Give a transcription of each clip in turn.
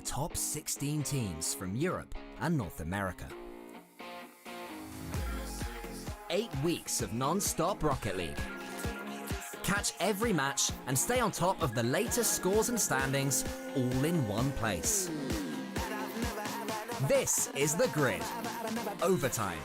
top 16 teams from Europe and North America. 8 weeks of non-stop Rocket League. Catch every match and stay on top of the latest scores and standings all in one place. This is The Grid. Overtime.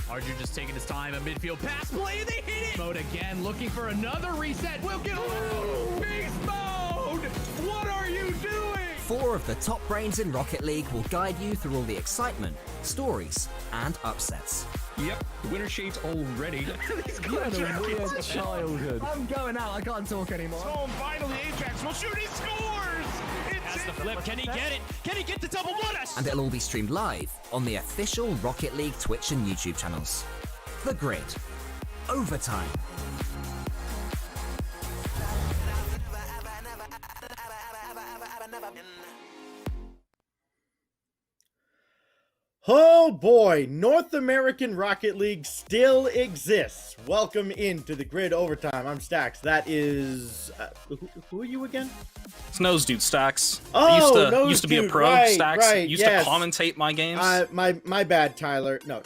Archer just taking his time, a midfield pass play, and they hit it! Mode again, looking for another reset. We'll get a beast mode! What are you doing? 4 of the top brains in Rocket League will guide you through all the excitement, stories, and upsets. Yep, the winner shades already. He's got a weird childhood. I'm going out, I can't talk anymore. Oh, finally Ajax will shoot, he scores! That's the flip, can he get it? Can he get the double bonus? And it'll all be streamed live on the official Rocket League Twitch and YouTube channels. The Grid. Overtime. Oh boy, North American Rocket League still exists. Welcome into the Grid Overtime. I'm Stax. That is... who are you again? It's Nose Dude Stacks. Oh, used to be a pro. right, Stacks right, used yes. to commentate my games. My bad, Tyler. No,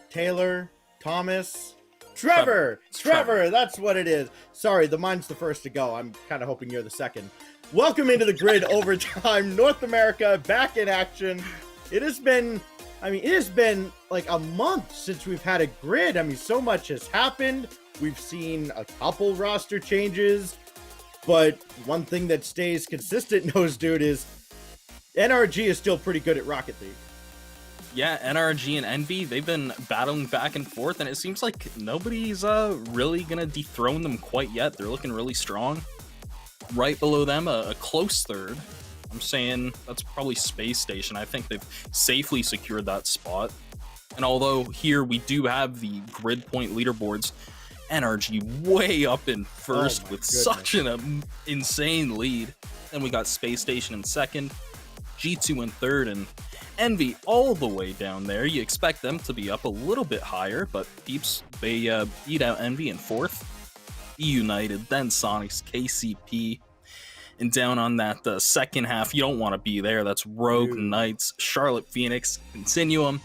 Taylor, Thomas, Trevor, that's what it is. Sorry, mine's the first to go. I'm kind of hoping you're the second. Welcome into the Grid Overtime. North America back in action. It has been like a month since we've had a grid. I mean, so much has happened. We've seen a couple roster changes, but one thing that stays consistent, Nose Dude, is NRG is still pretty good at Rocket League. Yeah, NRG and Envy, they've been battling back and forth, and it seems like nobody's really gonna dethrone them quite yet. They're looking really strong. Right below them, a close third. I'm saying that's probably Space Station. I think they've safely secured that spot. And although here we do have the grid point leaderboards, NRG way up in first with such an insane lead. Then we got Space Station in second, G2 in third, and Envy all the way down there. You expect them to be up a little bit higher, but Peeps, they beat out Envy in fourth. E United, then Sonics, KCP. And down on that second half, you don't want to be there. That's Rogue, Knights, Charlotte Phoenix, Continuum,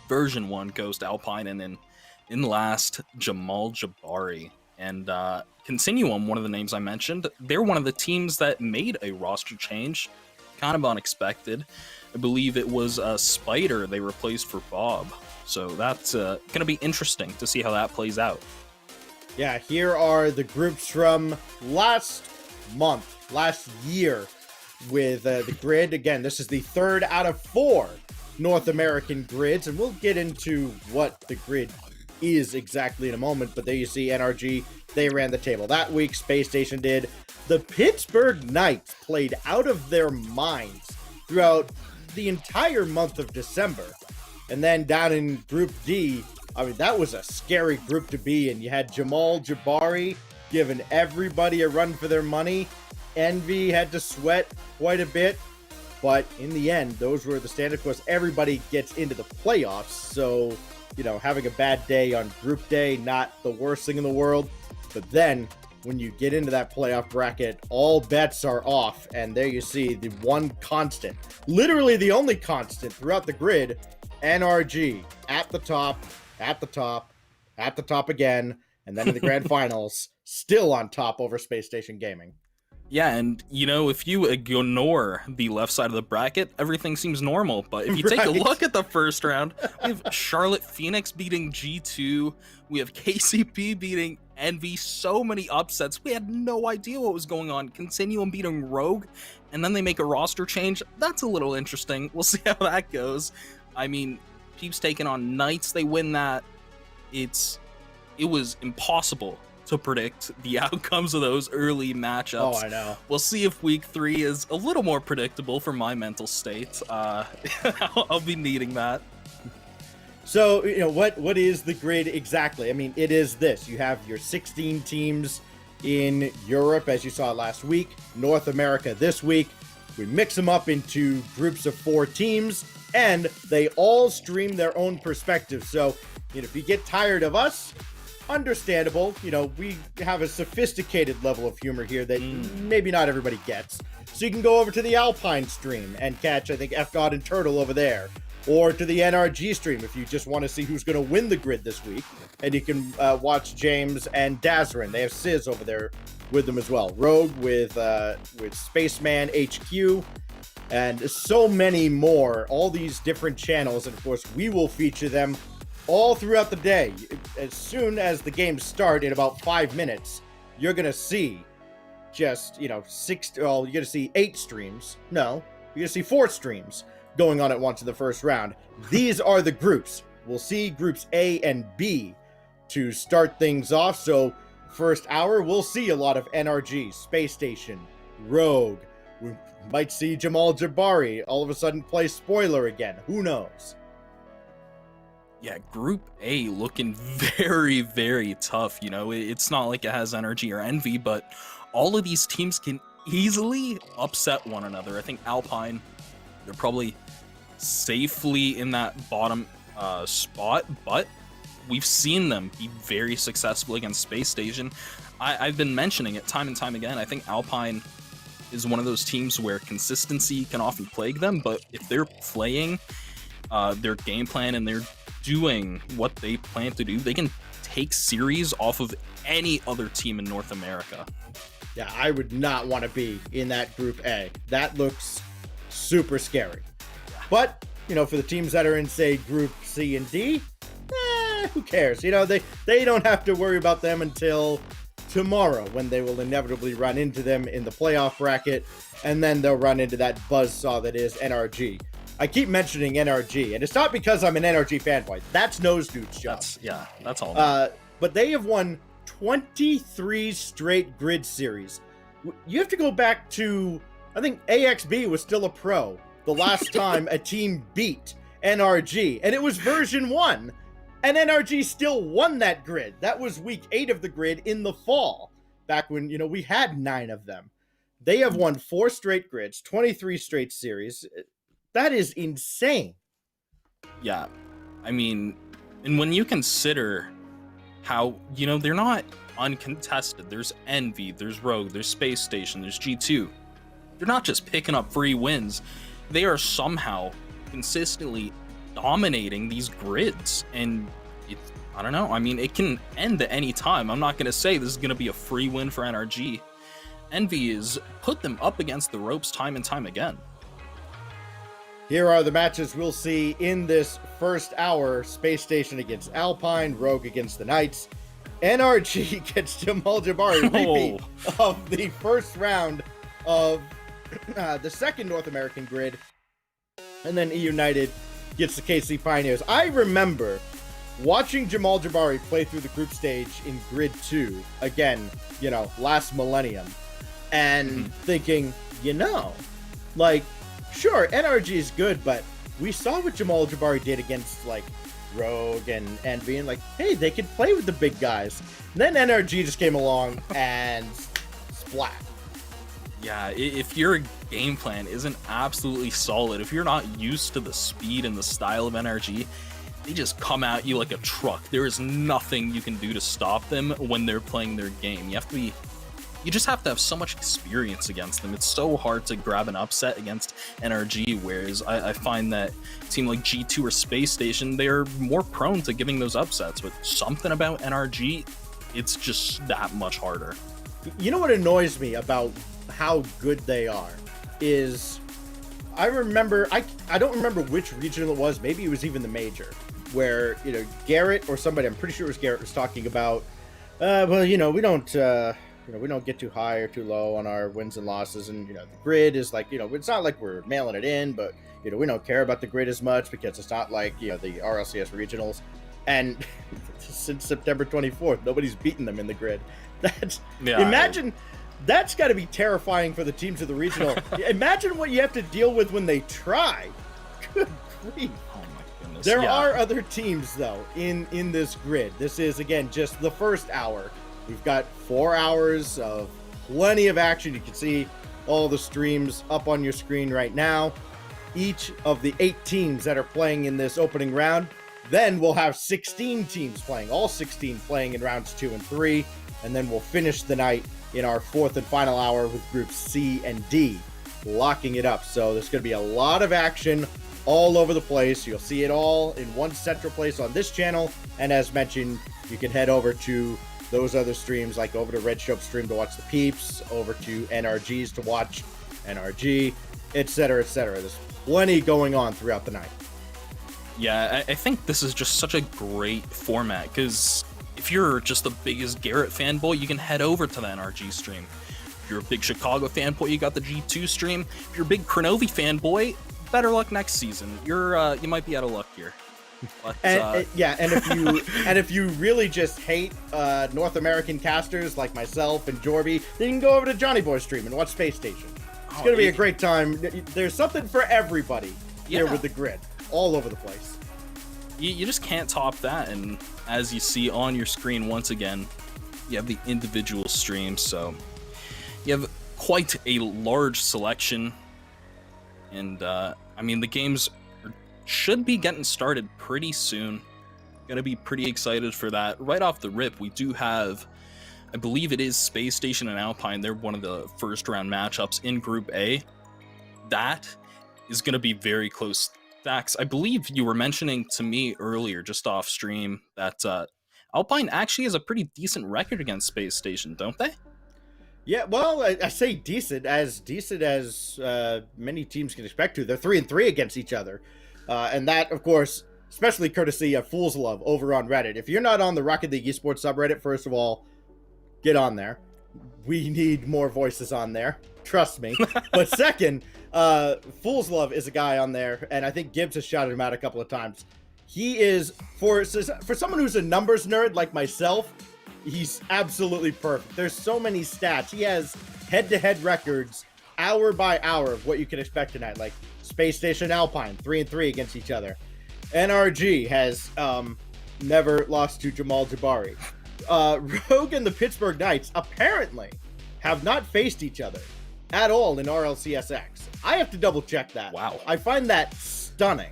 Version 1, Ghost, Alpine, and then in last, Jamal Jabari. And Continuum, one of the names I mentioned, they're one of the teams that made a roster change, kind of unexpected. I believe it was Spider they replaced for Bob. So that's going to be interesting to see how that plays out. Yeah, here are the groups from last year with the grid. Again, this is the third out of 4 North American grids, and we'll get into what the grid is exactly in a moment. But there you see NRG, they ran the table that week. Space Station did. The Pittsburgh Knights played out of their minds throughout the entire month of December. And then down in Group D, I mean, that was a scary group to be in. You had Jamal Jabari giving everybody a run for their money. Envy had to sweat quite a bit, but in the end, those were the standard. Of course, everybody gets into the playoffs, so, you know, having a bad day on group day, not the worst thing in the world. But then, when you get into that playoff bracket, all bets are off, and there you see the one constant, literally the only constant throughout the grid, NRG, at the top, at the top, at the top again, and then in the grand finals, still on top over Space Station Gaming. Yeah, and you know, if you ignore the left side of the bracket, everything seems normal. But if you take a look at the first round, we have Charlotte Phoenix beating G2. We have KCP beating Envy. So many upsets. We had no idea what was going on. Continuum beating Rogue, and then they make a roster change. That's a little interesting. We'll see how that goes. I mean, Peeps taking on Knights. They win that. It was impossible to predict the outcomes of those early matchups. Oh, I know. We'll see if week 3 is a little more predictable for my mental state. I'll be needing that. So, you know, what is the grid exactly? I mean, it is this. You have your 16 teams in Europe, as you saw last week, North America this week. We mix them up into groups of 4 teams, and they all stream their own perspective. So, you know, if you get tired of us, understandable. You know, we have a sophisticated level of humor here that maybe not everybody gets. So you can go over to the Alpine stream and catch, I think, F God and Turtle over there. Or to the NRG stream if you just want to see who's going to win the grid this week. And you can watch James and Dazarin. They have Sizz over there with them as well. Rogue with Spaceman HQ. And so many more. All these different channels. And of course, we will feature them all throughout the day. As soon as the games start in about 5 minutes, you're going to see just, you're going to see 8 streams. No, you're going to see 4 streams going on at once in the first round. These are the groups. We'll see groups A and B to start things off. So first hour, we'll see a lot of NRG, Space Station, Rogue. We might see Jamal Jabari all of a sudden play spoiler again. Who knows? Yeah, Group A looking very, very tough. It's not like it has NRG or Envy, but all of these teams can easily upset one another. I think Alpine, they're probably safely in that bottom spot, but we've seen them be very successful against Space Station. I've been mentioning it time and time again. I think Alpine is one of those teams where consistency can often plague them, but if they're playing their game plan and they're doing what they plan to do, they can take series off of any other team in North America. Yeah, I would not want to be in that Group A. That looks super scary. But, for the teams that are in, say, Group C and D, who cares? They don't have to worry about them until tomorrow, when they will inevitably run into them in the playoff bracket, and then they'll run into that buzzsaw that is NRG. I keep mentioning NRG, and it's not because I'm an NRG fanboy. That's Nose Dude's job. That's all. But they have won 23 straight grid series. You have to go back to, I think AXB was still a pro the last time a team beat NRG, and it was version 1. And NRG still won that grid. That was week 8 of the grid in the fall, back when, we had 9 of them. They have won 4 straight grids, 23 straight series. That is insane. Yeah. I mean, and when you consider how, they're not uncontested. There's Envy, there's Rogue, there's Space Station, there's G2. They're not just picking up free wins. They are somehow consistently dominating these grids, and I don't know. I mean, it can end at any time. I'm not going to say this is going to be a free win for NRG. Envy has put them up against the ropes time and time again. Here are the matches we'll see in this first hour. Space Station against Alpine, Rogue against the Knights, NRG gets Jamal Jabari, repeat of the first round of the second North American grid, and then E United gets the KC Pioneers. I remember watching Jamal Jabari play through the group stage in Grid 2, again, last millennium, and thinking, sure, NRG is good, but we saw what Jamal Jabari did against, Rogue and Envy, and hey, they could play with the big guys. And then NRG just came along and splat. Yeah, if your game plan isn't absolutely solid, if you're not used to the speed and the style of NRG, they just come at you like a truck. There is nothing you can do to stop them when they're playing their game. You just have to have so much experience against them. It's so hard to grab an upset against NRG, whereas I find that a team like G2 or Space Station, they're more prone to giving those upsets, but something about NRG, it's just that much harder. You know what annoys me about how good they are is, I remember, I don't remember which regional it was, maybe it was even the major, where, Garrett or somebody, I'm pretty sure it was Garrett, was talking about, we don't get too high or too low on our wins and losses, and the grid is it's not like we're mailing it in, but we don't care about the grid as much because it's not like the RLCS regionals. And since September 24th, nobody's beaten them in the grid. Imagine that's got to be terrifying for the teams of the regional. Imagine what you have to deal with when they try. Good grief. Oh my goodness. There are other teams though in this grid. This is again just the first hour. We've got 4 hours of plenty of action. You can see all the streams up on your screen right now. Each of the 8 teams that are playing in this opening round. Then we'll have 16 teams playing, all 16 playing in rounds 2 and 3. And then we'll finish the night in our 4th and final hour with groups C and D. locking it up. So there's going to be a lot of action all over the place. You'll see it all in one central place on this channel. And as mentioned, you can head over to those other streams, like over to Red Shop stream to watch the peeps, over to NRG's to watch NRG, etc., etc. There's plenty going on throughout the night. Yeah, I think this is just such a great format, because if you're just the biggest Garrett fanboy, you can head over to the NRG stream. If you're a big Chicago fanboy, you got the G2 stream. If you're a big Kronovi fanboy, better luck next season. You might be out of luck here. But, and if you really just hate North American casters like myself and Jorby, then you can go over to Johnny Boy's stream and watch Space Station. It's going to be a great time. There's something for everybody here with the grid, all over the place. You just can't top that. And as you see on your screen once again, you have the individual streams, so you have quite a large selection. And I mean, the games should be getting started pretty soon. Gonna be pretty excited for that. Right off the rip, we do have, I believe it is Space Station and Alpine. They're one of the first round matchups in Group A. That is gonna be very close. Dax, I believe you were mentioning to me earlier, just off stream, that Alpine actually has a pretty decent record against Space Station, don't they? Yeah, well, I say decent as many teams can expect to. They're 3-3 against each other. And that, of course, especially courtesy of Fool's Love over on Reddit. If you're not on the Rocket League Esports subreddit, first of all, get on there. We need more voices on there. Trust me. But second, Fool's Love is a guy on there, and I think Gibbs has shouted him out a couple of times. He is, for someone who's a numbers nerd like myself, he's absolutely perfect. There's so many stats. He has head-to-head records, hour by hour, of what you can expect tonight. Like Space Station Alpine, 3-3 against each other. NRG has never lost to Jamal Jabari. Rogue and the Pittsburgh Knights apparently have not faced each other at all in RLCSX. I have to double check that. Wow. I find that stunning.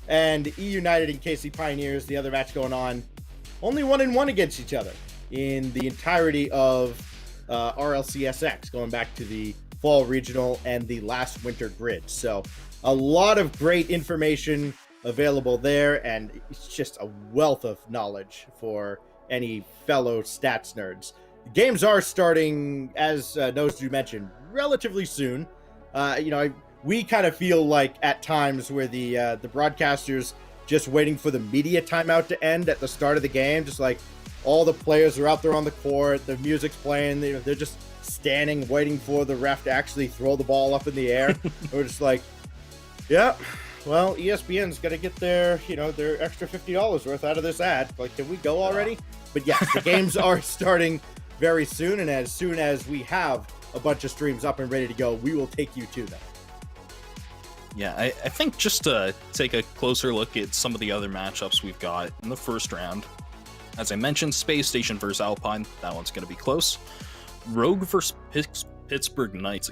And E United and KC Pioneers, the other match going on, only 1-1 against each other in the entirety of RLCSX, going back to the fall regional and the last winter grid. So a lot of great information available there, and it's just a wealth of knowledge for any fellow stats nerds. The games are starting, as Nosdew mentioned, relatively soon. We kind of feel like at times where the broadcasters just waiting for the media timeout to end at the start of the game, just like all the players are out there on the court, the music's playing, they're just standing waiting for the ref to actually throw the ball up in the air. We're just like, yeah, well, ESPN's got to get their extra $50 worth out of this ad. Like, can we go already? But yes, the games are starting very soon, and as soon as we have a bunch of streams up and ready to go, we will take you to them. Yeah, I think just to take a closer look at some of the other matchups we've got in the first round. As I mentioned, Space Station versus Alpine, that one's going to be close. Rogue versus Pittsburgh Knights,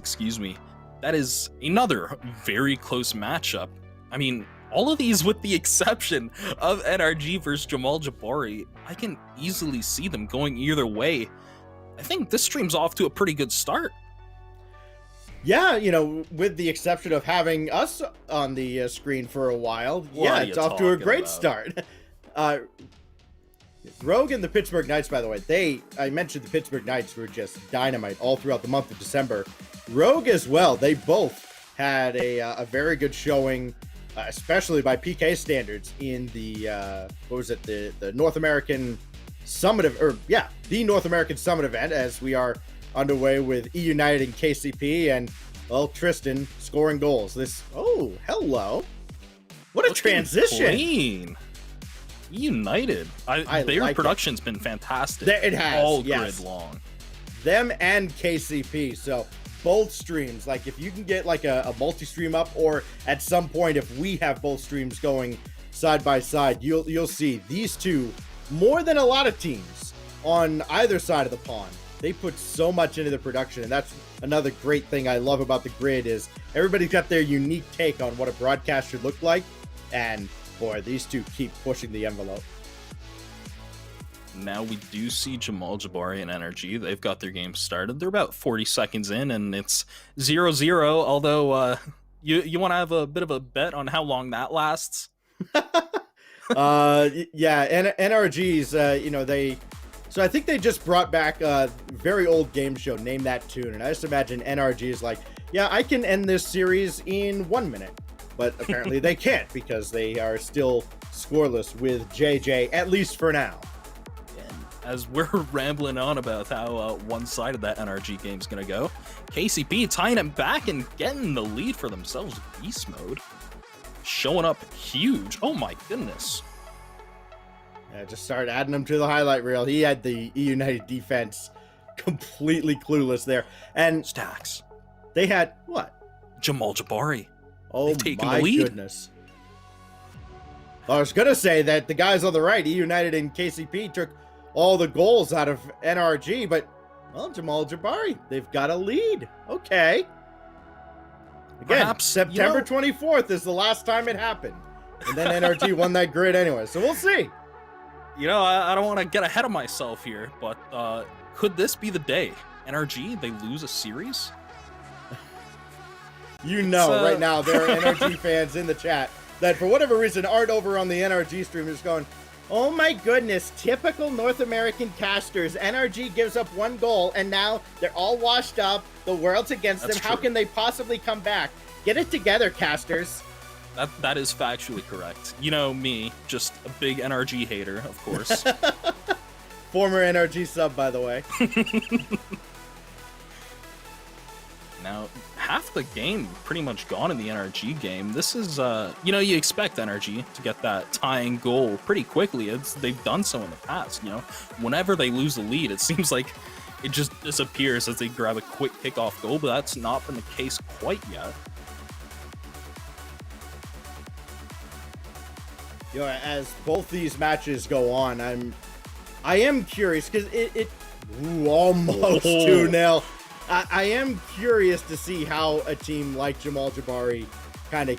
that is another very close matchup. I mean, all of these with the exception of NRG versus Jamal Jabari, I can easily see them going either way. I think this stream's off to a pretty good start. Yeah, with the exception of having us on the screen for a while, it's off to a great start. Rogue and the Pittsburgh Knights, by the way, I mentioned the Pittsburgh Knights were just dynamite all throughout the month of December. Rogue as well, they both had a very good showing, especially by PK standards in the, the North American Summit, the North American Summit event, as we are underway with E United and KCP, and well, Tristan scoring goals. Hello, what a transition! Clean. E United, their like production's been fantastic. It has all grid long. Them and KCP, so both streams. Like, if you can get like a multi-stream up, or at some point if we have both streams going side by side, you'll see these two more than a lot of teams on either side of the pond. They put so much into the production, and that's another great thing I love about the grid is everybody's got their unique take on what a broadcast should look like, and boy, these two keep pushing the envelope. Now we do see Jamal Jabari and Energy. They've got their game started. They're about 40 seconds in, and it's 0-0, although you want to have a bit of a bet on how long that lasts? Yeah, NRG's, so I think they just brought back a very old game show, Name That Tune, and I just imagine NRG is like, yeah, I can end this series in 1 minute, but apparently they can't because they are still scoreless with JJ, at least for now. As we're rambling on about how one-sided that NRG game's gonna go, KCP tying it back and getting the lead for themselves with Beast Mode. Showing up huge. Oh my goodness. Yeah, just started adding him to the highlight reel. He had the E United defense completely clueless there. And Stacks. they had, what? Jamal Jabari. Oh taken my the lead. goodness. I was going to say that the guys on the right, E United and KCP, took all the goals out of NRG, but, well, Jamal Jabari, they've got a lead. Okay. Again, Perhaps, September 24th is the last time it happened. And then NRG won that grid anyway, so we'll see. You know, I don't want to get ahead of myself here, but could this be the day? NRG, they lose a series? You know, It's, right now, there are NRG fans in the chat that, for whatever reason, aren't over on the NRG stream, just going, oh my goodness, typical North American casters. NRG gives up 1 goal, and now they're all washed up. The world's against That's them. How true. can they possibly come back? Get it together, casters. That is factually correct. You know me, just a big NRG hater, of course. Former NRG sub, by the way. Now, half the game pretty much gone in the NRG game. This is, you expect NRG to get that tying goal pretty quickly. They've done so in the past, Whenever they lose the lead, it seems like it just disappears as they grab a quick kickoff goal, but that's not been the case quite yet. As both these matches go on, I am curious because almost 2-0. I am curious to see how a team like Jamal Jabari kind of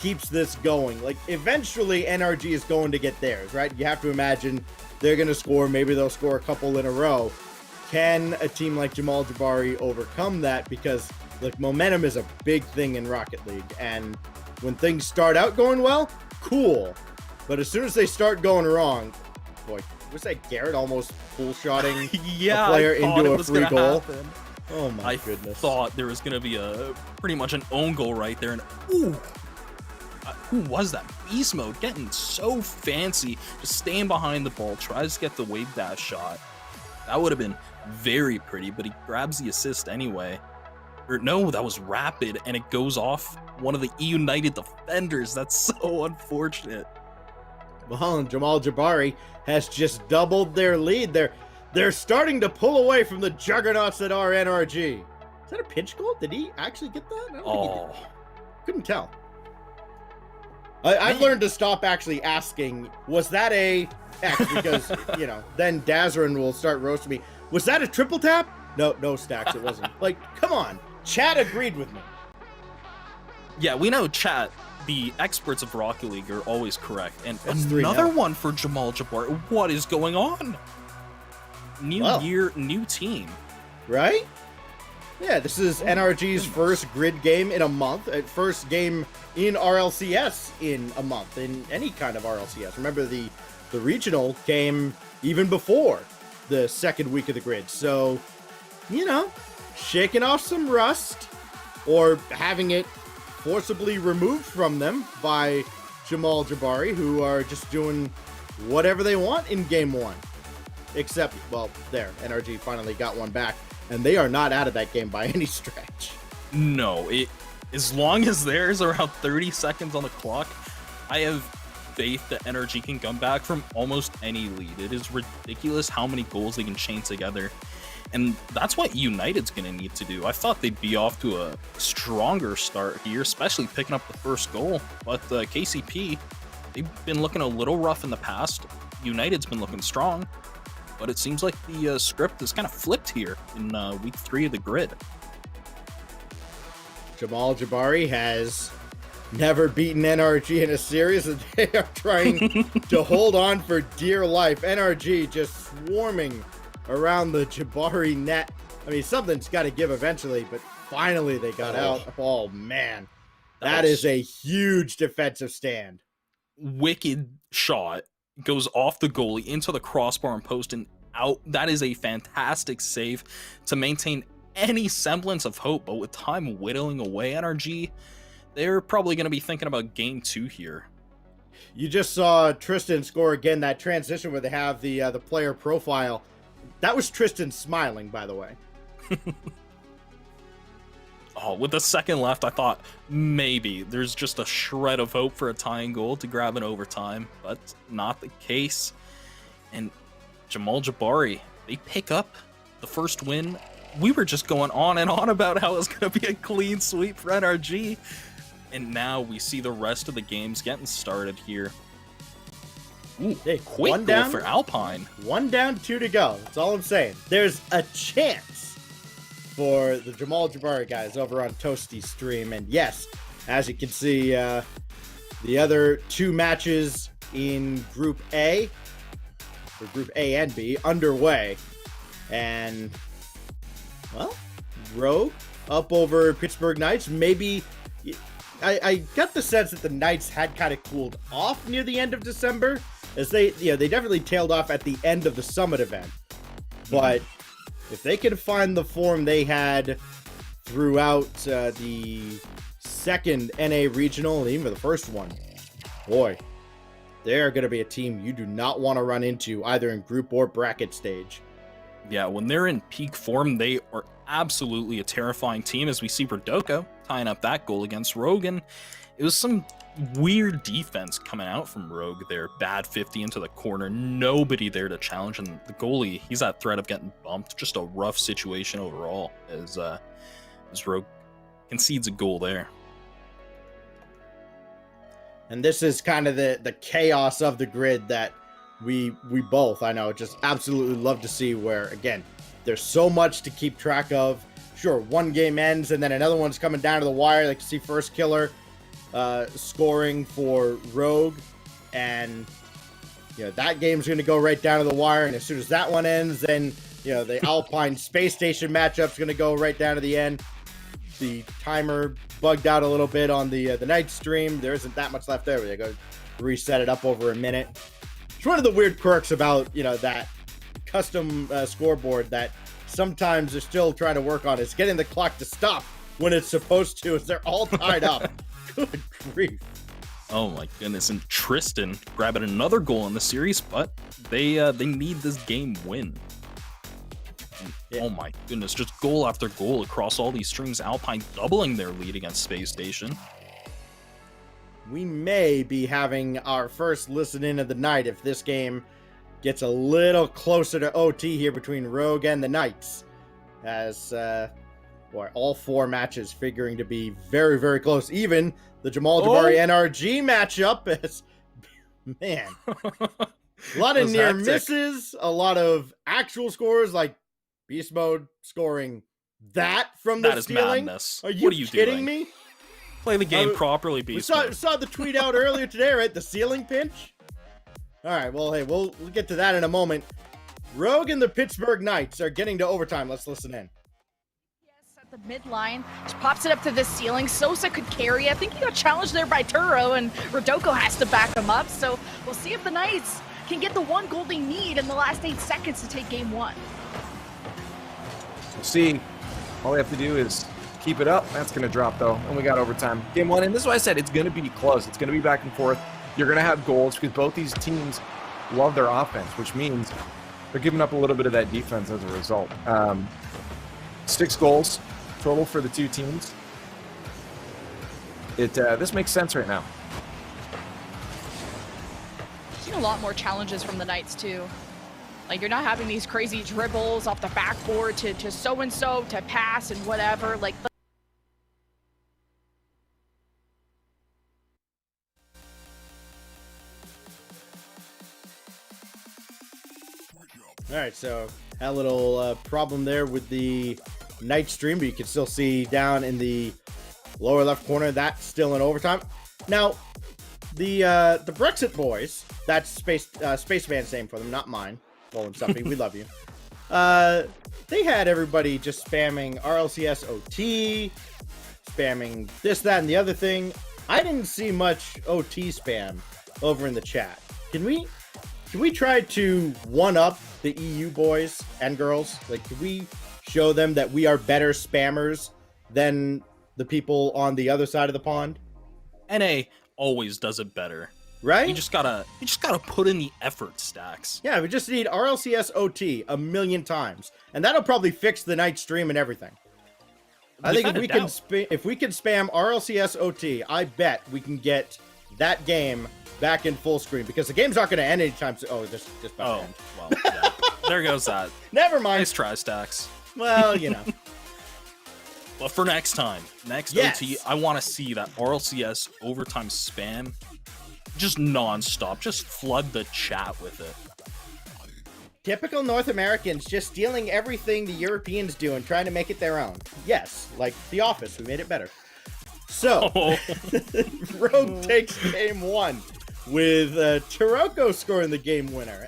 keeps this going. Like, eventually NRG is going to get theirs, right? You have to imagine they're going to score. Maybe they'll score a couple in a row. Can a team like Jamal Jabari overcome that? Because, look, momentum is a big thing in Rocket League. And when things start out going well, cool. But as soon as they start going wrong, boy, was that Garrett almost full-shotting a player into a free goal? Oh my goodness. I thought there was going to be pretty much an own goal right there. And ooh, who was that? Beast Mode getting so fancy, just staying behind the ball, tries to get the wave dash shot. That would have been very pretty, but he grabs the assist anyway. Or no, that was Rapid, and it goes off one of the E United defenders. That's so unfortunate. Well, and Jamal Jabari has just doubled their lead. They're starting to pull away from the juggernauts that are NRG. Is that a pinch goal? Did he actually get that? I don't think he did. Couldn't tell. I've learned to stop actually asking, was that a X? Because, then Dazarin will start roasting me. Was that a triple tap? No, Stacks, it wasn't. Like, come on. Chat agreed with me. Yeah, we know chat. The experts of Rocket League are always correct. And That's another 3-0. one for Jamal Jabari. What is going on? New year, new team. Right? Yeah, this is NRG's first grid game in a month. First game in RLCS in a month, in any kind of RLCS. Remember, the regional came even before the second week of the grid. So, shaking off some rust or having it forcibly removed from them by Jamal Jabari, who are just doing whatever they want in game 1. Except, well, there, NRG finally got one back, and they are not out of that game by any stretch. No, as long as there's around 30 seconds on the clock, I have faith that NRG can come back from almost any lead. It is ridiculous how many goals they can chain together. And that's what United's going to need to do. I thought they'd be off to a stronger start here, especially picking up the first goal. But KCP, they've been looking a little rough in the past. United's been looking strong. But it seems like the script is kind of flipped here in week 3 of the grid. Jamal Jabari has never beaten NRG in a series, and they are trying to hold on for dear life. NRG just swarming around the Jabari net. I mean, something's got to give eventually, but finally they got out. Oh, man. That is a huge defensive stand. Wicked shot. Goes off the goalie into the crossbar and post and out. That is a fantastic save to maintain any semblance of hope, but with time whittling away, NRG, they're probably going to be thinking about game 2 here. You just saw Tristan score again, that transition where they have the player profile. That was Tristan smiling, by the way. Oh, with a second left, I thought maybe there's just a shred of hope for a tying goal to grab an overtime, but not the case. And Jamal Jabari, they pick up the first win. We were just going on and on about how it's going to be a clean sweep for NRG. And now we see the rest of the games getting started here. Ooh, hey, quick one goal down for Alpine. 1 down, 2 to go. That's all I'm saying. There's a chance for the Jamal Jabari guys over on Toasty's stream. And yes, as you can see, the other 2 matches in Group A, or Group A and B, underway. And, well, Rogue up over Pittsburgh Knights. Maybe, I got the sense that the Knights had kind of cooled off near the end of December, as they definitely tailed off at the end of the Summit event. But if they can find the form they had throughout the second NA regional and even the first one, boy, they're going to be a team you do not want to run into either in group or bracket stage. Yeah, when they're in peak form, they are absolutely a terrifying team, as we see Rodoko tying up that goal against Rogue. And it was some weird defense coming out from Rogue there. Bad 50 into the corner, nobody there to challenge, and the goalie, he's at threat of getting bumped. Just a rough situation overall as Rogue concedes a goal there. And this is kind of the chaos of the grid that we both, I know, just absolutely love to see, where, again, there's so much to keep track of. Sure, one game ends and then another one's coming down to the wire. Like, you see First Killer scoring for Rogue, and that game's going to go right down to the wire. And as soon as that one ends, then the Alpine Space Station matchup's going to go right down to the end. The timer bugged out a little bit on the night stream. There isn't that much left there. They go reset it up over a minute. It's one of the weird quirks about that custom scoreboard that sometimes they're still trying to work on, is getting the clock to stop when it's supposed to, as they're all tied up. Good grief. Oh my goodness. And Tristan grabbing another goal in the series, but they need this game win. And, yeah. Oh my goodness, just goal after goal across all these streams. Alpine doubling their lead against Space Station. We may be having our first listen in of the night if this game gets a little closer to OT here between Rogue and the Knights, as all 4 matches figuring to be very, very close. Even the Jamal Jabari NRG matchup is, man, a lot of near misses, a lot of actual scores, like Beast Mode scoring that from the stealing. Madness. Are you what are you kidding doing? me? Play the game properly, Beast Mode. We saw the tweet out earlier today, right? The ceiling pinch. All right, well, hey, we'll get to that in a moment. Rogue and the Pittsburgh Knights are getting to overtime. Let's listen in. Yes, at the midline, just pops it up to the ceiling. Sosa could carry. I think he got challenged there by Turo, and Rodoko has to back him up. So we'll see if the Knights can get the 1 goal they need in the last 8 seconds to take game 1. We'll see. All we have to do is keep it up. That's going to drop, though, and we got overtime. Game 1, and this is why I said it's going to be close. It's going to be back and forth. You're going to have goals because both these teams love their offense, which means they're giving up a little bit of that defense as a result. 6 goals total for the 2 teams. This makes sense right now. Seen a lot more challenges from the Knights, too. Like, you're not having these crazy dribbles off the backboard to so-and-so, to pass and whatever. Like, All right, so that little problem there with the night stream, but you can still see down in the lower left corner, that's still in overtime. Now, the Brexit boys, that's Spaceman's name for them, not mine. Well, and Stuffy, we love you. They had everybody just spamming RLCS OT, spamming this, that, and the other thing. I didn't see much OT spam over in the chat. Can we try to one-up the EU boys and girls? Like, can we show them that we are better spammers than the people on the other side of the pond? NA always does it better. Right? You just gotta put in the effort, Stacks. Yeah, we just need RLCS OT 1,000,000 times, and that'll probably fix the night stream and everything. I think if we can spam RLCS OT, I bet we can get that game back in full screen, because the game's not going to end anytime soon. Oh, just about to end. Well, yeah. There goes that. Never mind. Nice try, Stacks. Well, you know. But for next time, OT, I want to see that RLCS overtime spam just non-stop. Just flood the chat with it. Typical North Americans just stealing everything the Europeans do and trying to make it their own. Yes, like The Office, we made it better. So, Rogue takes game 1 with Taroko scoring the game winner.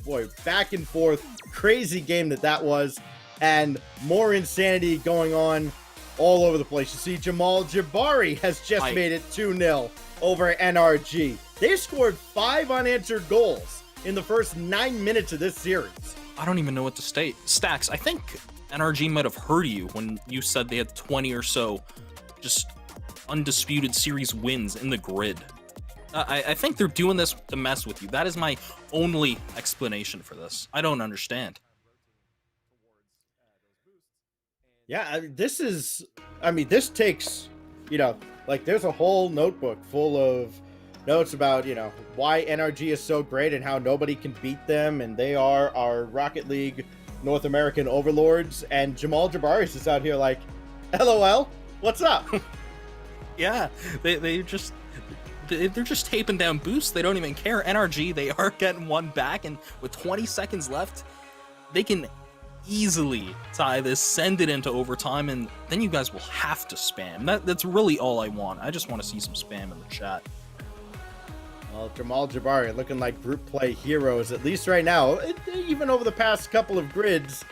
Boy, back and forth, crazy game that was, and more insanity going on all over the place. You see Jamal Jabari has just made it 2-0 over NRG. They scored 5 unanswered goals in the first 9 minutes of this series. I don't even know what to state. Stacks, I think NRG might have heard you when you said they had 20 or so just undisputed series wins in the grid. I think they're doing this to mess with you. That is my only explanation for this. I don't understand. Yeah, this takes, like, there's a whole notebook full of notes about, why NRG is so great and how nobody can beat them, and they are our Rocket League North American overlords, and Jamal Jabari is just out here like, LOL, what's up? Yeah, they're just taping down boosts. They don't even care. NRG, they are getting one back, and with 20 seconds left, they can easily tie this, send it into overtime, and then you guys will have to spam. That's really all I want. I just want to see some spam in the chat. Well, Jamal Jabari looking like group play heroes, at least right now, even over the past couple of grids.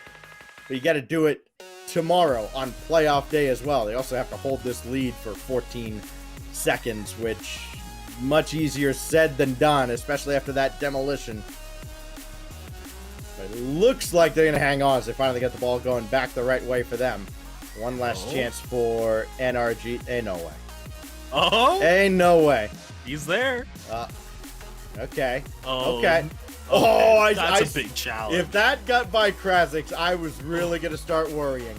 But you got to do it tomorrow on playoff day as well. They also have to hold this lead for 14 seconds, which much easier said than done, especially after that demolition. But it looks like they're going to hang on as they finally get the ball going back the right way for them. One last chance for NRG. Ain't no way. Oh! Ain't no way. He's there. Okay. Oh. Okay. That's a big challenge. If that got by Krasix, I was really going to start worrying.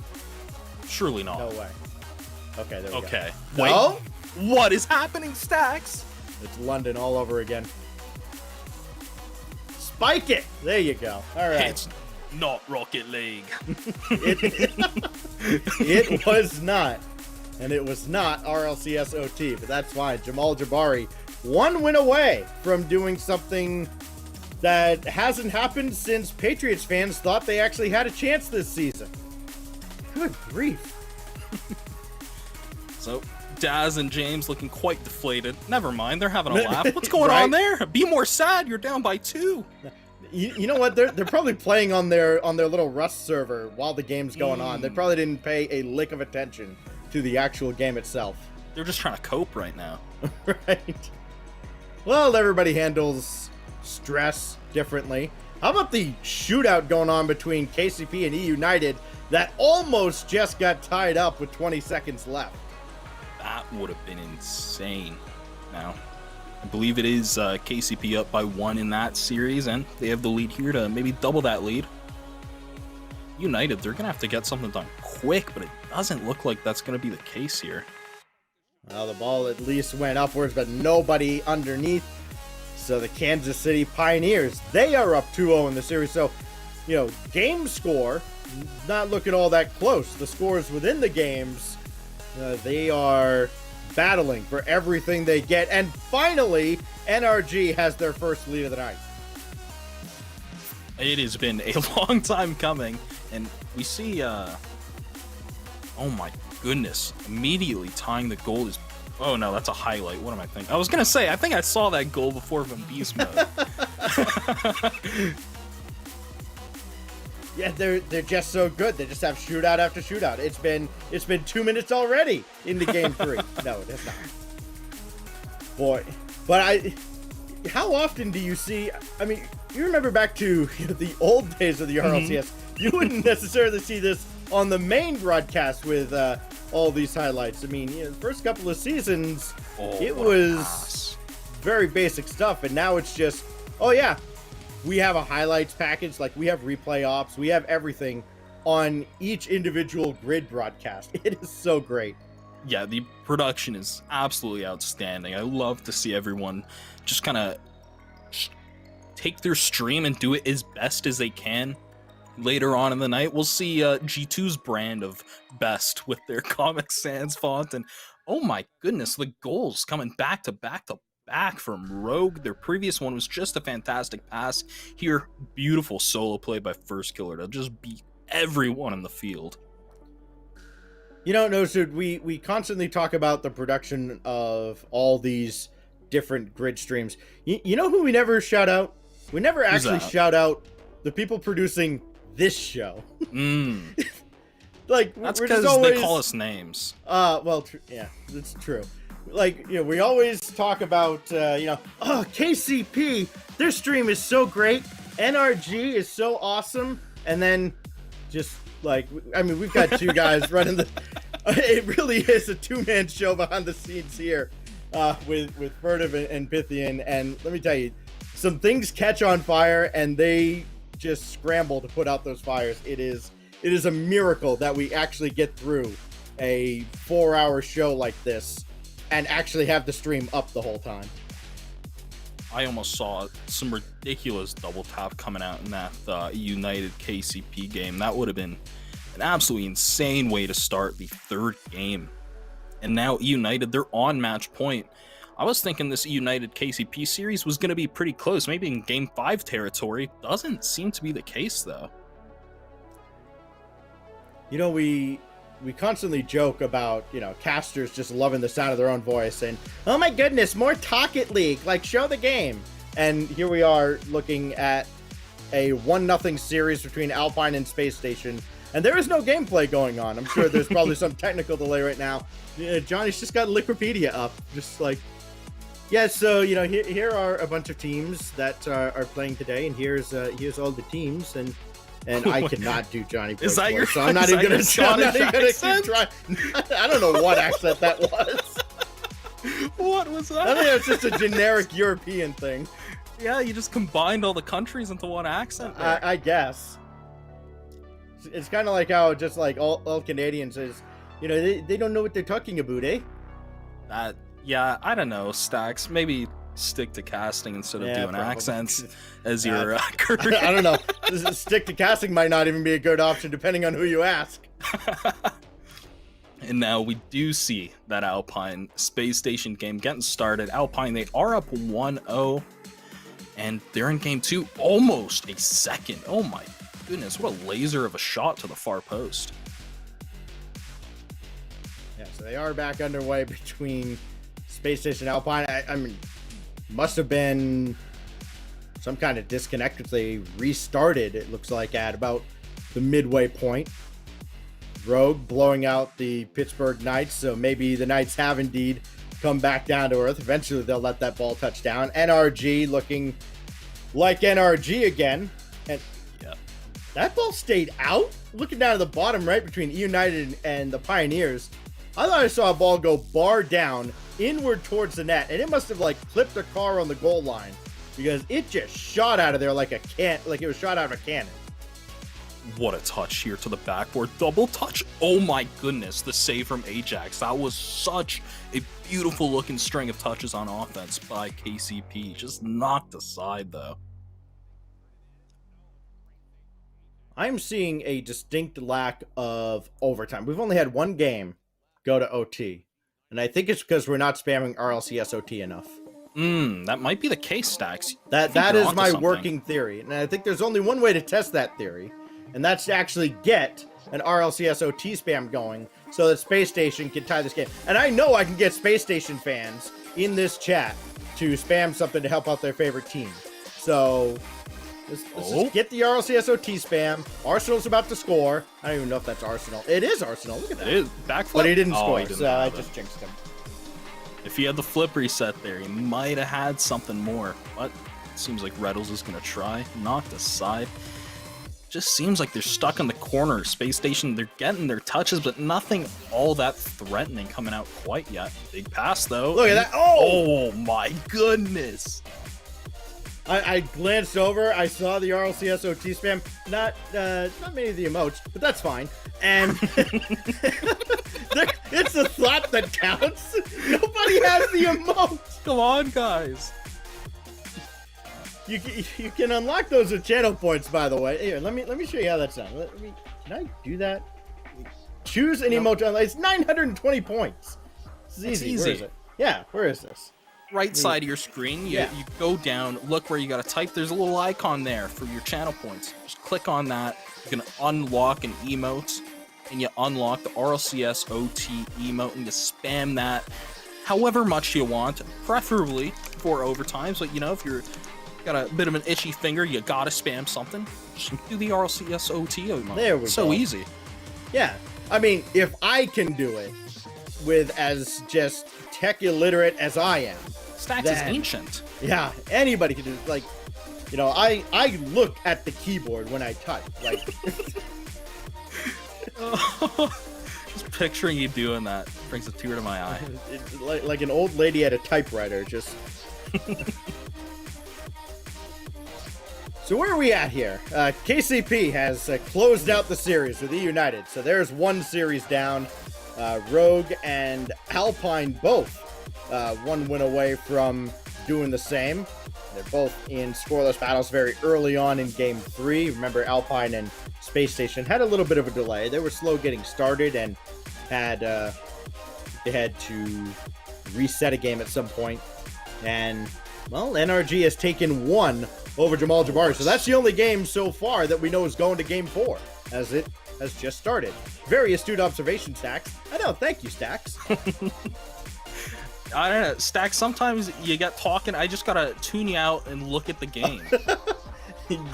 Surely not. No way. Okay, there we go. Okay. Wait. No? What is happening, Stacks? It's London all over again. Spike it! There you go. All right. It's not Rocket League. It was not. And it was not RLCS OT, but that's fine. Jamal Jabari, 1 win away from doing something that hasn't happened since Patriots fans thought they actually had a chance this season. Good grief. So, Daz and James looking quite deflated. Never mind, they're having a laugh. What's going Right? on there? Be more sad, you're down by 2. You know what? They're probably playing on their little Rust server while the game's going on. They probably didn't pay a lick of attention to the actual game itself. They're just trying to cope right now. Right. Well, everybody handles stress differently. How about the shootout going on between KCP and E United that almost just got tied up with 20 seconds left? That would have been insane. Now, I believe it is KCP up by 1 in that series, and they have the lead here to maybe double that lead. United, they're going to have to get something done quick, but it doesn't look like that's going to be the case here. Well, the ball at least went upwards, but nobody underneath. So the Kansas City Pioneers, they are up 2-0 in the series. So, game score, not looking all that close. The scores within the games, they are battling for everything they get. And finally, NRG has their first lead of the night. It has been a long time coming, and we see, oh my goodness, immediately tying the goal is Oh no, that's a highlight. What am I thinking? I was gonna say, I think I saw that goal before from beast mode. Yeah, they're just so good. They just have shootout after shootout. It's been 2 minutes already into game 3. No, it has not. Boy, but how often do you see? I mean, you remember back to the old days of the RLCS. You wouldn't necessarily see this on the main broadcast with all these highlights. I mean, the first couple of seasons, it was very basic stuff, and now it's just, oh yeah, we have a highlights package, like we have replay ops, we have everything on each individual grid broadcast. It is so great. Yeah, the production is absolutely outstanding. I love to see everyone just kind of take their stream and do it as best as they can. Later on in the night, we'll see G2's brand of best with their Comic Sans font, and oh my goodness, the goals coming back to back to back from Rogue. Their previous one was just a fantastic pass. Here, beautiful solo play by First Killer to just beat everyone in the field. You know, Nosud, we constantly talk about the production of all these different grid streams. You know who we never shout out? We never actually shout out the people producing this show. Like, that's we're because just always, they call us names. Well, yeah, that's true. Like, we always talk about, oh, KCP, their stream is so great. NRG is so awesome. And then just, like, I mean, we've got two guys running the... It really is a two-man show behind the scenes here with Furtive and Pythian. And let me tell you, some things catch on fire, and they just scramble to put out those fires. It is a miracle that we actually get through a 4-hour show like this and actually have the stream up the whole time. I almost saw some ridiculous double tap coming out in that United KCP game. That would have been an absolutely insane way to start the third game. And now United, they're on match point. I was thinking this United KCP series was going to be pretty close, maybe in Game 5 territory. Doesn't seem to be the case, though. You know, we constantly joke about, casters just loving the sound of their own voice and, oh my goodness, more Talkit League, like, show the game. And here we are looking at a 1-0 series between Alpine and Space Station, and there is no gameplay going on. I'm sure there's probably some technical delay right now. Johnny's just got Liquipedia up, just like... Yeah, so, here are a bunch of teams that are playing today, and here's all the teams, and I cannot do Johnny Boy. Is that your? So I'm not even gonna keep trying. I don't know what accent that was. What was that? I think it's just a generic European thing. Yeah, you just combined all the countries into one accent. I guess. It's kind of like how just like all Canadians is, they don't know what they're talking about, eh? Yeah, I don't know, Stacks. Maybe stick to casting instead of doing probably. Accents as your career. I don't know. Stick to casting might not even be a good option depending on who you ask. And now we do see that Alpine Space Station game getting started. Alpine, they are up 1-0, and they're in game 2, almost a second. Oh my goodness, what a laser of a shot to the far post. Yeah, so they are back underway between Space Station and Alpine. I mean, must have been some kind of disconnect if they restarted, it looks like, at about the midway point. Rogue blowing out the Pittsburgh Knights, so maybe the Knights have indeed come back down to earth. Eventually they'll let that ball touch down. NRG looking like NRG again, and yeah, that ball stayed out. Looking down at the bottom right between United and the Pioneers, I thought I saw a ball go bar down inward towards the net, and it must have like clipped a car on the goal line because it just shot out of there like it was shot out of a cannon. What a touch here to the backboard. Double touch. Oh my goodness, the save from Ajax. That was such a beautiful looking string of touches on offense by KCP. Just knocked aside though. I'm seeing a distinct lack of overtime. We've only had one game go to OT, and I think it's because we're not spamming RLCS OT enough. That might be the case, Stacks. That is my working theory, and I think there's only one way to test that theory, and that's to actually get an RLCS OT spam going so that Space Station can tie this game. And I know I can get Space Station fans in this chat to spam something to help out their favorite team. So let's just get the RLCS OT spam. Arsenal's about to score. I don't even know if that's Arsenal. It is Arsenal. Look at that. It is backflip. But he didn't score, He didn't so I have it. just jinxed him. If he had the flip reset there, he might have had something more. But it seems like Reddles is going to try. Knocked aside. Just seems like they're stuck in the corner. Space Station, they're getting their touches, but nothing all that threatening coming out quite yet. Big pass, though. Look at that. Oh my goodness. I glanced over. I saw the RLCS OT spam. Not many of the emotes, but that's fine. And it's the thought that counts. Nobody has the emotes. Come on, guys. You can unlock those with channel points, by the way. Here, let me show you how that's done. Can I do that? Choose an emote. It's 920 points. This is easy. Where is it? Yeah, where is this? Right side of your screen, you go down, look where you gotta type. There's a little icon there for your channel points. Just click on that. You can unlock an emote, and you unlock the RLCS OT emote, and you spam that however much you want, preferably for overtimes. But you know, if you're got a bit of an itchy finger, you gotta spam something. Just do the RLCS OT emote. There we go. So easy. Yeah, I mean, if I can do it with as just tech illiterate as I am, Stacks is ancient. Yeah, anybody can do it. Like, you know, I look at the keyboard when I type. Like, just picturing you doing that brings a tear to my eye. it's like an old lady at a typewriter. Just. So where are we at here? KCP has closed out the series with E United. So there's one series down. Rogue and Alpine both one win away from doing the same. They're both in scoreless battles very early on in Game 3. Remember, Alpine and Space Station had a little bit of a delay. They were slow getting started and they had to reset a game at some point. And, well, NRG has taken one over Jamal Jabari. So that's the only game so far that we know is going to Game 4, as it has just started. Very astute observation, Stacks. I know, thank you, Stacks. I don't know, Stacks, sometimes you get talking, I just gotta tune you out and look at the game.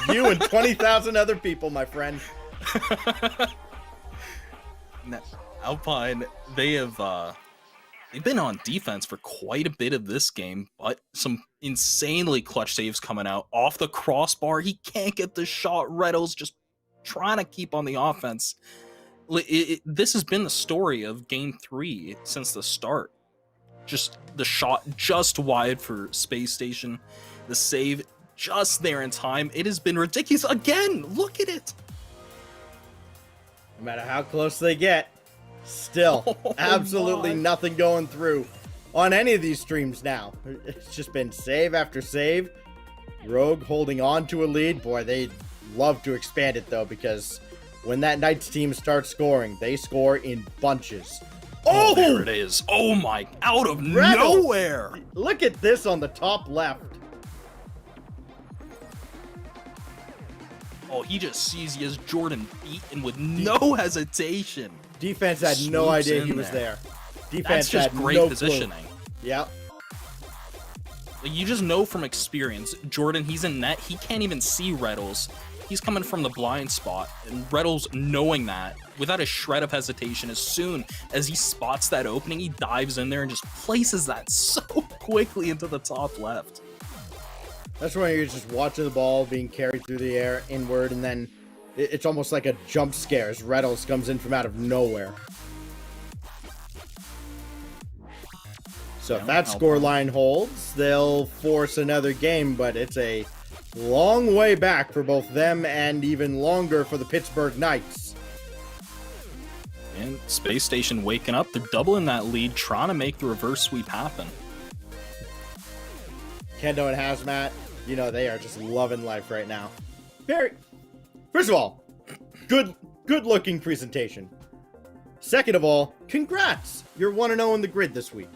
You and 20,000 other people, my friend. Now, Alpine, they've been on defense for quite a bit of this game, but some insanely clutch saves coming out. Off the crossbar, he can't get the shot. Reddles just trying to keep on the offense. This has been the story of Game 3 since the start. Just the shot just wide for Space Station. The save just there in time. It has been ridiculous. Again, look at it. No matter how close they get, still absolutely nothing going through on any of these streams now. It's just been save after save. Rogue holding on to a lead. Boy, they love to expand it though, because when that Knights team starts scoring, they score in bunches. Oh, there it is. Oh my, out of nowhere. Look at this on the top left. Oh, he just sees you as Jordan beat and with no hesitation. Defense had no idea he was there. Defense That's just had great no positioning. Clue. Yep. Like, you just know from experience, Jordan, he's in net. He can't even see Reddles. He's coming from the blind spot. And Reddles, knowing that, without a shred of hesitation, as soon as he spots that opening, he dives in there and just places that so quickly into the top left. That's when you're just watching the ball being carried through the air inward, and then it's almost like a jump scare as Reddles comes in from out of nowhere. So if that scoreline holds, they'll force another game, but it's a long way back for both them and even longer for the Pittsburgh Knights. And Space Station waking up. They're doubling that lead, trying to make the reverse sweep happen. Kendo and Hazmat, you know, they are just loving life right now. First of all, good looking presentation. Second of all, congrats. You're 1-0 in the grid this week.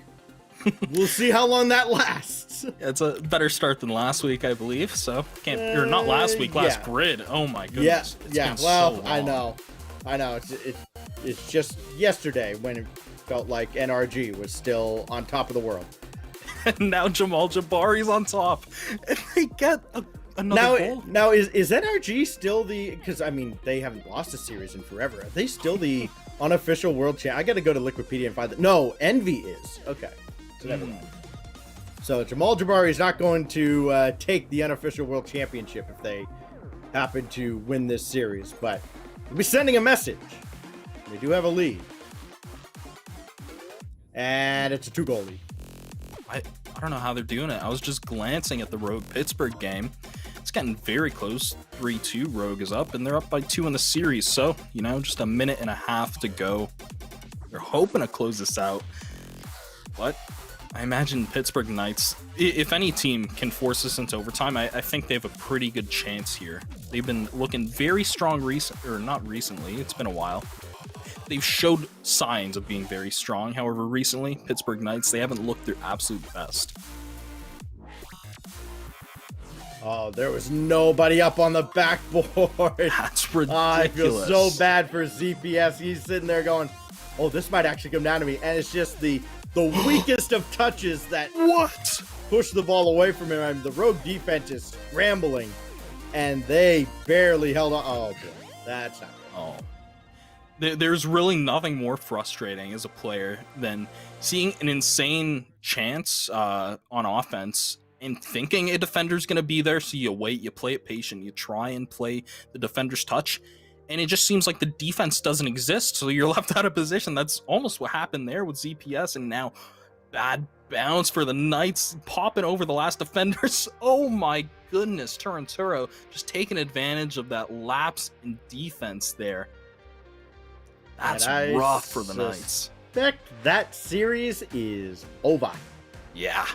We'll see how long that lasts. It's a better start than last week, I believe. So or not last week, last grid. Oh my goodness. Yeah. Well, so I know. I know, it's just yesterday when it felt like NRG was still on top of the world. And now Jamal Jabari's on top. And they get another goal. Now, is NRG still the... Because, I mean, they haven't lost a series in forever. Are they still the unofficial world champ? I got to go to Liquipedia and find that. No, Envy is. Okay. So never mind. So Jamal Jabari is not going to take the unofficial world championship if they happen to win this series. But we'll be sending a message. They do have a lead. And it's a 2-goal lead. I don't know how they're doing it. I was just glancing at the Rogue Pittsburgh game. It's getting very close. 3-2 Rogue is up, and they're up by 2 in the series. So, you know, just a minute and a half to go. They're hoping to close this out. But I imagine Pittsburgh Knights, if any team can force this into overtime, I think they have a pretty good chance here. They've been looking very strong not recently. It's been a while. They've showed signs of being very strong. However, recently, Pittsburgh Knights, they haven't looked their absolute best. Oh, there was nobody up on the backboard. That's ridiculous. I feel so bad for ZPS. He's sitting there going, oh, this might actually come down to me. And it's just the weakest of touches that push the ball away from him. I mean, the Rogue defense is scrambling, and they barely held on. Oh, boy. That's not good. Oh. There's really nothing more frustrating as a player than seeing an insane chance on offense and thinking a defender's going to be there, so you wait, you play it patient, you try and play the defender's touch, and it just seems like the defense doesn't exist, so you're left out of position. That's almost what happened there with ZPS, and now bad bounce for the Knights, popping over the last defenders. Oh my goodness, Turanturo just taking advantage of that lapse in defense there. That's rough for the Knights. That series is over. Yeah.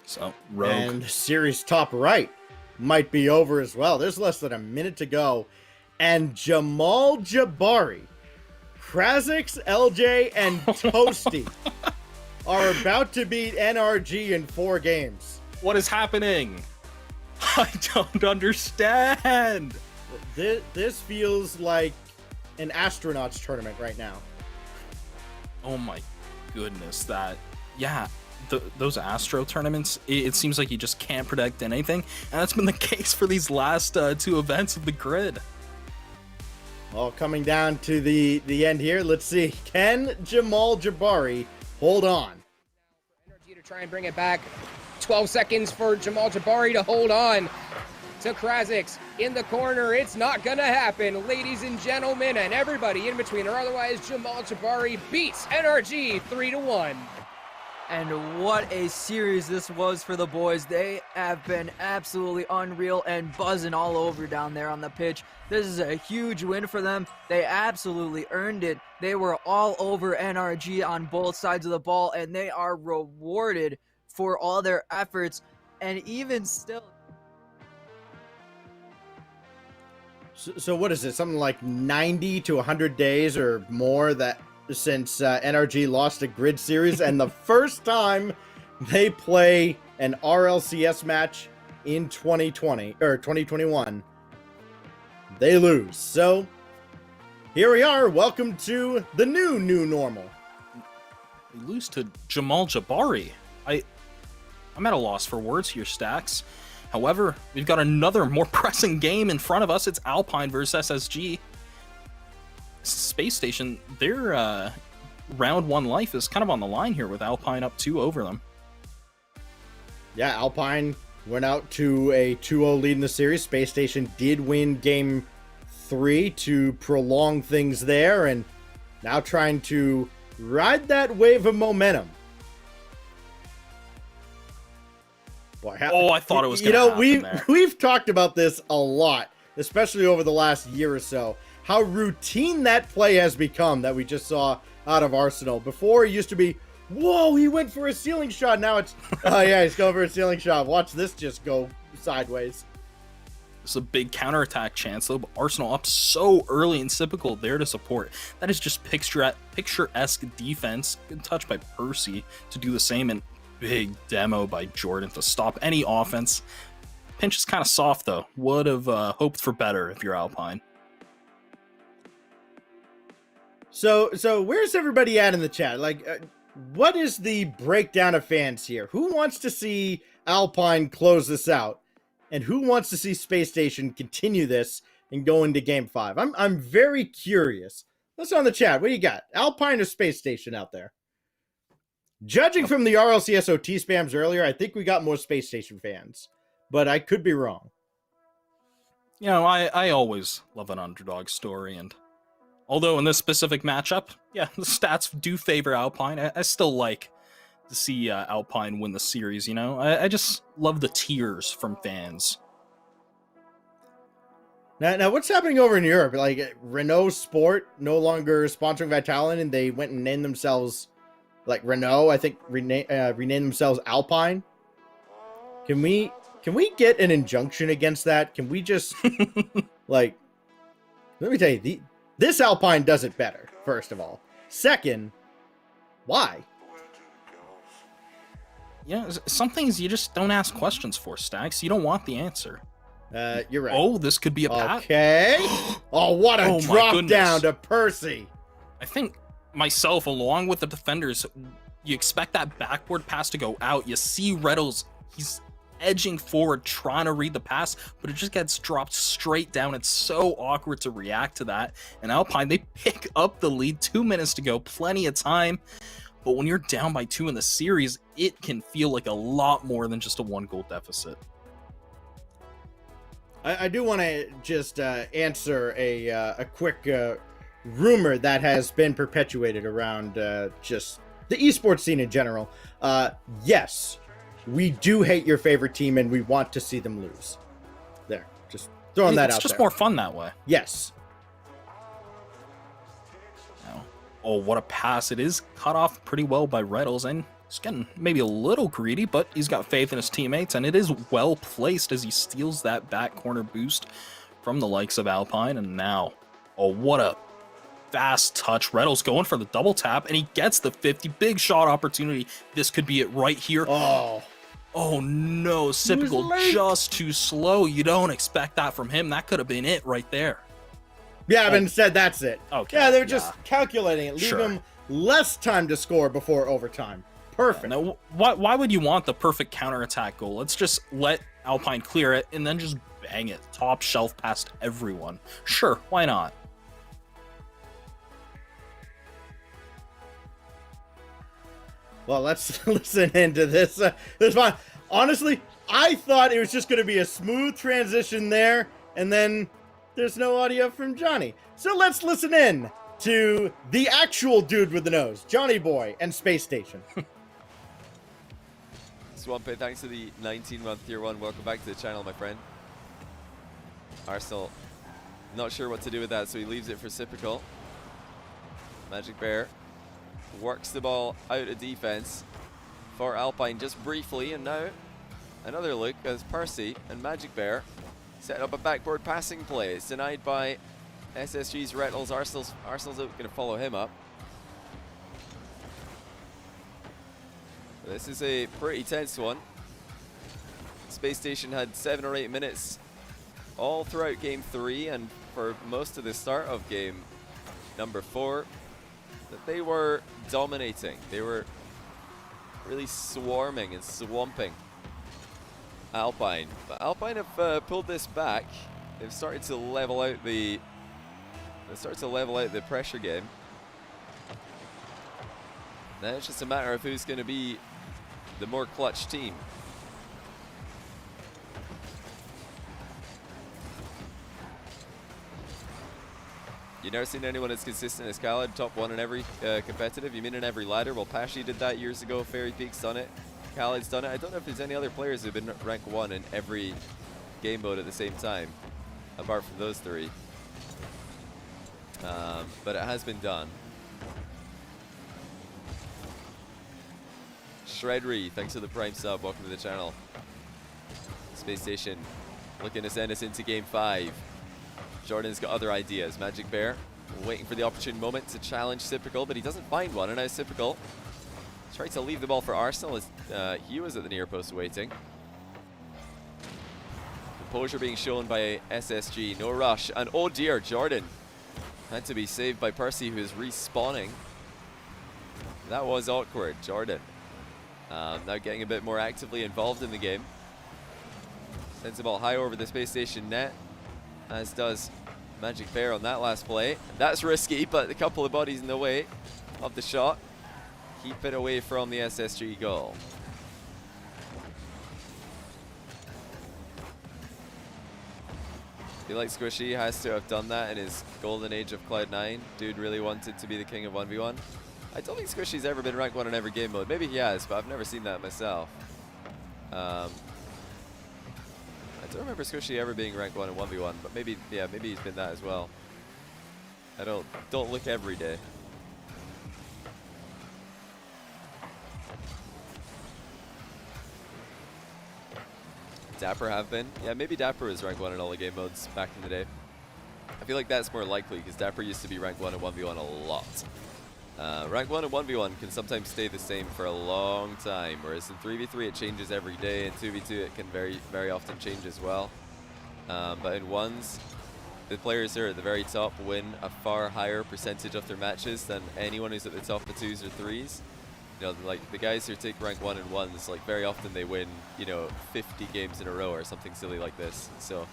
So, Rogue. And series top right might be over as well. There's less than a minute to go. And Jamal Jabari, Krazix, LJ, and Toasty are about to beat NRG in 4 games. What is happening? I don't understand. This feels like an astronauts tournament right now. Oh my goodness, those Astro tournaments, it seems like you just can't predict anything, and that's been the case for these last 2 events of the grid. Well, coming down to the end here, let's see. Can Jamal Jabari hold on? Energy to try and bring it back. 12 seconds for Jamal Jabari to hold on to Krazix in the corner. It's not gonna happen, ladies and gentlemen, and everybody in between, or otherwise Jamal Jabari beats NRG 3-1. And what a series this was for the boys. They have been absolutely unreal and buzzing all over down there on the pitch. This is a huge win for them. They absolutely earned it. They were all over NRG on both sides of the ball, and they are rewarded for all their efforts. And even still, so what is it? Something like 90 to 100 days or more that since NRG lost a grid series, and the first time they play an RLCS match in 2020 or 2021, they lose. So here we are. Welcome to the new normal. They lose to Jamal Jabari. I'm at a loss for words here, Stacks. However, we've got another more pressing game in front of us. It's Alpine versus SSG. Space Station, their round 1 life is kind of on the line here with Alpine up 2 over them. Yeah, Alpine went out to a 2-0 lead in the series. Space Station did win game 3 to prolong things there, and now trying to ride that wave of momentum. Boy, I thought it was going to happen there. We've talked about this a lot, especially over the last year or so, how routine that play has become that we just saw out of Arsenal. Before, it used to be, whoa, he went for a ceiling shot. Now it's, oh yeah, he's going for a ceiling shot. Watch this just go sideways. It's a big counterattack chance, though. But Arsenal up so early and typical there to support. That is just picturesque defense. Good touch by Percy to do the same, and big demo by Jordan to stop any offense. Pinch is kind of soft, though. Would have hoped for better if you're Alpine. So where's everybody at in the chat? Like, what is the breakdown of fans here? Who wants to see Alpine close this out, and who wants to see Space Station continue this and go into Game 5? I'm very curious. Let's on the chat. What do you got? Alpine or Space Station out there? Judging from the RLCSOT spams earlier, I think we got more Space Station fans, but I could be wrong. You know, I always love an underdog story, and although in this specific matchup, yeah, the stats do favor Alpine, I still like to see Alpine win the series, you know? I just love the tears from fans. Now, what's happening over in Europe? Like, Renault Sport no longer sponsoring Vitalin, and they went and named themselves, like, Renault, I think, renamed themselves Alpine. Can we get an injunction against that? Can we just, like, let me tell you, this Alpine does it better, first of all. Second, why? Yeah, some things you just don't ask questions for, Stacks. You don't want the answer. You're right. Oh, this could be a pat. Okay. Oh, what a drop down to Percy. I think myself, along with the defenders, you expect that backboard pass to go out. You see Reddles, he's edging forward, trying to read the pass, but it just gets dropped straight down. It's so awkward to react to that. And Alpine, they pick up the lead, 2 minutes to go, plenty of time. But when you're down by 2 in the series, it can feel like a lot more than just a 1-goal deficit. I do want to just answer a quick rumor that has been perpetuated around just the esports scene in general. Yes, we do hate your favorite team and we want to see them lose. There, just throwing that out there. It's just more fun that way. Yes. Oh, what a pass. It is cut off pretty well by Reddles, and he's getting maybe a little greedy, but he's got faith in his teammates, and it is well placed as he steals that back corner boost from the likes of Alpine. And now, oh, what a fast touch. Reddles going for the double tap, and he gets the 50. Big shot opportunity. This could be it right here. Oh no, Statistical just too slow. You don't expect that from him. That could have been it right there. Yeah, but instead that's it. Okay. Yeah, they're just calculating it. Leave him less time to score before overtime. Perfect. Now, why would you want the perfect counterattack goal? Let's just let Alpine clear it and then just bang it. Top shelf past everyone. Sure, why not? Well, let's listen into this. This one. Honestly, I thought it was just going to be a smooth transition there, and then there's no audio from Johnny. So let's listen in to the actual dude with the nose, Johnny Boy and Space Station. Swampy, thanks for the 19-month tier 1. Welcome back to the channel, my friend. Arsenal, not sure what to do with that, so he leaves it for Statistical. Magic Bear works the ball out of defense for Alpine just briefly, and now another look as Percy and Magic Bear set up a backboard passing play. It's denied by SSG's Rettles. Arsenal's going to follow him up. This is a pretty tense one. Space Station had 7 or 8 minutes all throughout Game 3 and for most of the start of Game number 4 that they were dominating. They were really swarming and swamping Alpine. But Alpine have pulled this back. They've started to level out the pressure game. Now it's just a matter of who's going to be the more clutch team. You've never seen anyone as consistent as Khaled, top 1 in every competitive. You mean in every ladder? Well, Pashi did that years ago. Fairy Peak's done it. Khaled's done it. I don't know if there's any other players who've been rank 1 in every game mode at the same time, apart from those 3. But it has been done. Shredry, thanks for the prime sub. Welcome to the channel. Space Station looking to send us into Game 5. Jordan's got other ideas. Magic Bear waiting for the opportune moment to challenge Statistical, but he doesn't find one. And now Statistical tried to leave the ball for Arsenal as he was at the near post waiting. Composure being shown by SSG. No rush. And oh dear, Jordan Had to be saved by Percy, who is respawning. That was awkward. Jordan now getting a bit more actively involved in the game. Sends the ball high over the space station net, as does Magic Bear on that last play. That's risky, but a couple of bodies in the way of the shot keep it away from the SSG goal. I feel like Squishy has to have done that in his golden age of Cloud9. Dude really wanted to be the king of 1v1. I don't think Squishy's ever been ranked 1 in every game mode. Maybe he has, but I've never seen that myself. I don't remember Squishy ever being ranked 1 in 1v1, but maybe, yeah, maybe he's been that as well. I don't look every day. Dapper have been. Yeah, maybe Dapper was ranked 1 in all the game modes back in the day. I feel like that's more likely because Dapper used to be ranked 1 in 1v1 a lot. Rank 1 and 1v1 can sometimes stay the same for a long time, whereas in 3v3 it changes every day, and 2v2 it can very often change as well. But in ones, the players who are at the very top win a far higher percentage of their matches than anyone who's at the top of 2s or 3s. You know, like the guys who take rank 1 and 1s, like very often they win, you know, 50 games in a row or something silly like this. So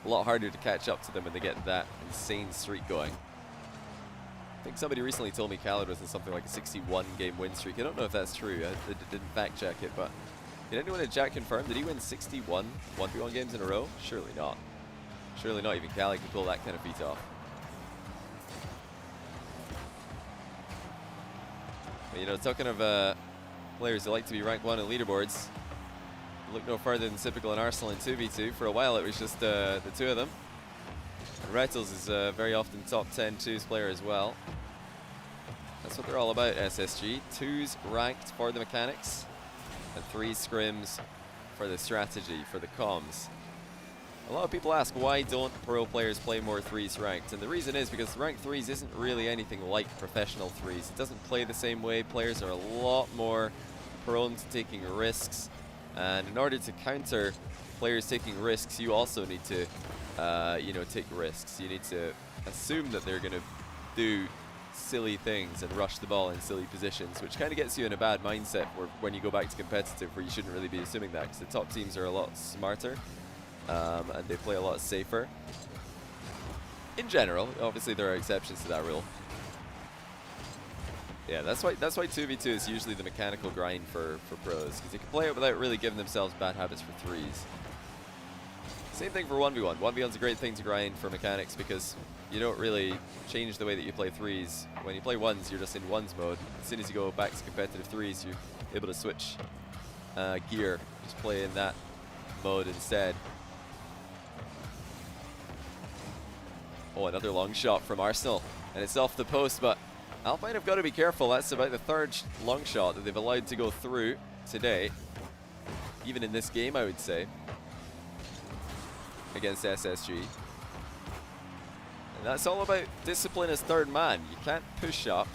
a lot harder to catch up to them when they get that insane streak going. I think somebody recently told me Khaled was in something like a 61 game win streak. I don't know if that's true. I didn't fact check it, but did anyone in chat confirm? Did he win 61 1v1 games in a row? Surely not. Surely not even Khaled can pull that kind of feat off. But, you know, talking of players who like to be ranked 1 in leaderboards, look no further than Statistical and Arsenal in 2v2. For a while it was just the two of them. Rettles is very often top 10 2s player as well. That's what they're all about, SSG. 2s ranked for the mechanics, and 3 scrims for the strategy, for the comms. A lot of people ask, why don't pro players play more 3s ranked? And the reason is because ranked 3s isn't really anything like professional 3s. It doesn't play the same way. Players are a lot more prone to taking risks. And in order to counter players taking risks, you also need to you know, take risks. You need to assume that they're going to do silly things and rush the ball in silly positions, which kind of gets you in a bad mindset when you go back to competitive, where you shouldn't really be assuming that, because the top teams are a lot smarter and they play a lot safer. In general, obviously there are exceptions to that rule. Yeah, that's why 2v2 is usually the mechanical grind for pros, because they can play it without really giving themselves bad habits for 3s. Same thing for 1v1. 1v1's a great thing to grind for mechanics because you don't really change the way that you play 3s. When you play 1s, you're just in 1s mode. As soon as you go back to competitive 3s, you're able to switch gear. Just play in that mode instead. Oh, another long shot from Arsenal. And it's off the post, but Alpine have got to be careful. That's about the 3rd long shot that they've allowed to go through today. Even in this game, I would say, against SSG. And that's all about discipline as 3rd man. You can't push up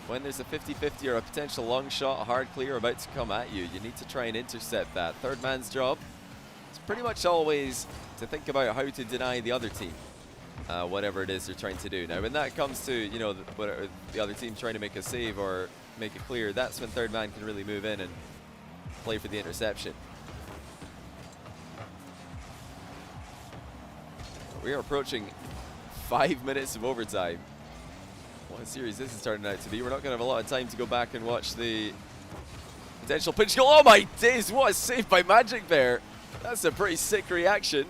when there's a 50-50 or a potential long shot, a hard clear about to come at you. You need to try and intercept that. 3rd man's job is pretty much always to think about how to deny the other team whatever it is they're trying to do. Now, when that comes to, you know, the other team trying to make a save or make it clear, that's when 3rd man can really move in and play for the interception. We are approaching 5 minutes of overtime. What a series this is turning out to be. We're not going to have a lot of time to go back and watch the potential pinch goal. Oh my days, what a save by Magic there. That's a pretty sick reaction.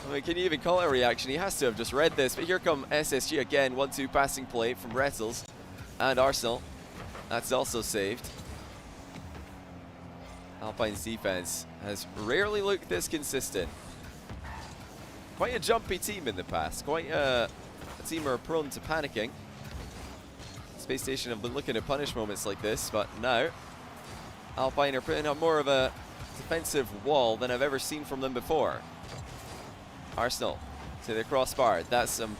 I mean, can you even call it a reaction? He has to have just read this. But here come SSG again. 1-2 passing play from Rettles and Arsenal. That's also saved. Alpine's defense has rarely looked this consistent. Quite a jumpy team in the past. Quite a team who are prone to panicking. Space Station have been looking to punish moments like this, but now Alpine are putting up more of a defensive wall than I've ever seen from them before. Arsenal to the crossbar. That's some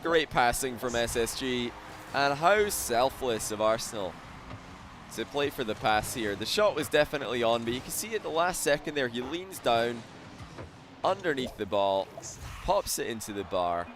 great passing from SSG. And how selfless of Arsenal to play for the pass here. The shot was definitely on, but you can see at the last second there, he leans down underneath the ball, pops it into the bar,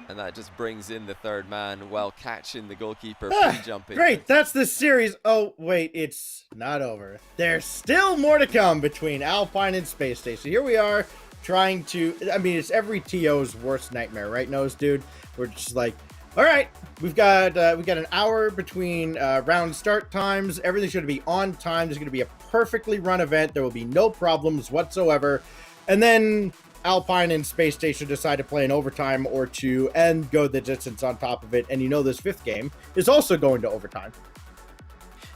And that just brings in the third man while catching the goalkeeper jumping. Great, that's the series. Oh, wait, it's not over. There's still more to come between Alpine and Space Station. Here we are trying to, I mean, it's every TO's worst nightmare, right, Nose Dude? We're just like, all right, we got an hour between round start times. Everything's going to be on time. There's going to be a perfectly run event. There will be no problems whatsoever. And then Alpine and Space Station decide to play an overtime or two and go the distance on top of it. And you know this fifth game is also going to overtime.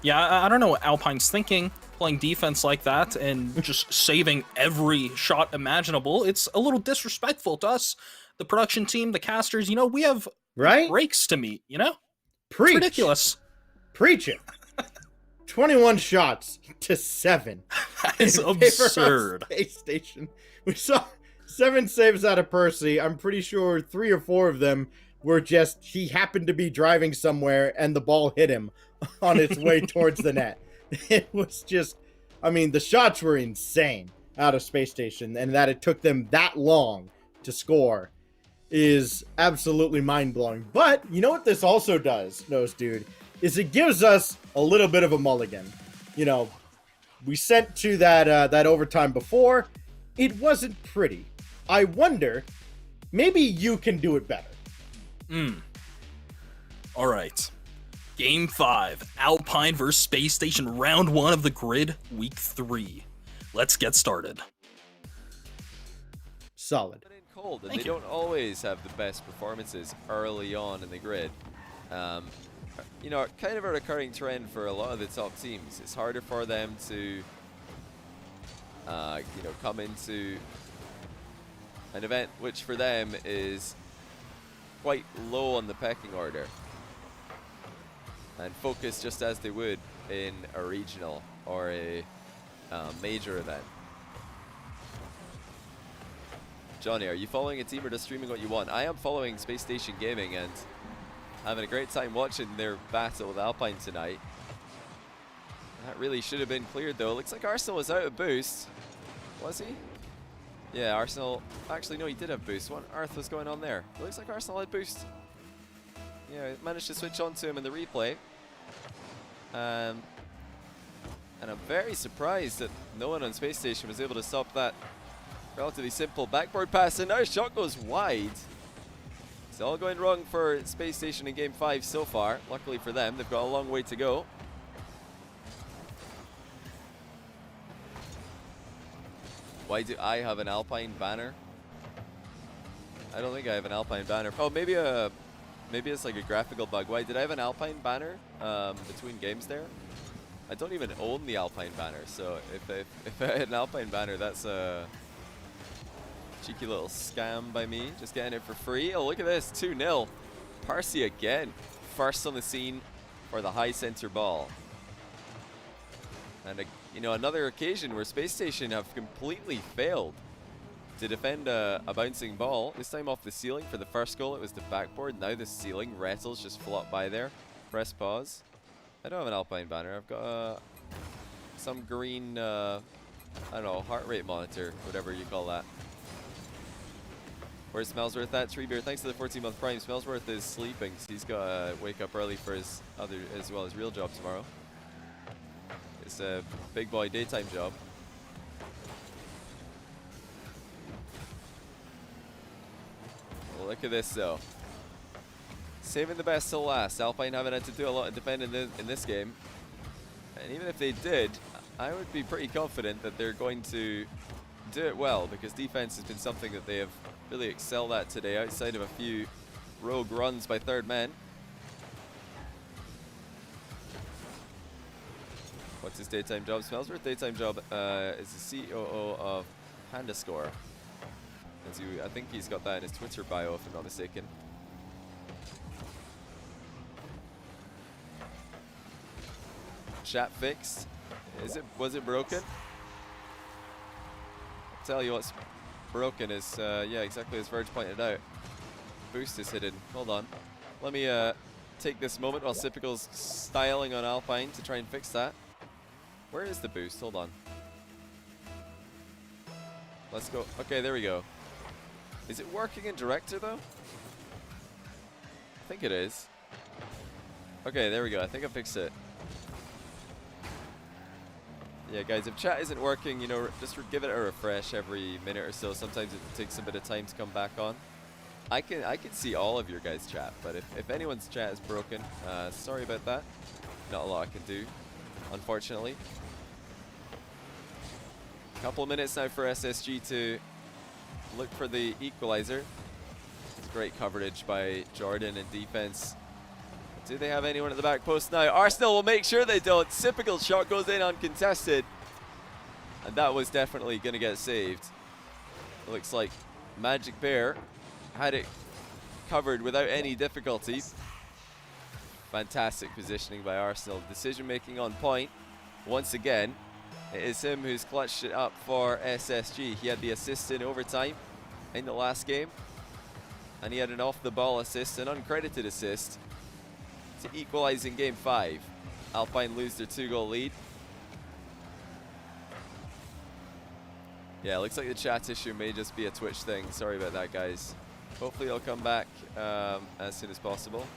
Yeah, I don't know what Alpine's thinking, playing defense like that and just saving every shot imaginable. It's a little disrespectful to us, the production team, the casters. You know, we have breaks to meet, you know? Preach. It's ridiculous. Preach it. 21 shots to 7. That is absurd. Space Station. We saw 7 saves out of Percy. I'm pretty sure 3 or 4 of them were just, he happened to be driving somewhere and the ball hit him on its way towards the net. It was just, I mean, the shots were insane out of Space Station, and that it took them that long to score is absolutely mind-blowing. But you know what this also does, Nose Dude, is it gives us a little bit of a mulligan. You know, we sent to that overtime before. It wasn't pretty. I wonder, maybe you can do it better. All right. Game 5, Alpine vs. Space Station, round 1 of the grid, week 3. Let's get started. Solid. Cold, and they don't always have the best performances early on in the grid. You know, kind of a recurring trend for a lot of the top teams. It's harder for them to, you know, come into an event which for them is quite low on the pecking order and focus just as they would in a regional or a major event. Johnny, are you following a team or just streaming what you want? I am following Space Station Gaming and having a great time watching their battle with Alpine tonight. That really should have been cleared though. Looks like Arsenal was out of boost. Was he? Yeah, Arsenal. Actually, no, he did have boost. What on earth was going on there? It looks like Arsenal had boost. Yeah, managed to switch on to him in the replay. And I'm very surprised that no one on Space Station was able to stop that relatively simple backboard pass, and now shot goes wide. It's all going wrong for Space Station in Game 5 so far. Luckily for them, they've got a long way to go. Why do I have an Alpine banner? I don't think I have an Alpine banner. Oh, maybe it's like a graphical bug. Why did I have an Alpine banner between games there? I don't even own the Alpine banner, so if I had an Alpine banner, that's a cheeky little scam by me, just getting it for free. Oh, look at this, 2-0. Parsi again, first on the scene for the high center ball. And you know, another occasion where Space Station have completely failed to defend a bouncing ball. This time off the ceiling for the first goal, it was the backboard. Now the ceiling, Rettles just flop by there. Press pause. I don't have an Alpine banner. I've got some green, I don't know, heart rate monitor, whatever you call that. Where's Smellsworth at? Treebeer, thanks to the 14-month prime. Smellsworth is sleeping, so he's got to wake up early for his other, as well as real job tomorrow. It's a big boy daytime job. Well, look at this though. Saving the best till last. Alpine haven't had to do a lot of defending in this game. And even if they did, I would be pretty confident that they're going to do it well, because defense has been something that they have really excelled at today, outside of a few rogue runs by third men. What's his daytime job? Smellsworth daytime job is the COO of Pandascore. I think he's got that in his Twitter bio, if I'm not mistaken. Chat fixed. Was it broken? I'll tell you what's broken is, yeah, exactly as Verge pointed out. Boost is hidden. Hold on. Let me take this moment while Statistical styling on Alpine to try and fix that. Where is the boost? Hold on. Let's go. Okay, there we go. Is it working in Director though? think it is. Okay, there we go. I think I fixed it. Yeah, guys, if chat isn't working, you know, just give it a refresh every minute or so. Sometimes it takes a bit of time to come back on. I can see all of your guys' chat, but if anyone's chat is broken, sorry about that. Not a lot I can do, unfortunately. Couple of minutes now for SSG to look for the equalizer. It's great coverage by Jordan in defense. Do they have anyone at the back post now? Arsenal will make sure they don't. Typical shot goes in uncontested. And that was definitely going to get saved. It looks like Magic Bear had it covered without any difficulty. Fantastic positioning by Arsenal. Decision making on point. Once again, it is him who's clutched it up for SSG. He had the assist in overtime in the last game. And he had an off the ball assist, an uncredited assist, to equalize in game 5. Alpine lose their 2-goal lead. Yeah, looks like the chat issue may just be a Twitch thing. Sorry about that, guys. Hopefully it'll come back as soon as possible.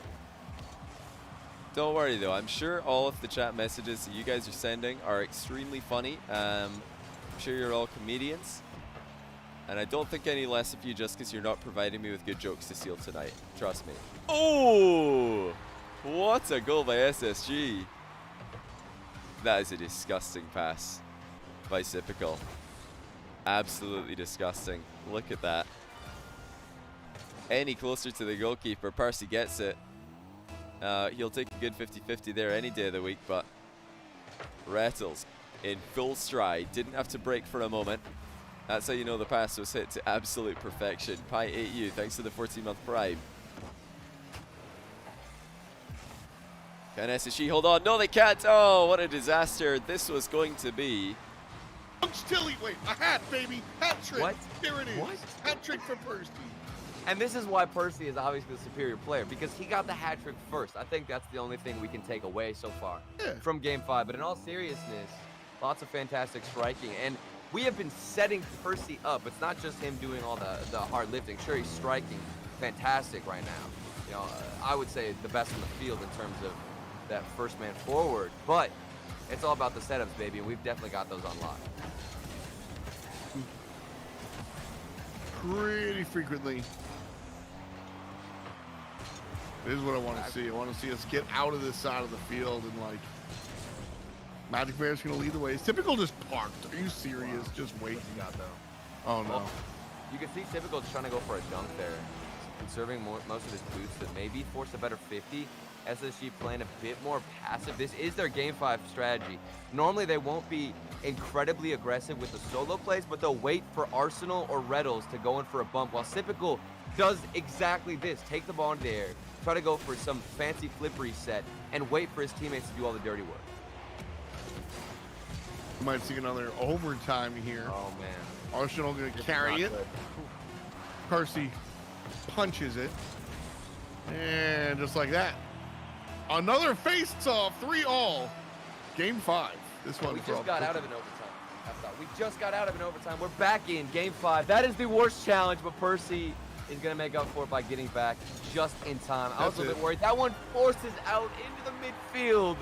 Don't worry though, I'm sure all of the chat messages that you guys are sending are extremely funny. I'm sure you're all comedians. And I don't think any less of you just because you're not providing me with good jokes to steal tonight. Trust me. Oh! What a goal by SSG. That is a disgusting pass by Typical. Absolutely disgusting. Look at that. Any closer to the goalkeeper, Percy gets it. He'll take a good 50-50 there any day of the week, but Rettles in full stride. Didn't have to break for a moment. That's how you know the pass was hit to absolute perfection. Pi8U, thanks for the 14-month prime. Can SSG hold on? No, they can't. Oh, what a disaster this was going to be. Tilly, wait, a hat, baby. Hat trick. What? There it is. What? Hat trick for Percy. And this is why Percy is obviously the superior player, because he got the hat trick first. I think that's the only thing we can take away so far from Game 5. But in all seriousness, lots of fantastic striking. And we have been setting Percy up. It's not just him doing all the hard lifting. Sure, he's striking fantastic right now. You know, I would say the best in the field in terms of that first man forward. But it's all about the setups, baby, and we've definitely got those unlocked. Pretty frequently. This is what I want to see. I want to see us get out of this side of the field and like Magic Bear's gonna lead the way. It's Typical just parked. Are you serious? Just wait. Oh no. Well, you can see Typical trying to go for a dunk there, conserving most of his boots to maybe force a better 50. SSG playing a bit more passive. This is their Game 5 strategy. Normally they won't be incredibly aggressive with the solo plays, but they'll wait for Arsenal or Rettles to go in for a bump, while Typical does exactly this. Take the ball into the air, try to go for some fancy flip reset, and wait for his teammates to do all the dirty work. We might see another overtime here. Oh man. Arsenal gonna carry it. Percy punches it. And just like that. Another face-off, 3-all. Game 5. This one. We just got out of an overtime. We just got out of an overtime. We're back in Game 5. That is the worst challenge, but Percy is going to make up for it by getting back just in time. I was a bit worried. That one forces out into the midfield.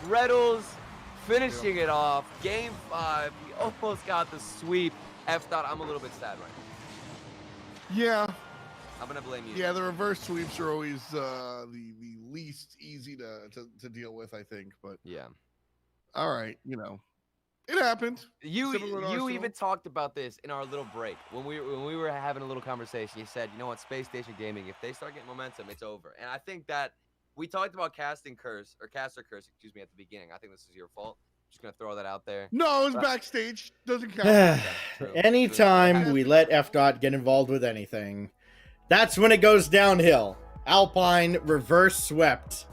Rettles finishing it off. Game 5. We almost got the sweep. F-Dot, I'm a little bit sad right now. Yeah. I'm going to blame you. Yeah, the reverse sweeps are always the least easy to deal with, I think. But yeah. All right, you know, it happened. You even talked about this in our little break when we were having a little conversation. You said, you know what, Space Station Gaming, if they start getting momentum, it's over. And I think that we talked about caster curse, excuse me, at the beginning. I think this is your fault. Just gonna throw that out there. No, it was backstage. Doesn't count. Anytime we let F-Dot get involved with anything, that's when it goes downhill. Alpine reverse swept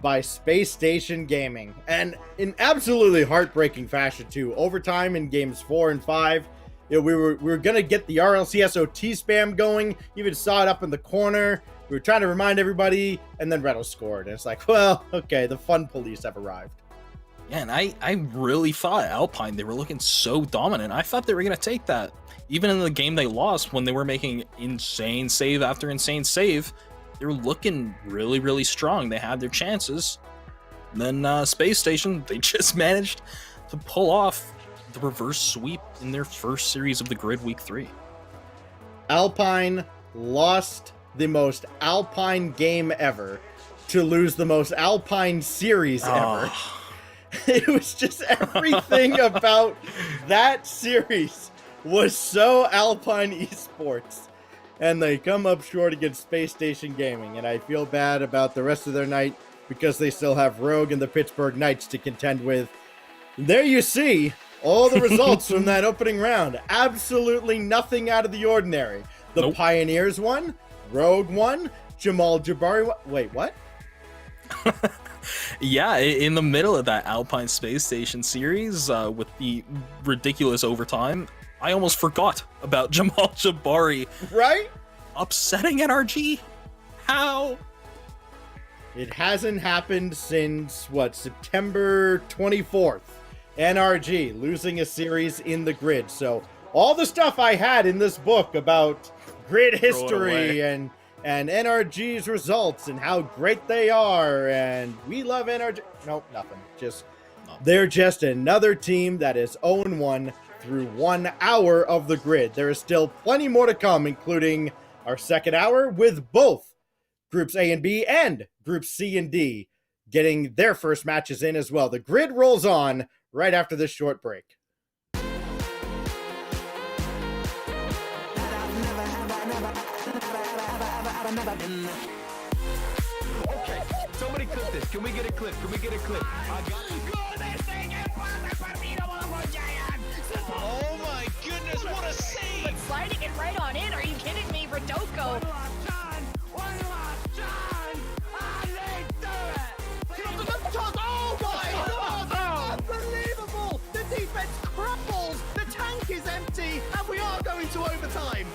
by Space Station Gaming, and in absolutely heartbreaking fashion too. Overtime in games 4 and 5, you know, we were gonna get the RLCSOT spam going. Even saw it up in the corner. We were trying to remind everybody, and then Rettles scored. And it's like, well, okay, the fun police have arrived. Yeah, and I really thought Alpine, they were looking so dominant. I thought they were going to take that. Even in the game they lost, when they were making insane save after insane save, they were looking really, really strong. They had their chances. And then Space Station, they just managed to pull off the reverse sweep in their first series of the grid week 3. Alpine lost the most Alpine game ever to lose the most Alpine series ever. It was just everything about that series was so Alpine Esports. And they come up short against Space Station Gaming. And I feel bad about the rest of their night because they still have Rogue and the Pittsburgh Knights to contend with. There you see all the results from that opening round. Absolutely nothing out of the ordinary. The Pioneers won, Rogue won, Jamal Jabari won. Wait, what? Yeah, in the middle of that Alpine Space Station series, with the ridiculous overtime, I almost forgot about Jamal Jabari. Right? Upsetting NRG? How? It hasn't happened since, what, September 24th. NRG losing a series in the grid. So all the stuff I had in this book about grid history and NRG's results and how great they are and we love NRG. Nope, nothing. They're just another team that is 0-1 through 1 hour of the grid. There is still plenty more to come, including our second hour with both Groups A and B and Groups C and D getting their first matches in as well. The grid rolls on right after this short break. Okay, somebody clip this. Can we get a clip? Oh my goodness, what a save! But sliding it right on in. Are you kidding me, Rodoko? Oh my god! Unbelievable! The defense crumbles! The tank is empty! And we are going to overtime!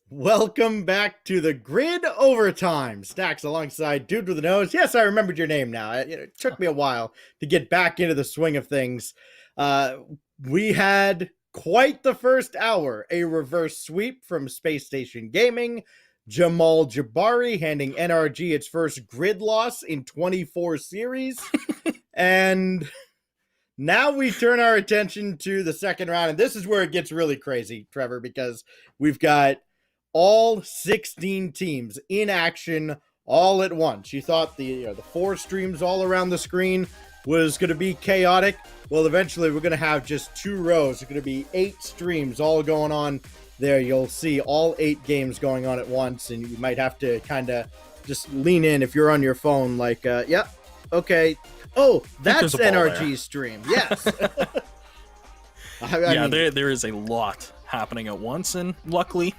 Welcome back to the Grid Overtime. Stacks alongside Dude with the Nose. Yes, I remembered your name now. It took me a while to get back into the swing of things. We had quite the first hour. A reverse sweep from Space Station Gaming. Jamal Jabari handing NRG its first grid loss in 24 series. And now we turn our attention to the second round. And this is where it gets really crazy, Trevor, because we've got all 16 teams in action all at once. You thought the 4 streams all around the screen was going to be chaotic. Well, eventually we're going to have just 2 rows. It's going to be 8 streams all going on there. You'll see all 8 games going on at once, and you might have to kind of just lean in if you're on your phone like, yeah, okay. Oh, that's NRG's stream. Yes. I mean, there is a lot happening at once, and luckily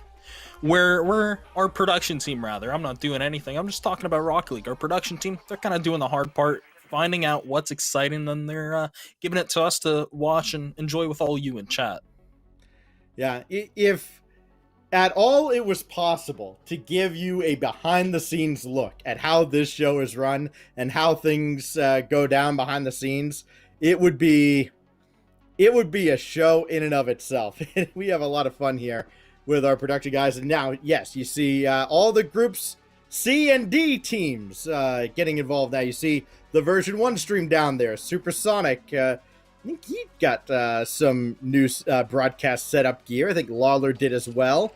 we're our production team, rather. I'm not doing anything. I'm just talking about Rocket League. Our production team, they're kind of doing the hard part, finding out what's exciting, and they're giving it to us to watch and enjoy with all you in chat. Yeah, if at all it was possible to give you a behind-the-scenes look at how this show is run and how things go down behind the scenes, it would be a show in and of itself. We have a lot of fun here with our production guys. And now, yes, you see all the groups C and D teams getting involved now. You see the version 1 stream down there, Supersonic. I think he got some new broadcast setup gear. I think Lawler did as well.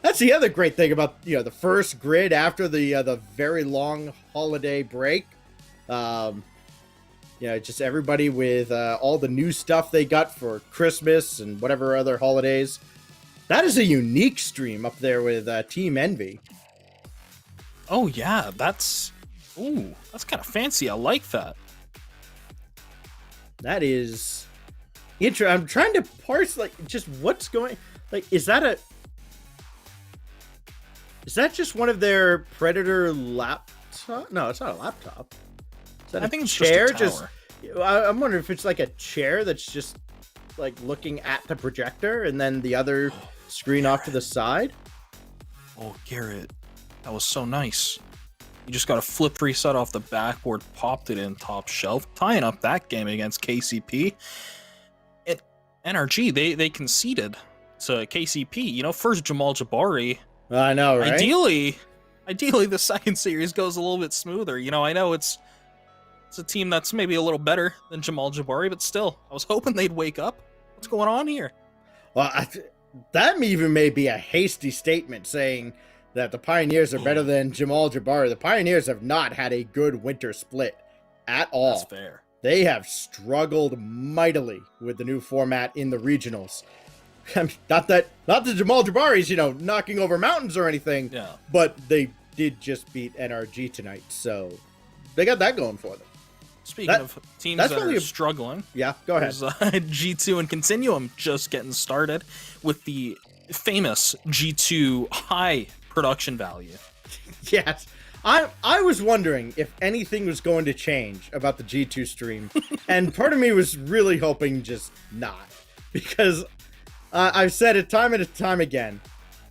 That's the other great thing about the first grid after the very long holiday break. Just everybody with all the new stuff they got for Christmas and whatever other holidays. That is a unique stream up there with Team Envy. Oh yeah, that's kind of fancy. I like that. That is interesting. I'm trying to parse just what's going. Is that just one of their Predator laptop? No, it's not a laptop. Is that I think it's chair? just a tower. I'm wondering if it's like a chair that's just looking at the projector and then the other screen off to the side. Oh, Garrett, that was so nice. You just got a flip reset off the backboard, popped it in top shelf, tying up that game against KCP. And NRG, they conceded to KCP. First Jamal Jabari. I know, right? Ideally, the second series goes a little bit smoother. I know it's a team that's maybe a little better than Jamal Jabari, but still, I was hoping they'd wake up. What's going on here? Well, that even may be a hasty statement saying that the Pioneers are better than Jamal Jabari. The Pioneers have not had a good winter split at all. That's fair. they have struggled mightily with the new format in the regionals. I mean, not the Jamal Jabari's, knocking over mountains or anything, but they did just beat NRG tonight, so they got that going for them. Speaking of teams that are struggling, yeah, go ahead. G2 and Continuum just getting started with the famous G2 high production value. Yes. I was wondering if anything was going to change about the G2 stream, and part of me was really hoping just not, because I've said it time and time again,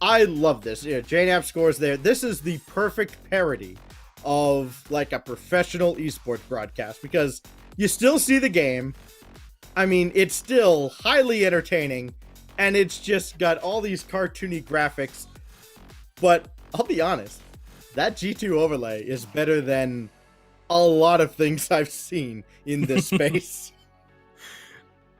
I love this. JNAP scores there. This is the perfect parody of like a professional esports broadcast, because you still see the game. I mean, it's still highly entertaining, and it's just got all these cartoony graphics, but I'll be honest, that G2 overlay is better than a lot of things I've seen in this space.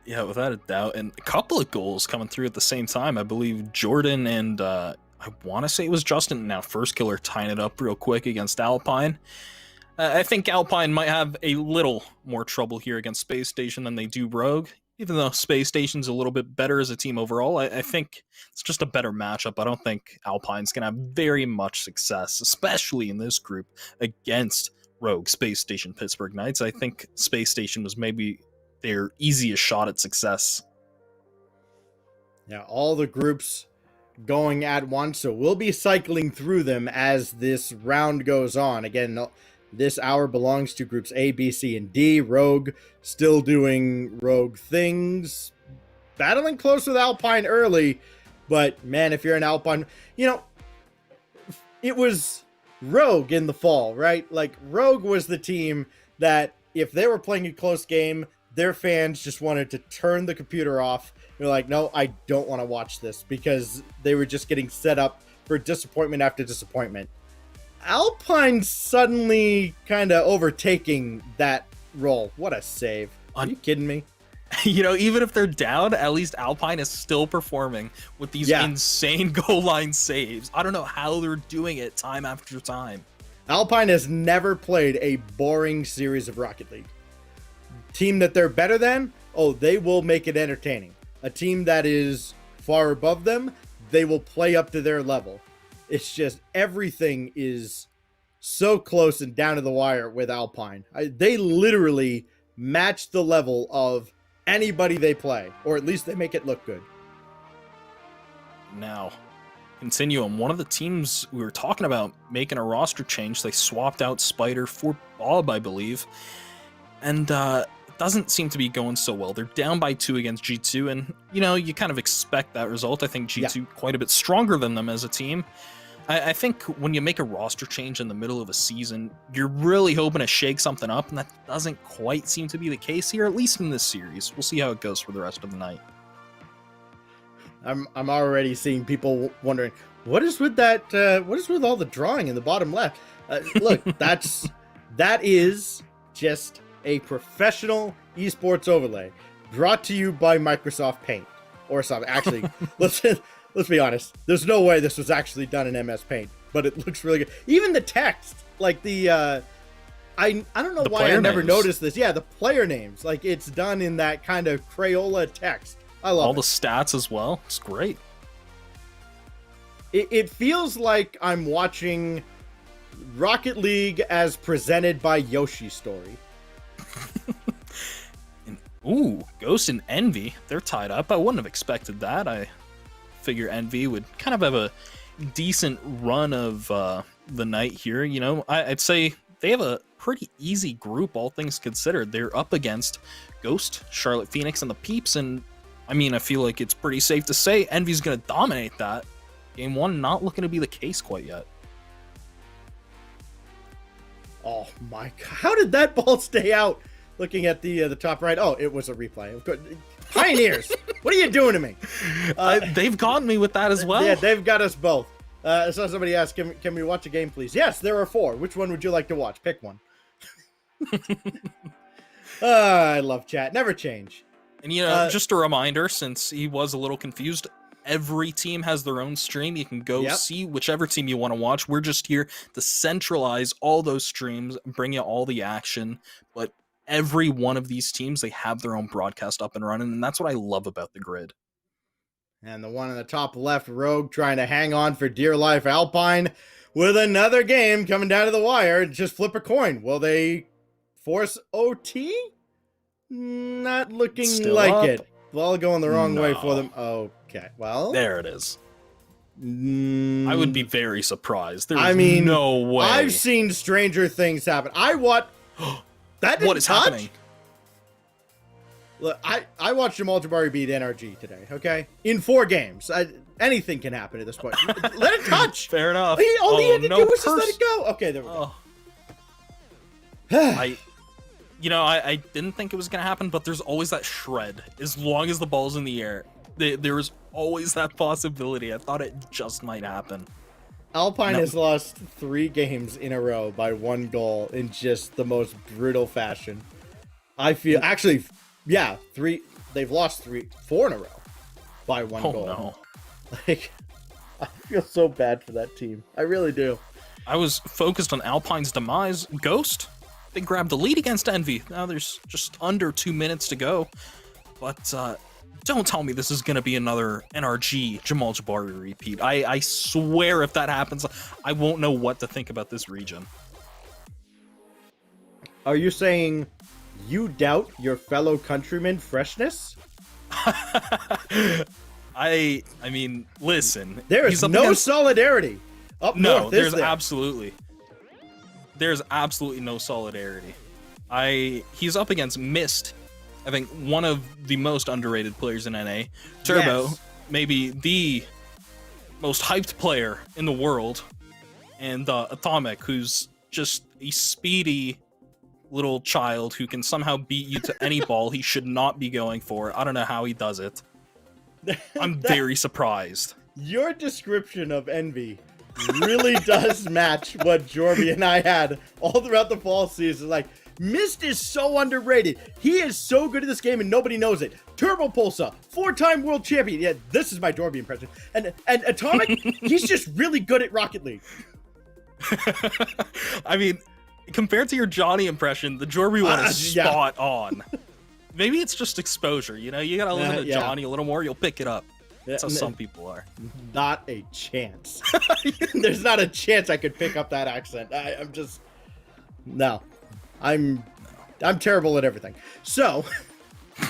Yeah, without a doubt. And a couple of goals coming through at the same time. I believe Jordan and I want to say it was Justin, now First Killer, tying it up real quick against Alpine. I think Alpine might have a little more trouble here against Space Station than they do Rogue. Even though Space Station's a little bit better as a team overall, I think it's just a better matchup. I don't think Alpine's going to have very much success, especially in this group, against Rogue, Space Station, Pittsburgh Knights. I think Space Station was maybe their easiest shot at success. Yeah, all the groups going at once, so we'll be cycling through them as this round goes on. Again, this hour belongs to groups A, B, C, and D. Rogue still doing Rogue things, battling close with Alpine early, but man, if you're an Alpine, it was Rogue in the fall, right? Like, Rogue was the team that if they were playing a close game, their fans just wanted to turn the computer off. They're like, no, I don't want to watch this, because they were just getting set up for disappointment after disappointment. Alpine suddenly kind of overtaking that role. What a save. Are you kidding me? Even if they're down, at least Alpine is still performing with these insane goal line saves. I don't know how they're doing it time after time. Alpine has never played a boring series of Rocket League. Team that they're better than, they will make it entertaining. A team that is far above them, they will play up to their level. It's just everything is so close and down to the wire with Alpine. They literally match the level of anybody they play, or at least they make it look good. Now, Continuum, one of the teams we were talking about making a roster change, they swapped out Spider for Bob, I believe, and it doesn't seem to be going so well. They're down by 2 against G2, and you kind of expect that result. I think G2 quite a bit stronger than them as a team. I think when you make a roster change in the middle of a season, you're really hoping to shake something up, and that doesn't quite seem to be the case here, at least in this series. We'll see how it goes for the rest of the night. I'm already seeing people wondering, what is with that? What is with all the drawing in the bottom left? Look, that is just a professional esports overlay brought to you by Microsoft Paint or something. Actually, let's be honest. There's no way this was actually done in MS Paint, but it looks really good. Even the text, like the I don't know why I never noticed this. Yeah, the player names, like it's done in that kind of Crayola text. I love all the stats as well. It's great. It feels like I'm watching Rocket League as presented by Yoshi Story. Ooh, Ghost and Envy, they're tied up. I wouldn't have expected that. I figure Envy would kind of have a decent run of the night here. I'd say they have a pretty easy group, all things considered. They're up against Ghost, Charlotte Phoenix, and the Peeps, and I feel like it's pretty safe to say Envy's going to dominate that. Game 1 not looking to be the case quite yet. Oh my god, how did that ball stay out? Looking at the top right. Oh, it was a replay. Pioneers, what are you doing to me? They've gotten me with that as well. Yeah, they've got us both. I saw somebody ask, can we watch a game, please? Yes, there are 4. Which one would you like to watch? Pick one. I love chat. Never change. And just a reminder, since he was a little confused, every team has their own stream. You can go see whichever team you want to watch. We're just here to centralize all those streams, bring you all the action. But every one of these teams, they have their own broadcast up and running, and that's what I love about the grid. And the one in the top left, Rogue, trying to hang on for dear life. Alpine with another game coming down to the wire. Just flip a coin. Will they force OT? Not looking Still like up. it. Ball going the wrong way for No. them. Okay, well. There it is. I would be very surprised. There's I mean, no way. I've seen stranger things happen. That didn't What is touch? happening? Look, I watched Jamal Jabari beat NRG today, okay? In 4 games. Anything can happen at this point. Let it touch! Fair enough. All he had to no do was just let it go. Okay, there we go. I didn't think it was going to happen, but there's always that shred. As long as the ball's in the air, there is always that possibility. I thought it just might happen. Alpine has lost 3 games in a row by 1 goal in just the most brutal fashion. I feel, actually, yeah, 3, they've lost 4 in a row by 1 goal. No. Like, I feel so bad for that team. I really do. I was focused on Alpine's demise. Ghost, they grabbed the lead against Envy. Now there's just under 2 minutes to go. But don't tell me this is going to be another NRG Jamal Jabari repeat. I swear if that happens, I won't know what to think about this region. Are you saying you doubt your fellow countrymen freshness? I mean, listen. There is no solidarity up north, there's there? absolutely no solidarity. He's up against Mist, I think one of the most underrated players in NA. Turbo, Yes. maybe the most hyped player in the world, and Atomic, who's just a speedy little child who can somehow beat you to any ball he should not be going for. I don't know how he does it. I'm very surprised. Your description of Envy really does match what Jorby and I had all throughout the fall season. Like, Mist is so underrated. He is so good at this game and nobody knows it. Turbo Pulsar, 4-time world champion. Yeah, this is my Jorby impression. And Atomic, he's just really good at Rocket League. I mean, compared to your Johnny impression, the Jorby one is spot on. Maybe it's just exposure, you gotta listen to Johnny a little more, you'll pick it up. That's how some people are. Not a chance. There's not a chance I could pick up that accent. I'm just... No. I'm terrible at everything. So,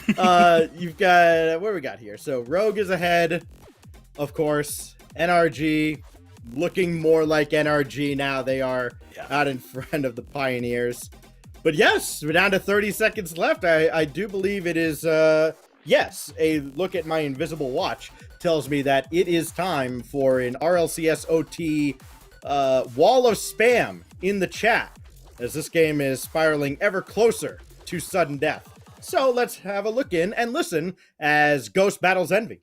you've got... What do we got here? So, Rogue is ahead, of course. NRG, looking more like NRG now. They are out in front of the Pioneers. But yes, we're down to 30 seconds left. I do believe it is, yes, a look at my invisible watch tells me that it is time for an RLCS OT wall of spam in the chat, as this game is spiraling ever closer to sudden death. So let's have a look in and listen as Ghost battles Envy.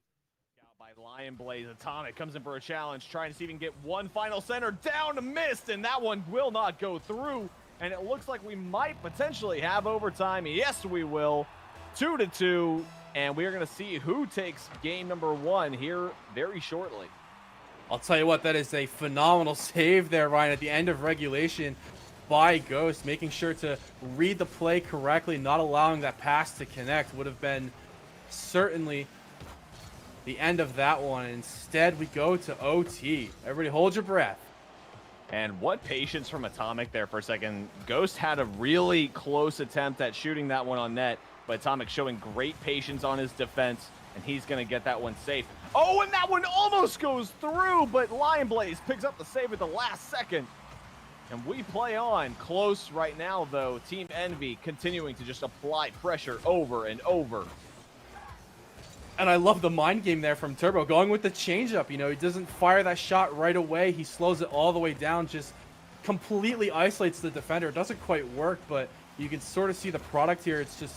By Lion Blaze, Atomic comes in for a challenge, trying to see if he can get one final center down to Mist, and that one will not go through. And it looks like we might potentially have overtime. Yes, we will. 2-2, and we are going to see who takes game number 1 here very shortly. I'll tell you what, that is a phenomenal save there, Ryan, at the end of regulation by Ghost, making sure to read the play correctly, not allowing that pass to connect would have been certainly the end of that one. Instead, we go to OT. Everybody hold your breath. And what patience from Atomic there for a second. Ghost had a really close attempt at shooting that one on net, but Atomic showing great patience on his defense, and he's going to get that one safe. Oh, and that one almost goes through, but Lion Blaze picks up the save at the last second. And we play on. Close right now, though. Team Envy continuing to just apply pressure over and over. And I love the mind game there from Turbo, going with the changeup. He doesn't fire that shot right away. He slows it all the way down, just completely isolates the defender. It doesn't quite work, but you can sort of see the product here. It's just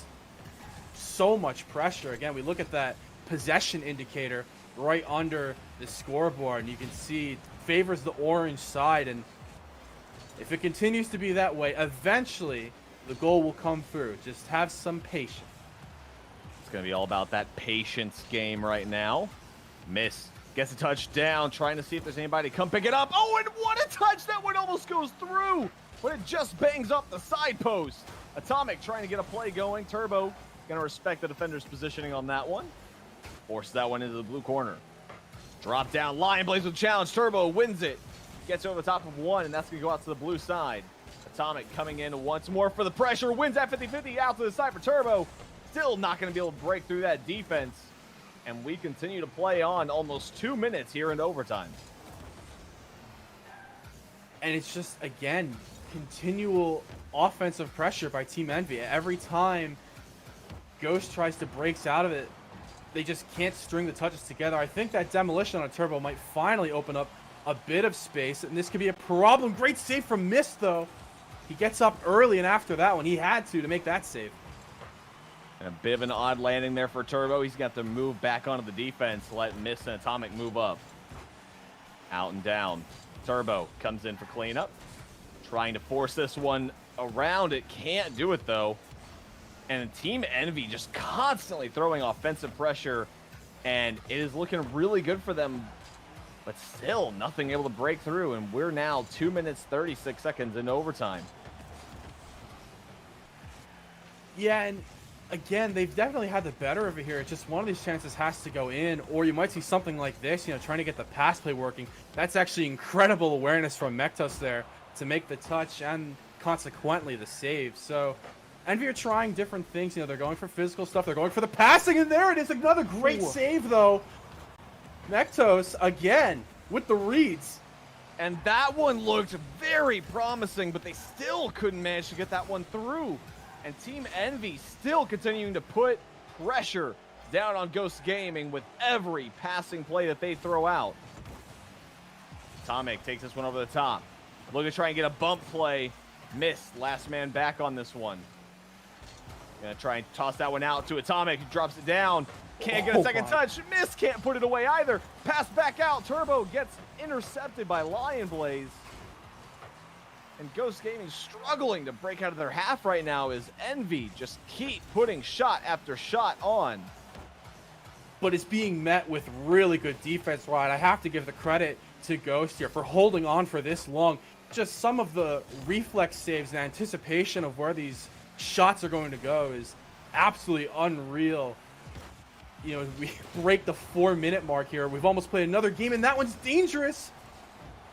so much pressure. Again, we look at that possession indicator right under the scoreboard, and you can see it favors the orange side. And if it continues to be that way, eventually the goal will come through. Just have some patience. It's going to be all about that patience game right now. Miss gets a touchdown, trying to see if there's anybody to come pick it up. Oh, and what a touch! That one almost goes through, but it just bangs up the side post. Atomic trying to get a play going. Turbo going to respect the defender's positioning on that one. Forces that one into the blue corner. Drop down, Lion Blaze with challenge. Turbo wins it. Gets over the top of one, and that's going to go out to the blue side. Atomic coming in once more for the pressure. Wins that 50-50 out to the side for Turbo. Still not going to be able to break through that defense. And we continue to play on almost 2 minutes here in overtime. And it's just, again, continual offensive pressure by Team Envy. Every time Ghost tries to break out of it, they just can't string the touches together. I think that demolition on a Turbo might finally open up a bit of space, and this could be a problem. Great save from Mist, though. He gets up early, and after that one, he had to make that save. And a bit of an odd landing there for Turbo. He's got to move back onto the defense, let Mist and Atomic move up. Out and down. Turbo comes in for cleanup. Trying to force this one around it. Can't do it, though. And Team Envy just constantly throwing offensive pressure, and it is looking really good for them, but still nothing able to break through, and we're now 2 minutes 36 seconds in overtime. Yeah, and again, they've definitely had the better of it here. It's just one of these chances has to go in, or you might see something like this, trying to get the pass play working. That's actually incredible awareness from Mektos there to make the touch and consequently the save. So Envy are trying different things. They're going for physical stuff. They're going for the passing, and there it is. Another great save, though. Mektos, again, with the reads. And that one looked very promising, but they still couldn't manage to get that one through. And Team Envy still continuing to put pressure down on Ghost Gaming with every passing play that they throw out. Atomic takes this one over the top. Looking to try and get a bump play. Missed. Last man back on this one. Gonna try and toss that one out to Atomic. He drops it down. Can't get a second touch. Miss can't put it away either. Pass back out. Turbo gets intercepted by Lion Blaze. And Ghost Gaming struggling to break out of their half right now as Envy just keep putting shot after shot on. But it's being met with really good defense, Ryan. I have to give the credit to Ghost here for holding on for this long. Just some of the reflex saves and anticipation of where these shots are going to go is absolutely unreal. We break the 4-minute mark here. We've almost played another game, and that one's dangerous.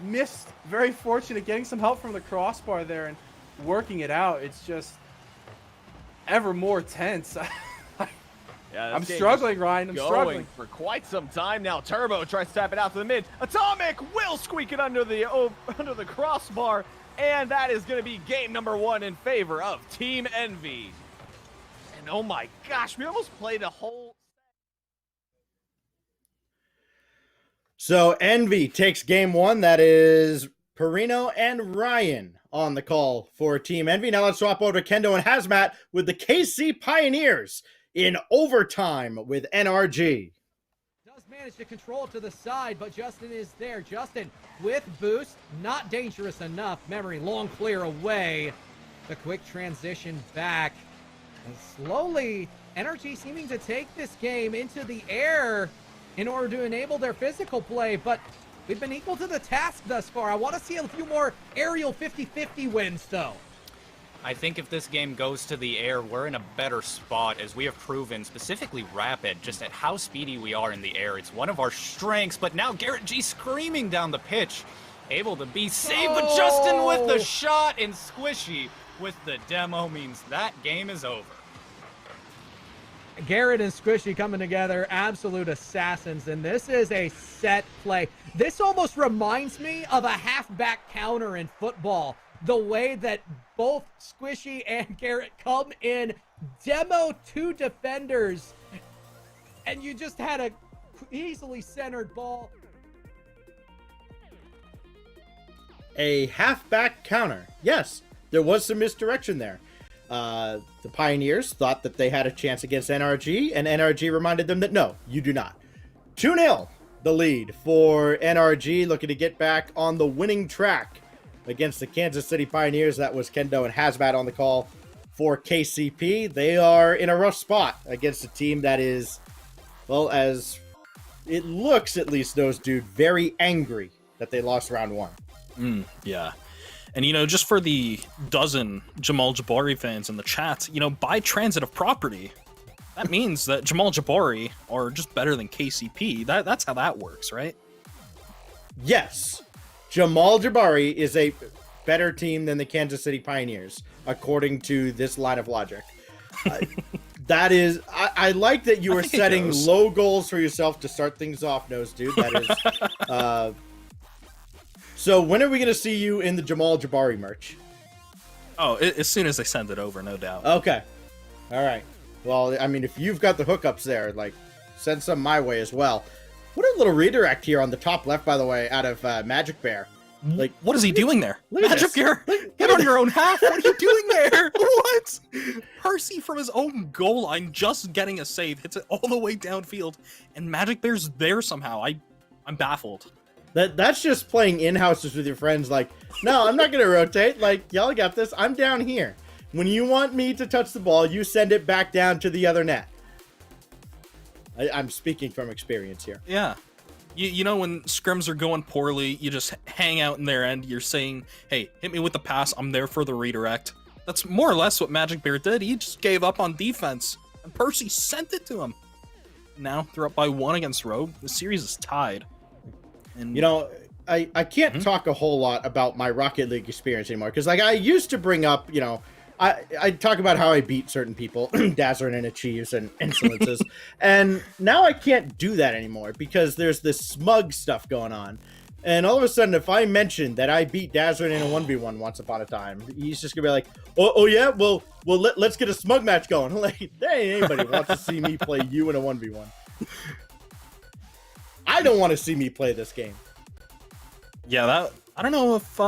Missed. Very fortunate getting some help from the crossbar there and working it out. It's just ever more tense. Yeah, I'm struggling, Ryan. I'm struggling for quite some time now. Turbo tries to tap it out to the mid. Atomic will squeak it under the crossbar, and that is going to be game number 1 in favor of Team Envy. And oh my gosh, we almost played a whole. So Envy takes game 1. That is Perino and Ryan on the call for Team Envy. Now let's swap over to Kendo and Hazmat with the KC Pioneers in overtime with NRG. Does manage to control it to the side, but Justin is there. Justin with boost, not dangerous enough. Memory long clear away. The quick transition back. And slowly, NRG seeming to take this game into the air in order to enable their physical play, but we've been equal to the task thus far. I want to see a few more aerial 50-50 wins, though. I think if this game goes to the air, we're in a better spot, as we have proven, specifically Rapid, just at how speedy we are in the air. It's one of our strengths, but now Garrett G screaming down the pitch, able to be saved, but Justin with the shot, and Squishy with the demo means that game is over. Garrett and Squishy coming together, absolute assassins, and this is a set play. This almost reminds me of a halfback counter in football. The way that both Squishy and Garrett come in, demo 2 defenders, and you just had a easily centered ball. A halfback counter. Yes, there was some misdirection there. The Pioneers thought that they had a chance against NRG, and NRG reminded them that no, you do not. 2-0 the lead for NRG, looking to get back on the winning track against the Kansas City Pioneers. That was Kendo and Hazmat on the call for KCP. They are in a rough spot against a team that is, well, as it looks at least, those dude, very angry that they lost round 1. Yeah. And, you know, just for the dozen Jamal Jabari fans in the chat, you know, by transitive property, that means that Jamal Jabari are just better than KCP. That's how that works, right? Yes. Jamal Jabari is a better team than the Kansas City Pioneers, according to this line of logic. That is, I like that you are setting low goals for yourself to start things off, Nose Dude. That is, so when are we going to see you in the Jamal Jabari merch? Oh, as soon as they send it over, no doubt. Okay. All right. Well, I mean, if you've got the hookups there, like, send some my way as well. What a little redirect here on the top left, by the way, out of Magic Bear. Like, what is he doing there? Magic Bear, get on your own half. What are you doing there? What? Percy from his own goal line just getting a save, hits it all the way downfield, and Magic Bear's there somehow. I'm baffled. That's just playing in-houses with your friends. Like, no, I'm not gonna rotate. Like, y'all got this. I'm down here. When you want me to touch the ball, you send it back down to the other net. I'm speaking from experience here. Yeah. You know, when scrims are going poorly, you just hang out in their end. You're saying, hey, hit me with the pass. I'm there for the redirect. That's more or less what Magic Bear did. He just gave up on defense, and Percy sent it to him. Now they're up by 1 against Rogue. The series is tied. And you know, I can't talk a whole lot about my Rocket League experience anymore, because like I used to bring up, you know, I talk about how I beat certain people, Dazzler and Achieves and Insolences, and now I can't do that anymore because there's this smug stuff going on. And all of a sudden, if I mention that I beat Dazzler in a 1v1 once upon a time, he's just gonna be like, oh yeah, well let's get a smug match going. Like, there ain't anybody wants to see me play you in a 1v1. I don't want to see me play this game. Yeah, I don't know if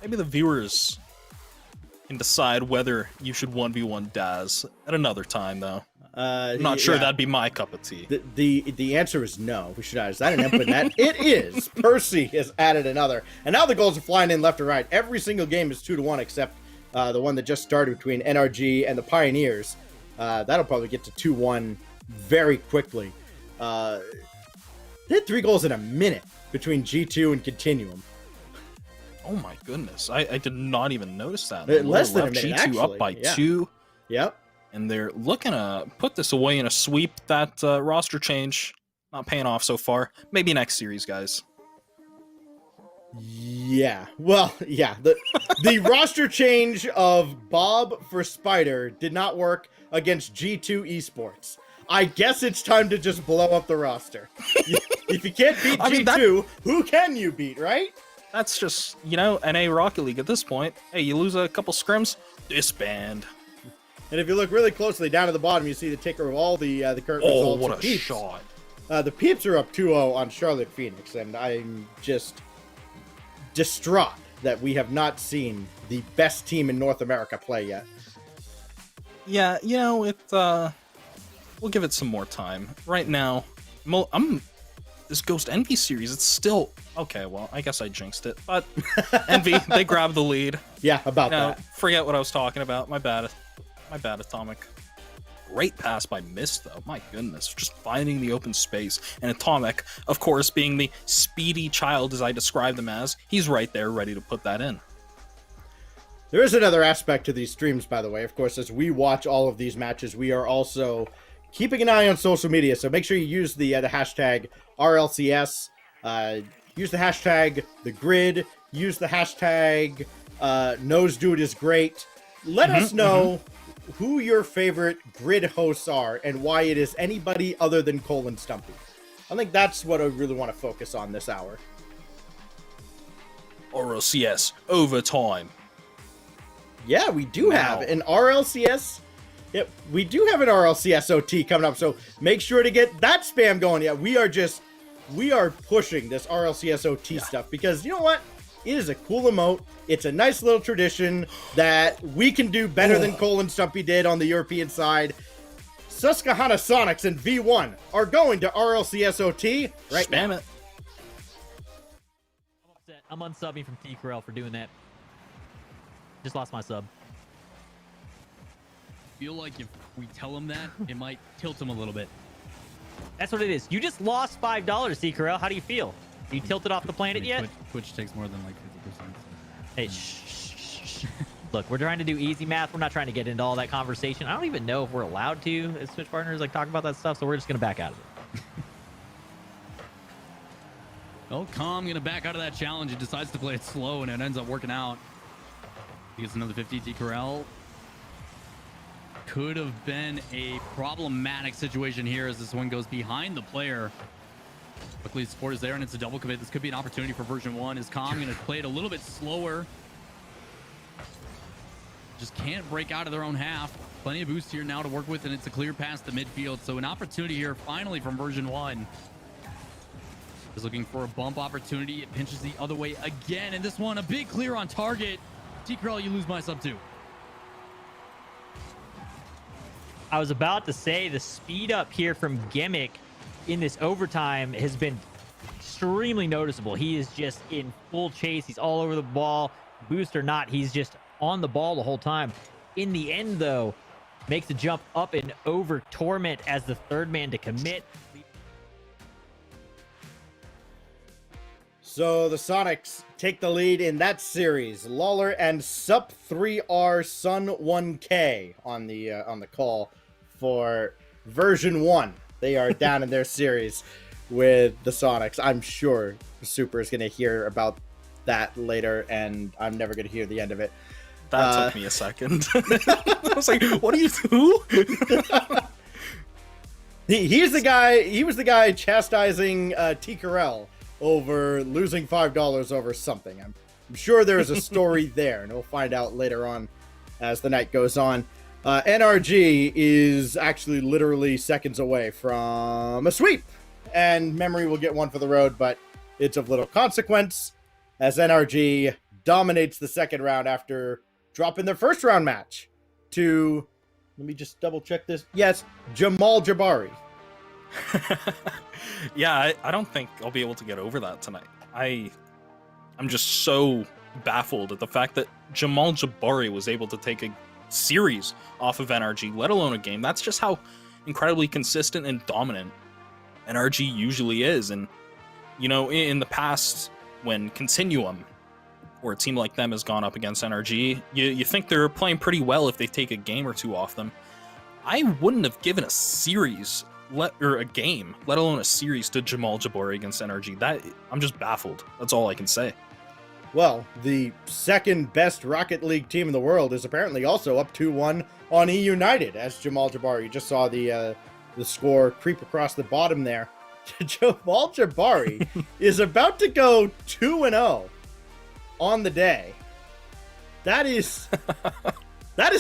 maybe the viewers can decide whether you should 1v1 Daz at another time, though. I'm not sure that'd be my cup of tea. The answer is no. We should add, is that an input net? It is. Percy has added another. And now the goals are flying in left or right. Every single game is 2-1 except the one that just started between NRG and the Pioneers. That'll probably get to 2-1 very quickly. They had 3 goals in a minute between G2 and Continuum. Oh my goodness. I did not even notice that. Less than a minute, G2 actually. up by 2. Yep. And they're looking to put this away in a sweep. That roster change not paying off so far. Maybe next series, guys. Yeah. Well, yeah. The roster change of Bob for Spider did not work against G2 Esports. I guess it's time to just blow up the roster. If you can't beat G2, who can you beat, right? That's just, you know, NA Rocket League at this point. Hey, you lose a couple scrims, disband. And if you look really closely down at the bottom, you see the ticker of all the current results. Oh, what a Peeps. shot. The Peeps are up 2-0 on Charlotte Phoenix, and I'm just distraught that we have not seen the best team in North America play yet. Yeah, you know, we'll give it some more time. Right now, this Ghost Envy series, it's still... Okay, well, I guess I jinxed it, but Envy, they grabbed the lead. Yeah, about that. Forget what I was talking about. My bad, Atomic. Great pass by Mist, though. My goodness, just finding the open space. And Atomic, of course, being the speedy child as I described him as, he's right there ready to put that in. There is another aspect to these streams, by the way. Of course, as we watch all of these matches, we are also keeping an eye on social media. So make sure you use the hashtag RLCS. Use the hashtag TheGrid. Use the hashtag NoseDude is great. Let us know who your favorite grid hosts are and why it is anybody other than Cole and Stumpy. I think that's what I really want to focus on this hour. RLCS overtime. Yeah, we do have an RLCS. Yep, we do have an RLCS OT coming up, so make sure to get that spam going. Yeah, we are pushing this RLCS OT stuff because you know what? It is a cool emote. It's a nice little tradition that we can do better than Cole and Stumpy did on the European side. Susquehanna Sonics and V1 are going to RLCS OT right now. Spam it. I'm unsubbing from T-Corel for doing that. Just lost my sub. Feel like if we tell him that, it might tilt him a little bit. That's what it is. You just lost $5, T-Corel. How do you feel? You tilted off the planet yet? Twitch takes more than like Hey, shh. Look, we're trying to do easy math. We're not trying to get into all that conversation. I don't even know if we're allowed to, as Switch partners, like talk about that stuff. So we're just gonna back out of it. Oh, Calm gonna back out of that challenge. He decides to play it slow, and it ends up working out. He gets another 50. T. Corral could have been a problematic situation here as this one goes behind the player. Luckily, support is there, and it's a double commit. This could be an opportunity for version 1. Is Calm going to play it a little bit slower? Just can't break out of their own half. Plenty of boost here now to work with, and it's a clear pass to midfield. So an opportunity here finally from version 1. Is looking for a bump opportunity. It pinches the other way again, and this one, a big clear on target. T-Crawl, you lose my sub 2. I was about to say the speed up here from Gimmick in this overtime has been extremely noticeable. He is just in full chase. He's all over the ball. Boost or not, he's just on the ball the whole time. In the end, though, makes the jump up and over Torment as the third man to commit. So the Sonics take the lead in that series. Lawler and Sup 3R Sun 1K on the call for version 1. They are down in their series with the Sonics. I'm sure Super is going to hear about that later, and I'm never going to hear the end of it. That took me a second. I was like, what are you who? He was the guy chastising T. Carell over losing $5 over something. I'm sure there's a story there, and we'll find out later on as the night goes on. NRG is actually literally seconds away from a sweep, and Memory will get one for the road, but it's of little consequence as NRG dominates the second round after dropping their first round match to, let me just double check this. Yes, Jamal Jabari. Yeah, I don't think I'll be able to get over that tonight. I'm just so baffled at the fact that Jamal Jabari was able to take a series off of NRG, let alone a game. That's just how incredibly consistent and dominant NRG usually is. And, you know, in the past, when Continuum or a team like them has gone up against NRG, you think they're playing pretty well if they take a game or two off them. I wouldn't have given a series or a game, let alone a series, to Jamal Jabari against NRG. I'm just baffled. That's all I can say. Well, the second best Rocket League team in the world is apparently also up 2-1 on E United, as Jamal Jabari. You just saw the score creep across the bottom there. Jamal Jabari is about to go 2-0 on the day. That is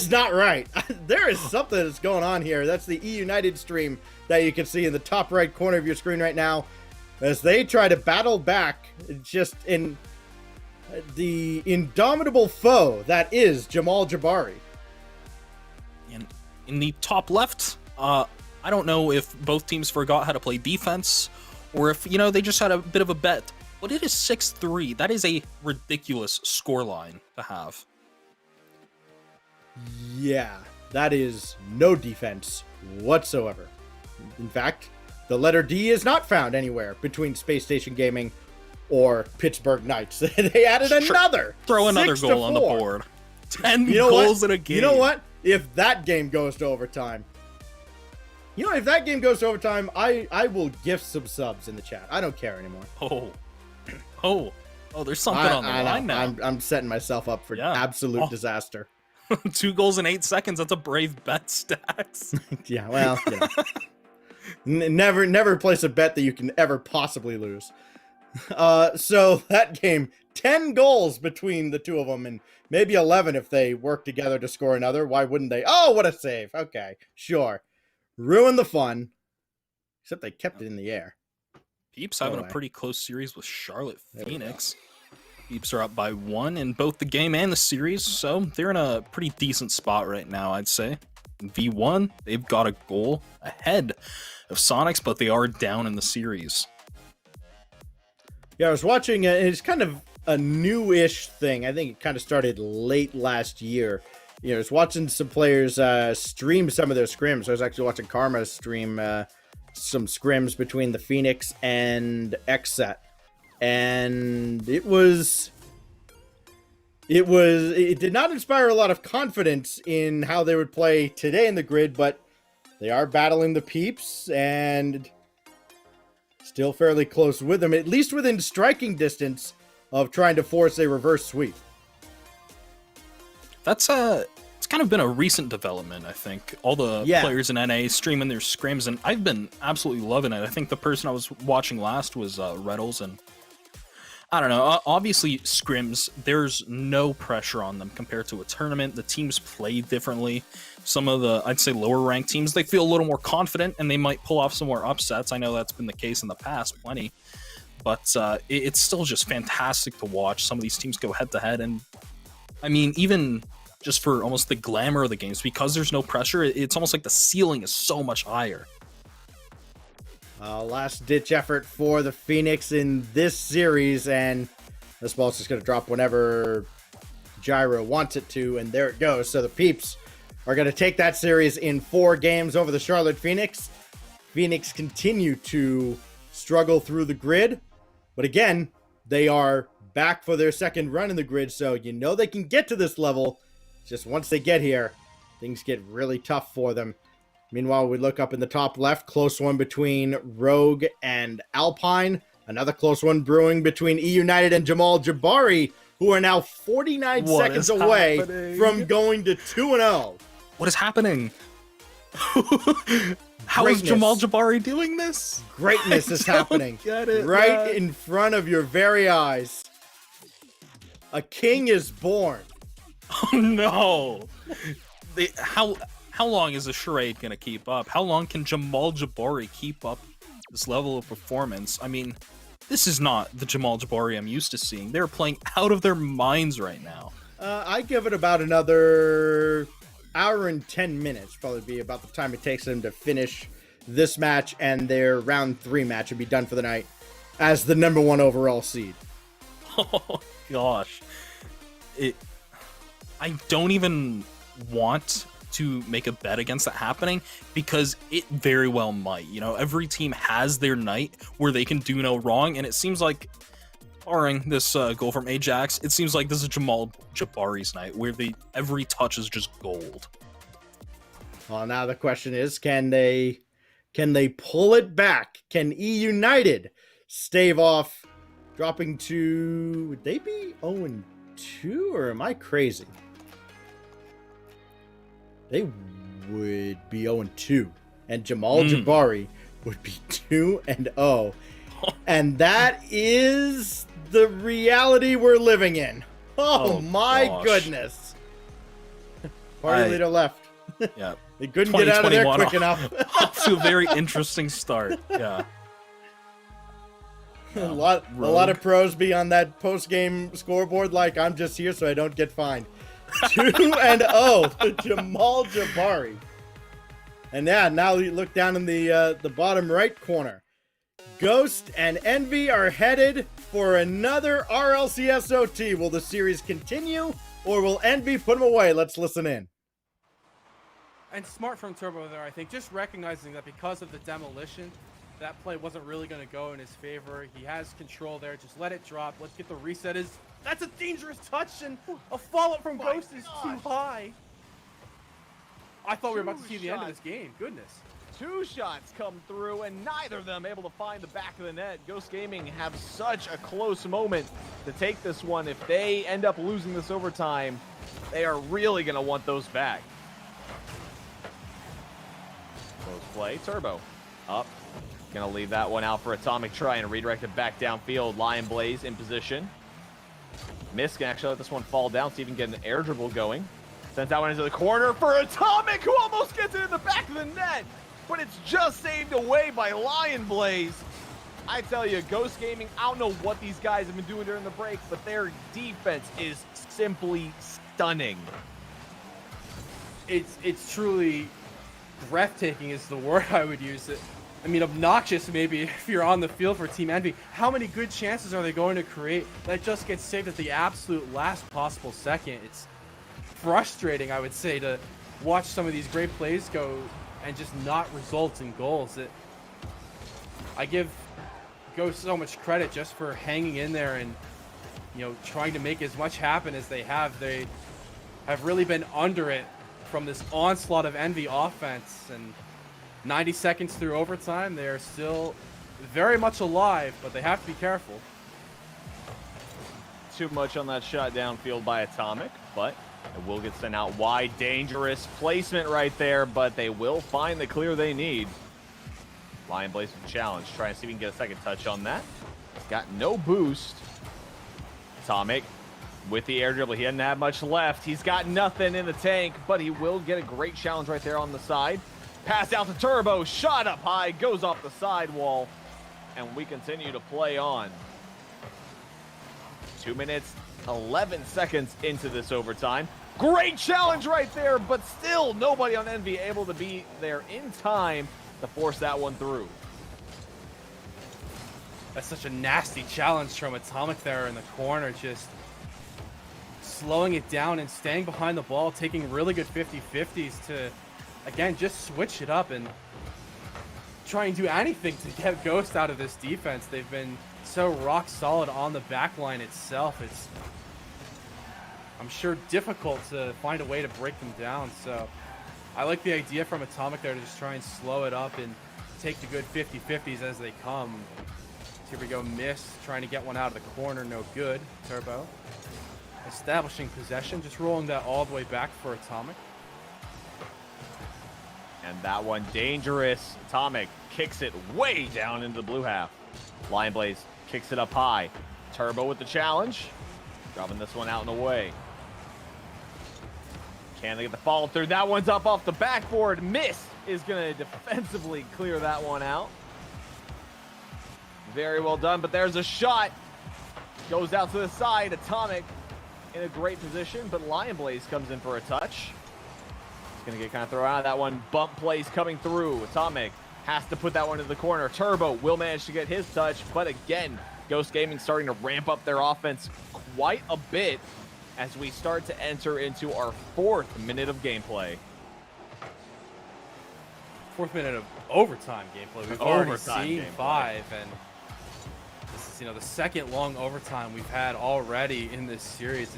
not right. There is something that's going on here. That's the E United stream that you can see in the top right corner of your screen right now as they try to battle back just in the indomitable foe that is Jamal Jabari. In the top left, I don't know if both teams forgot how to play defense or if, you know, they just had a bit of a bet. But it is 6-3. That is a ridiculous scoreline to have. Yeah, that is no defense whatsoever. In fact, the letter D is not found anywhere between Space Station Gaming or Pittsburgh Knights. They added another. Throw another goal on the board. 10 goals in a game. You know what? If that game goes to overtime, if that game goes to overtime, I will gift some subs in the chat. I don't care anymore. Oh, there's something on the line now. I'm setting myself up for absolute disaster. 2 goals in 8 seconds. That's a brave bet, Stacks. Yeah, well, never place a bet that you can ever possibly lose. So that game, 10 goals between the two of them, and maybe 11 if they work together to score another. Why wouldn't they? Oh, what a save. Okay, sure. Ruin the fun. Except they kept it in the air. Peeps having a pretty close series with Charlotte Phoenix. Peeps are up by 1 in both the game and the series, so they're in a pretty decent spot right now, I'd say. In V1, they've got a goal ahead of Sonics, but they are down in the series. Yeah, I was watching, it's kind of a new-ish thing. I think it kind of started late last year. I was watching some players stream some of their scrims. I was actually watching Karma stream some scrims between the Phoenix and XSET. And it was It did not inspire a lot of confidence in how they would play today in the grid, but they are battling the peeps and still fairly close with them, at least within striking distance of trying to force a reverse sweep. It's kind of been a recent development, I think. All the players in NA streaming their scrims, and I've been absolutely loving it. I think the person I was watching last was Reddles, and I don't know. Obviously, scrims, there's no pressure on them compared to a tournament. The teams play differently. Some of the, I'd say, lower ranked teams, they feel a little more confident, and they might pull off some more upsets. I know that's been the case in the past, plenty. But it's still just fantastic to watch some of these teams go head-to-head. And, I mean, even just for almost the glamour of the games, because there's no pressure, it's almost like the ceiling is so much higher. Last-ditch effort for the Phoenix in this series, and this ball's just going to drop whenever Gyro wants it to, and there it goes. So the Peeps are going to take that series in 4 games over the Charlotte Phoenix. Phoenix continue to struggle through the grid, but again, they are back for their second run in the grid, so you know they can get to this level. Just once they get here, things get really tough for them. Meanwhile, we look up in the top left, close one between Rogue and Alpine. Another close one brewing between E United and Jamal Jabari, who are now 49 seconds away from going to 2-0. What is happening? How is Jamal Jabari doing this? Greatness is happening right in front of your very eyes. A king is born. Oh no! How long is the charade gonna keep up? How long can Jamal Jabari keep up this level of performance? I mean, this is not the Jamal Jabari I'm used to seeing. They're playing out of their minds right now. I give it about another hour and 10 minutes. Probably be about the time it takes them to finish this match, and their round 3 match would be done for the night as the #1 overall seed. Oh gosh, I don't even want to make a bet against that happening, because it very well might. You know, every team has their night where they can do no wrong, and it seems like, barring this goal from Ajax, it seems like this is Jamal Jabari's night, where every touch is just gold. Well, now the question is, can they pull it back? Can E United stave off dropping to, would they be 0-2, or am I crazy? They would be 0-2, and Jamal Jabari would be 2-0. And that is the reality we're living in. Oh my goodness. Party leader left. Yeah. They couldn't get out of there quick enough. Off to a very interesting start. Yeah. A lot of pros be on that post-game scoreboard like, I'm just here so I don't get fined. 2-0 to Jamal Jabari. And yeah, now you look down in the bottom right corner. Ghost and Envy are headed for another RLCS Will the series continue, or will Envy put them away? Let's listen in. And smart from Turbo there, I think, just recognizing that because of the demolition, that play wasn't really going to go in his favor. He has control there. Just let it drop. Let's get the reset. That's a dangerous touch, and a follow-up from Ghost is too high. I thought we were about to see the end of this game. Goodness. 2 shots come through, and neither of them able to find the back of the net. Ghost Gaming have such a close moment to take this one. If they end up losing this overtime, they are really going to want those back. Close play. Turbo up. Going to leave that one out for Atomic, try and redirect it back downfield. Lion Blaze in position. Miss can actually let this one fall down, see if he can get an air dribble going. Sends that one into the corner for Atomic, who almost gets it in the back of the net, but it's just saved away by Lion Blaze. I tell you, Ghost Gaming, I don't know what these guys have been doing during the break, but their defense is simply stunning. It's truly breathtaking is the word I would use. I mean, obnoxious maybe if you're on the field for Team Envy. How many good chances are they going to create that just gets saved at the absolute last possible second? It's frustrating, I would say, to watch some of these great plays go and just not result in goals. I give Ghost so much credit just for hanging in there and trying to make as much happen as they have. They have really been under it from this onslaught of Envy offense, and 90 seconds through overtime, they are still very much alive, but they have to be careful. Too much on that shot downfield by Atomic, but it will get sent out wide. Dangerous placement right there, but they will find the clear they need. Lion Blaze with the challenge, trying to see if we can get a second touch on that. He's got no boost. Atomic with the air dribble. He doesn't have much left. He's got nothing in the tank, but he will get a great challenge right there on the side. Pass out to Turbo, shot up high, goes off the sidewall, and we continue to play on. 2 minutes, 11 seconds into this overtime. Great challenge right there, but still nobody on Envy able to be there in time to force that one through. That's such a nasty challenge from Atomic there in the corner, just slowing it down and staying behind the ball, taking really good 50-50s to, again, just switch it up and try and do anything to get Ghost out of this defense. They've been so rock solid on the back line itself. It's, I'm sure, difficult to find a way to break them down. So I like the idea from Atomic there to just try and slow it up and take the good 50-50s as they come. Here we go, miss, trying to get one out of the corner, no good. Turbo establishing possession, just rolling that all the way back for Atomic. And that one dangerous. Atomic kicks it way down into the blue half. Lion Blaze kicks it up high. Turbo with the challenge, dropping this one out and away. Can they get the follow through? That one's up off the backboard. Miss is going to defensively clear that one out. Very well done, but there's a shot. Goes out to the side. Atomic in a great position, but Lion Blaze comes in for a touch. He's going to get kind of thrown out of that one. Bump plays coming through. Atomic has to put that one in the corner. Turbo will manage to get his touch, but again, Ghost Gaming starting to ramp up their offense quite a bit as we start to enter into our 4th minute of gameplay. 4th minute of overtime gameplay. We've already seen gameplay. 5, and this is, the second long overtime we've had already in this series.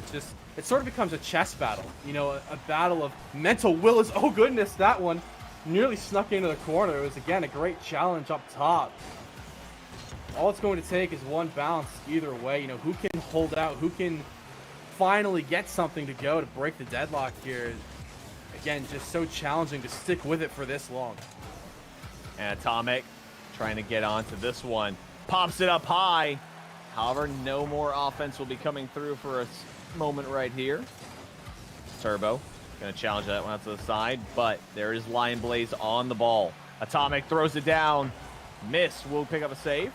It sort of becomes a chess battle, a battle of mental will. Oh goodness, that one nearly snuck into the corner. It was, again, a great challenge up top. All it's going to take is one bounce either way. Who can hold out, who can finally get something to go to break the deadlock here. Again, just so challenging to stick with it for this long. And Atomic trying to get onto this one. Pops it up high. However, no more offense will be coming through for a moment right here. Turbo going to challenge that one out to the side, but there is Lion Blaze on the ball. Atomic throws it down. Miss will pick up a save.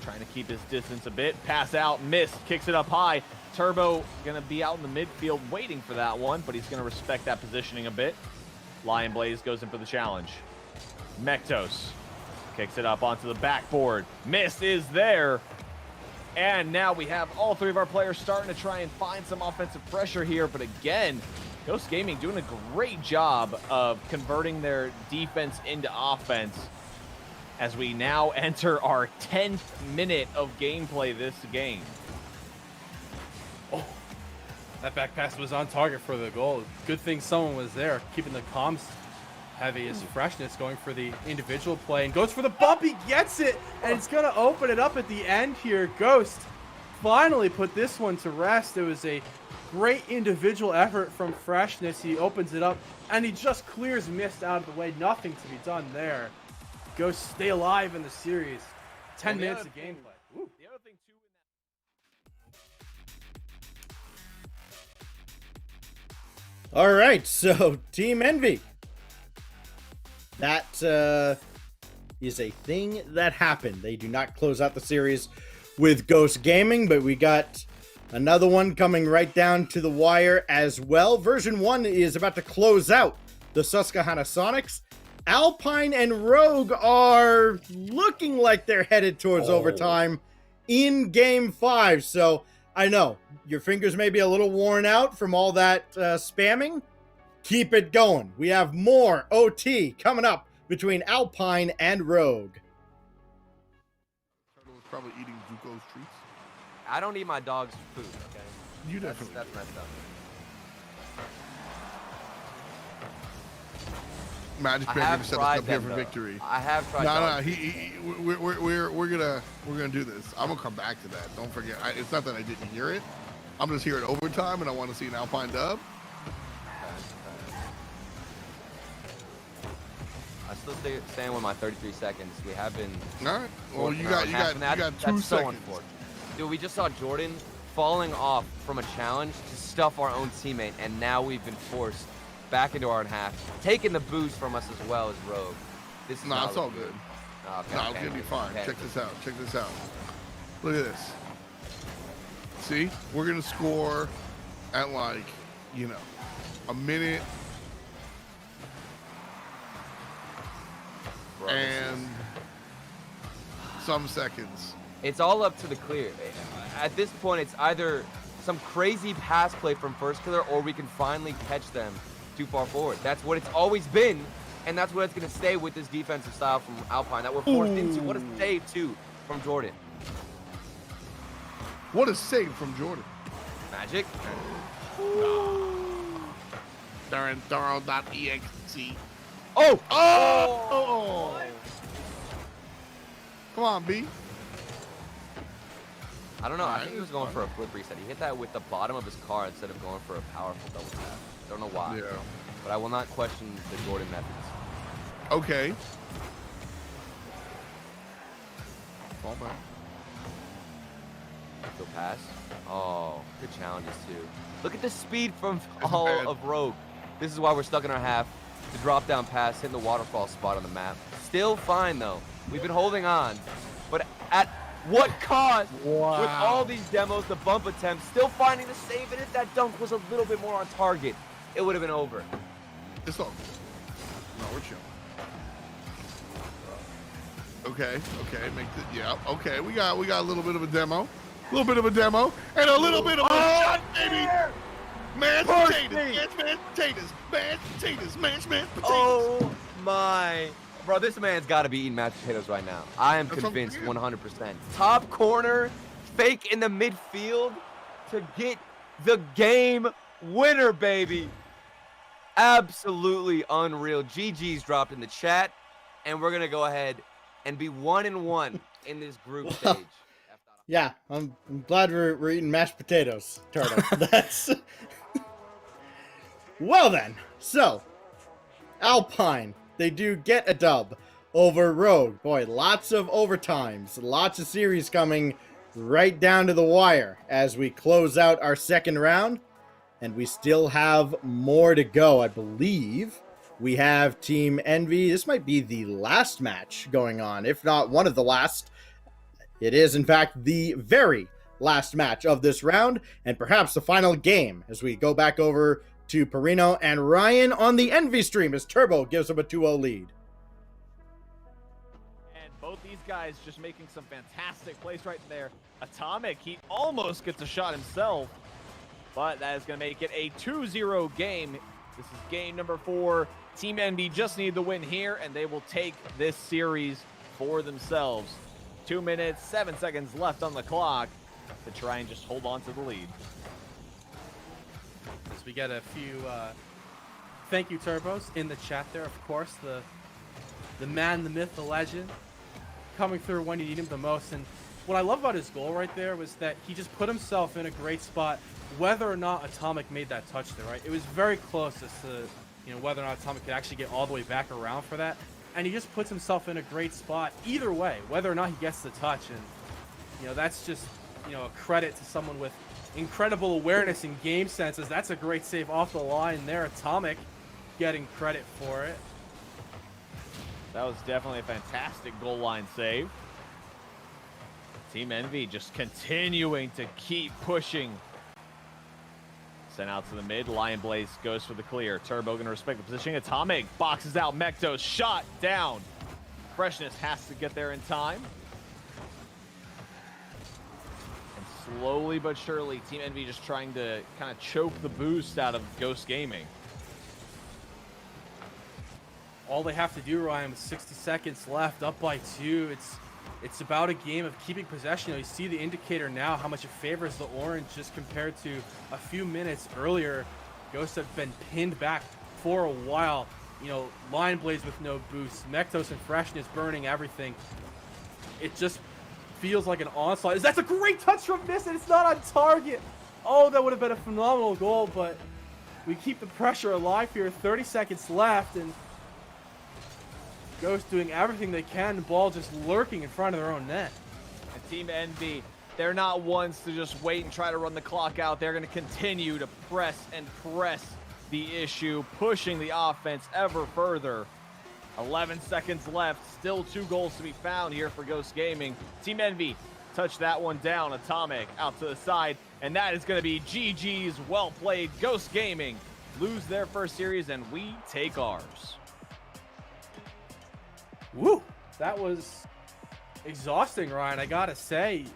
Trying to keep his distance a bit. Pass out. Miss. Kicks it up high. Turbo going to be out in the midfield waiting for that one, but he's going to respect that positioning a bit. Lion Blaze goes in for the challenge. Mektos kicks it up onto the backboard. Miss is there. And now we have all 3 of our players starting to try and find some offensive pressure here. But again, Ghost Gaming doing a great job of converting their defense into offense as we now enter our 10th minute of gameplay this game. Oh, that back pass was on target for the goal. Good thing someone was there, keeping the comms heavy as Freshness going for the individual play and goes for the bump. He gets it, and it's going to open it up at the end here. Ghost finally put this one to rest. It was a great individual effort from Freshness. He opens it up, and he just clears Mist out of the way. Nothing to be done there. Ghost stay alive in the series. 10 minutes of gameplay. Woo. The other thing too All right, so Team Envy. That is a thing that happened. They do not close out the series with Ghost Gaming, but we got another one coming right down to the wire as well. Version 1 is about to close out the Susquehanna Sonics. Alpine and Rogue are looking like they're headed towards overtime in Game 5. So I know your fingers may be a little worn out from all that spamming. Keep it going. We have more OT coming up between Alpine and Rogue. Turtle probably eating Zuko's treats. I don't eat my dog's food, okay? You definitely That's messed up. Magic I Bear have gonna set us tried up here them, for though. victory. I have tried No, dog we're gonna do this. I'm gonna come back to that. Don't forget. It's not that I didn't hear it. I'm just here at overtime, and I want to see an Alpine dub. I still stand with my 33 seconds. We have been. All right. Well, you got 2 that's seconds. So unfortunate. Dude, we just saw Jordan falling off from a challenge to stuff our own teammate, and now we've been forced back into our own half, taking the boost from us as well as Rogue. This is Nah, it's all good. Oh, okay, Nah, it's gonna be fine. Check this out. Check this out. Look at this. See, we're gonna score at like, a minute and some seconds. It's all up to the clear. At this point, it's either some crazy pass play from first killer, or we can finally catch them too far forward. That's what it's always been, and that's what it's going to stay with this defensive style from Alpine that we're forced into. What a save, too, from Jordan. What a save from Jordan. Magic. Darren Thorough.exe. Oh! Oh! Come on, B. I don't know. I think he was going for a flip reset. He hit that with the bottom of his car instead of going for a powerful double tap. Don't know why. Yeah. But I will not question the Jordan methods. Okay. Fall back. Go pass. Oh, good challenges too. Look at the speed from all of Rogue. This is why we're stuck in our half. The drop down pass, hitting the waterfall spot on the map. Still fine though. We've been holding on, but at what cost? Wow. With all these demos, the bump attempts, still finding the save, and if that dunk was a little bit more on target, it would have been over. It's all good. No, we're chilling. Okay, yeah, okay. We got a little bit of a demo. A little bit of a demo, and a little bit of a shot, baby! Mashed potatoes, mashed potatoes. Oh my. Bro, this man's got to be eating mashed potatoes right now. I am convinced 100%. Top corner, fake in the midfield to get the game winner, baby. Absolutely unreal. GG's dropped in the chat, and we're going to go ahead and be 1-1 in this group stage. Yeah, I'm glad we're eating mashed potatoes, Turtle. That's... Well then, so, Alpine, they do get a dub over Rogue. Boy, lots of overtimes, lots of series coming right down to the wire as we close out our second round. And we still have more to go, I believe. We have Team Envy. This might be the last match going on, if not one of the last. It is, in fact, the very last match of this round, and perhaps the final game as we go back over to Perino and Ryan on the Envy stream as Turbo gives them a 2-0 lead. And both these guys just making some fantastic plays right there. Atomic, he almost gets a shot himself, but that is going to make it a 2-0 game. This is game number 4. Team Envy just need the win here, and they will take this series for themselves. 2 minutes, 7 seconds left on the clock to try and just hold on to the lead. As we get a few thank you turbos in the chat there, of course. The man, the myth, the legend coming through when you need him the most. And what I love about his goal right there was that he just put himself in a great spot, whether or not Atomic made that touch there, right? It was very close as to whether or not Atomic could actually get all the way back around for that. And he just puts himself in a great spot either way, whether or not he gets the touch. And, that's just, a credit to someone with incredible awareness and game senses. That's a great save off the line there. Atomic getting credit for it. That was definitely a fantastic goal line save. Team Envy just continuing to keep pushing. Sent out to the mid. Lion Blaze goes for the clear. Turbo going to respect the positioning. Atomic boxes out Mekto's shot down. Freshness has to get there in time. And slowly but surely, Team Envy just trying to kind of choke the boost out of Ghost Gaming. All they have to do, Ryan, with 60 seconds left, up by 2. It's It's about a game of keeping possession. You see the indicator now, how much it favors the orange just compared to a few minutes earlier. Ghosts have been pinned back for a while. Line Blades with no boost, Mektos and Freshness burning everything. It just feels like an onslaught. That's a great touch from Miss, and it's not on target. Oh, that would have been a phenomenal goal, but we keep the pressure alive here. 30 seconds left, and Ghost doing everything they can. The ball just lurking in front of their own net. And Team Envy, they're not ones to just wait and try to run the clock out. They're going to continue to press and press the issue, pushing the offense ever further. 11 seconds left. Still 2 goals to be found here for Ghost Gaming. Team Envy touch that one down. Atomic out to the side. And that is going to be GG's. Well played. Ghost Gaming lose their first series, and we take ours. Woo! That was exhausting, Ryan. I gotta say,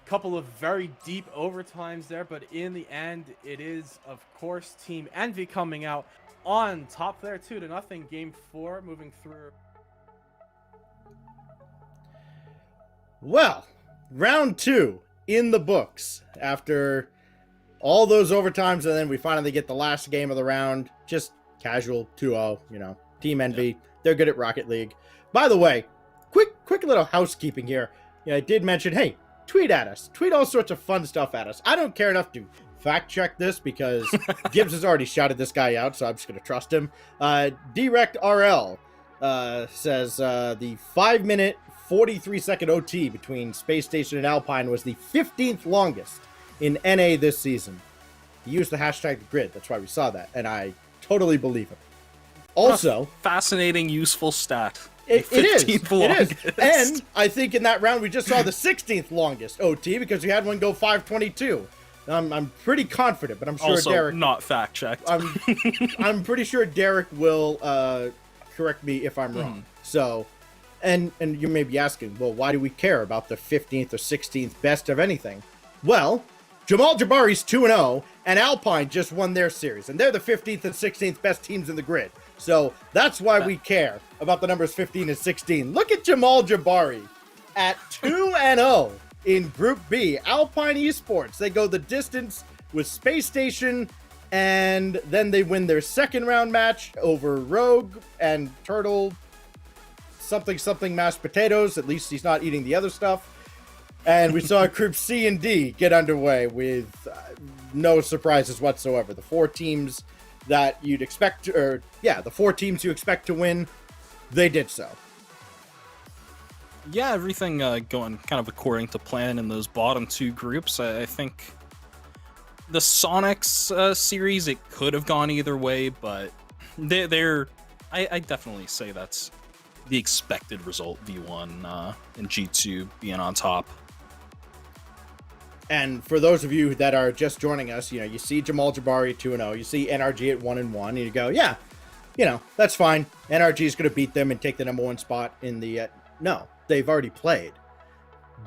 a couple of very deep overtimes there, but in the end, it is, of course, Team Envy coming out on top there, 2-0. Game 4 moving through. Well, round 2 in the books after all those overtimes, and then we finally get the last game of the round. Just casual 2-0, Team Envy. They're good at Rocket League. By the way, quick little housekeeping here. I did mention, hey, tweet at us. Tweet all sorts of fun stuff at us. I don't care enough to fact check this because Gibbs has already shouted this guy out, so I'm just going to trust him. DirectRL says the 5-minute, 43-second OT between Space Station and Alpine was the 15th longest in NA this season. He used the hashtag #grid. That's why we saw that, and I totally believe him. Also, fascinating, useful stat. It is. 15th It is. longest. And I think in that round we just saw the 16th longest OT because we had one go 5:22. I'm pretty confident, but I'm sure Also, Derek not fact checked. I'm pretty sure Derek will correct me if I'm wrong. So, and you may be asking, well, why do we care about the 15th or 16th best of anything? Well, Jamal Jabari's 2-0, and Alpine just won their series, and they're the 15th and 16th best teams in the grid. So that's why we care about the numbers 15 and 16. Look at Jamal Jabari at 2-0 in Group B. Alpine Esports, they go the distance with Space Station, and then they win their second round match over Rogue and Turtle something mashed potatoes. At least he's not eating the other stuff. And we saw Group C and D get underway with no surprises whatsoever. The 4 teams that you'd expect the 4 teams you expect to win, they did so. Yeah, everything going kind of according to plan in those bottom 2 groups. I think the Sonics series, it could have gone either way, but I definitely say that's the expected result, V1 and G2 being on top. And for those of you that are just joining us, you see Jamal Jabari 2-0, you see NRG at 1-1, and you go, yeah, that's fine. NRG is going to beat them and take the #1 spot in the... No, they've already played.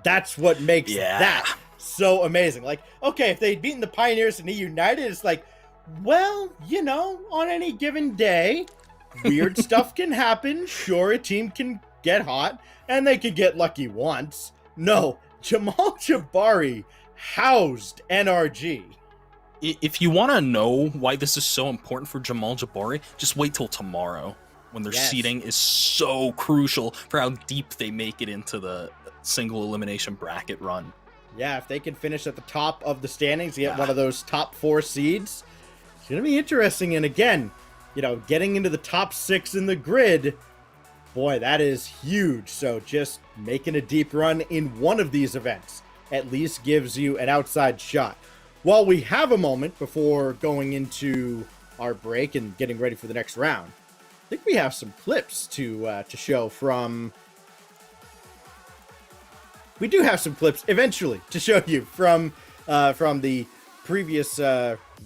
That's what makes that so amazing. Like, okay, if they'd beaten the Pioneers and E-United, it's like, well, on any given day, weird stuff can happen. Sure, a team can get hot, and they can get lucky once. No, Jamal Jabari housed NRG. If you want to know why this is so important for Jamal Jabari, just wait till tomorrow when their seeding is so crucial for how deep they make it into the single elimination bracket run. Yeah, if they can finish at the top of the standings, get one of those top 4 seeds, it's going to be interesting. And again, getting into the top 6 in the grid, boy, that is huge. So just making a deep run in one of these events at least gives you an outside shot. While we have a moment before going into our break and getting ready for the next round, I think we have some clips to show from... We do have some clips eventually to show you from the previous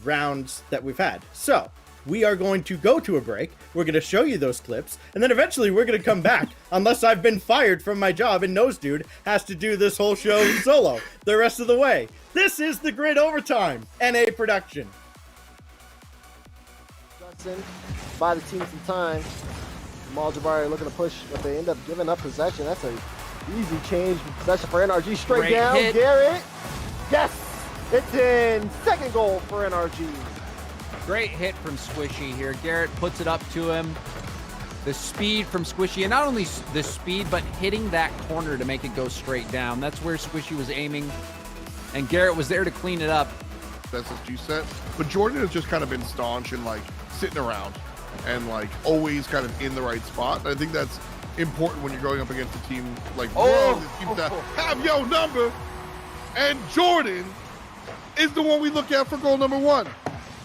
rounds that we've had. So we are going to go to a break. We're going to show you those clips, and then eventually we're going to come back, unless I've been fired from my job and Nose Dude has to do this whole show solo the rest of the way. This is the Grid Overtime NA production. By the team some time. Jamal Jabari looking to push, but they end up giving up possession. That's a Easy change possession for NRG. Straight Great down. hit. Garrett. Yes. It's in. Second goal for NRG. Great hit from Squishy here. Garrett puts it up to him. The speed from Squishy, and not only the speed, but hitting that corner to make it go straight down. That's where Squishy was aiming, and Garrett was there to clean it up. SSG set, but Jordan has just kind of been staunch and like sitting around and like always kind of in the right spot. And I think that's important when you're going up against a team like teams that have your number. And Jordan is the one we look at for goal number 1.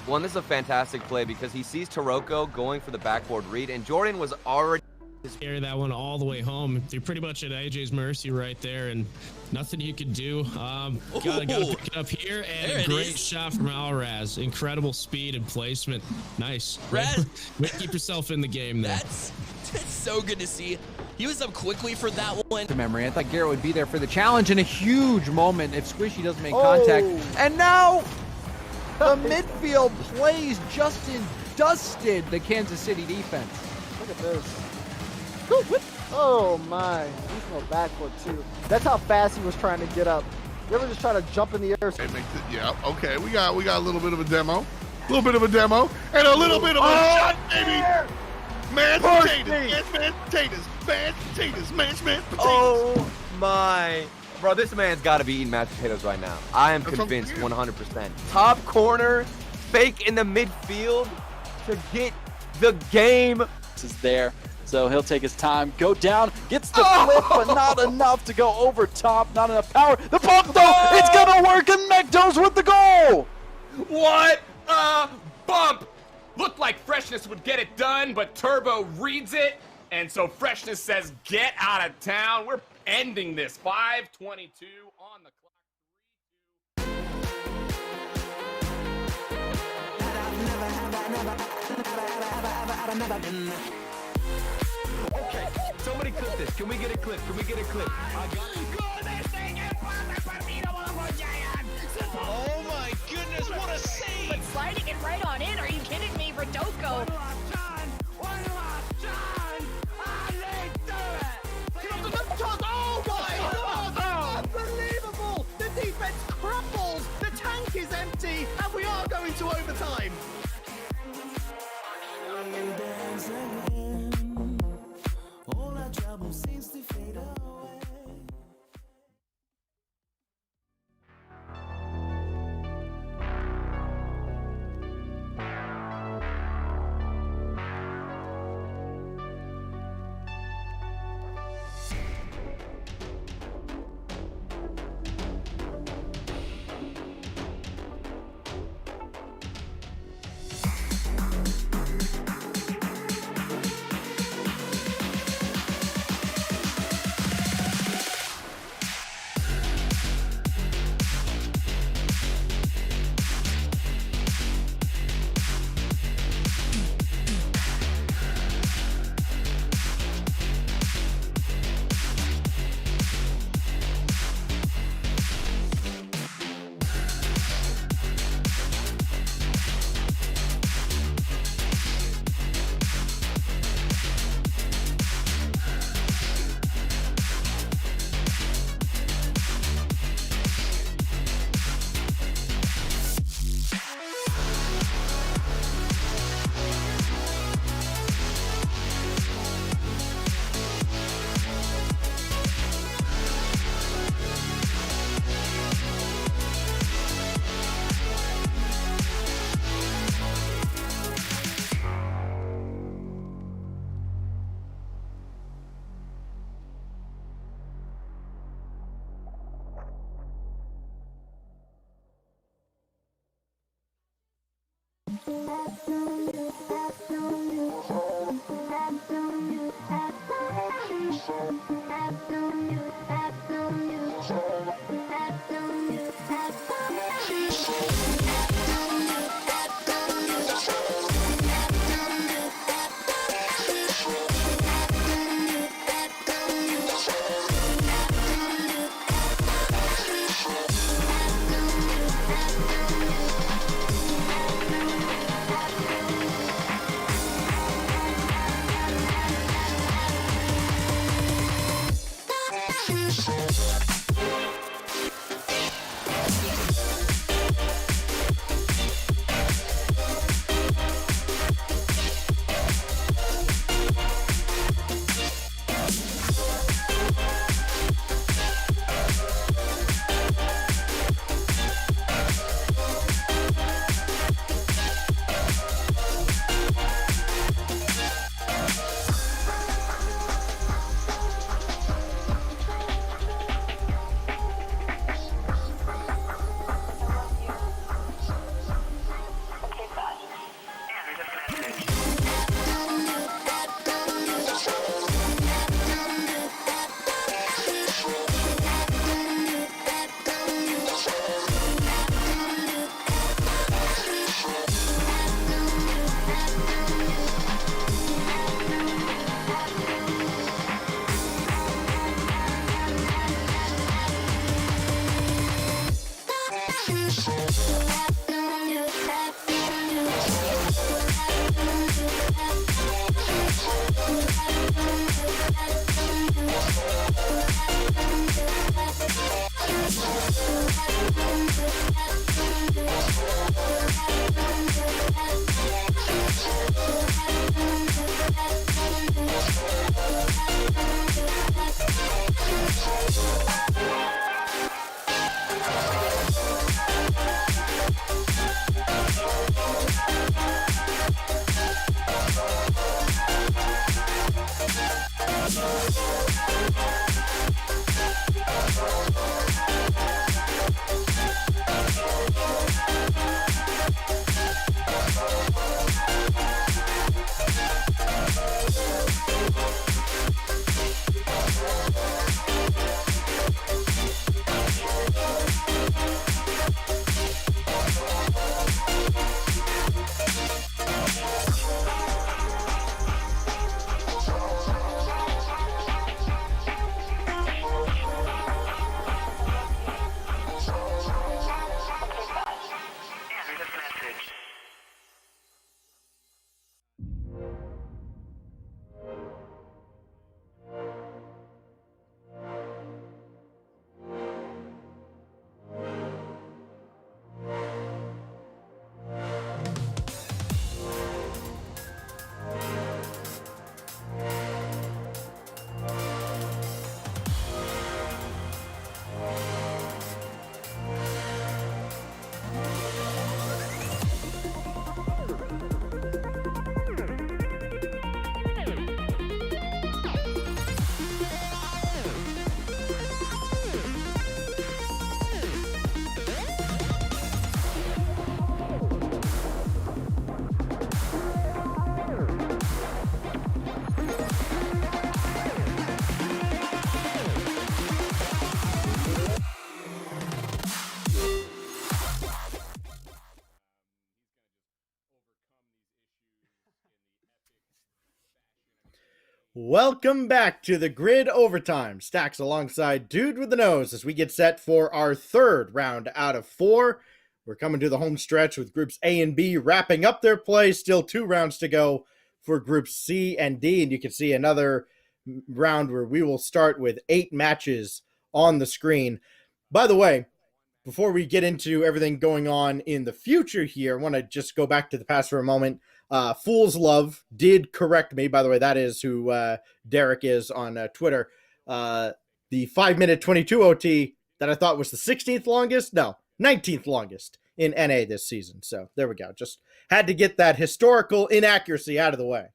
Well, and this is a fantastic play because he sees Taroko going for the backboard read, and Jordan was already carry that one all the way home. You're pretty much at AJ's mercy right there, and nothing you could do. Gotta pick it up here, and a great shot from Alraz. Incredible speed and placement. Nice. Way to keep yourself in the game there. That's so good to see. He was up quickly for that one. The memory. I thought Garrett would be there for the challenge in a huge moment if Squishy doesn't make contact. And now the midfield plays Justin dusted the Kansas City defense. Look at this. Oh my. He's going backward too. That's how fast he was trying to get up. You ever just try to jump in the air? Yeah, okay. We got a little bit of a demo. A little bit of a demo. And a little bit of a shot, baby. Mashed potatoes. Mashed potatoes. Mashed potatoes. Mashed potatoes. Oh my. Bro, this man's got to be eating mashed potatoes right now. I am convinced 100%. Top corner, fake in the midfield to get the game. This is there. So he'll take his time, go down, gets the flip, but not enough to go over top, not enough power. The pump though, it's gonna work, and Mektos with the goal! What a bump! Looked like Freshness would get it done, but Turbo reads it, and so Freshness says, get out of town. We're ending this. 5:22 on the clock. Okay, somebody clip this. Can we get a clip? Can we get a clip? I got Oh my goodness, what a save! But sliding it right on in, are you kidding me, Rodoko? Oh my God! Unbelievable! The defense crumbles, the tank is empty, and we are going to overtime. All our trouble seems to fade away. Welcome back to the Grid Overtime. Stacks alongside Dude with the Nose as we get set for our third round out of 4. We're coming to the home stretch with groups A and B wrapping up their play. Still 2 rounds to go for groups C and D. And you can see another round where we will start with 8 matches on the screen. By the way, before we get into everything going on in the future here, I want to just go back to the past for a moment. Fool's Love did correct me. By the way, that is who Derek is on Twitter. The 5-minute 22 OT that I thought was the 16th longest. No, 19th longest in NA this season. So there we go. Just had to get that historical inaccuracy out of the way.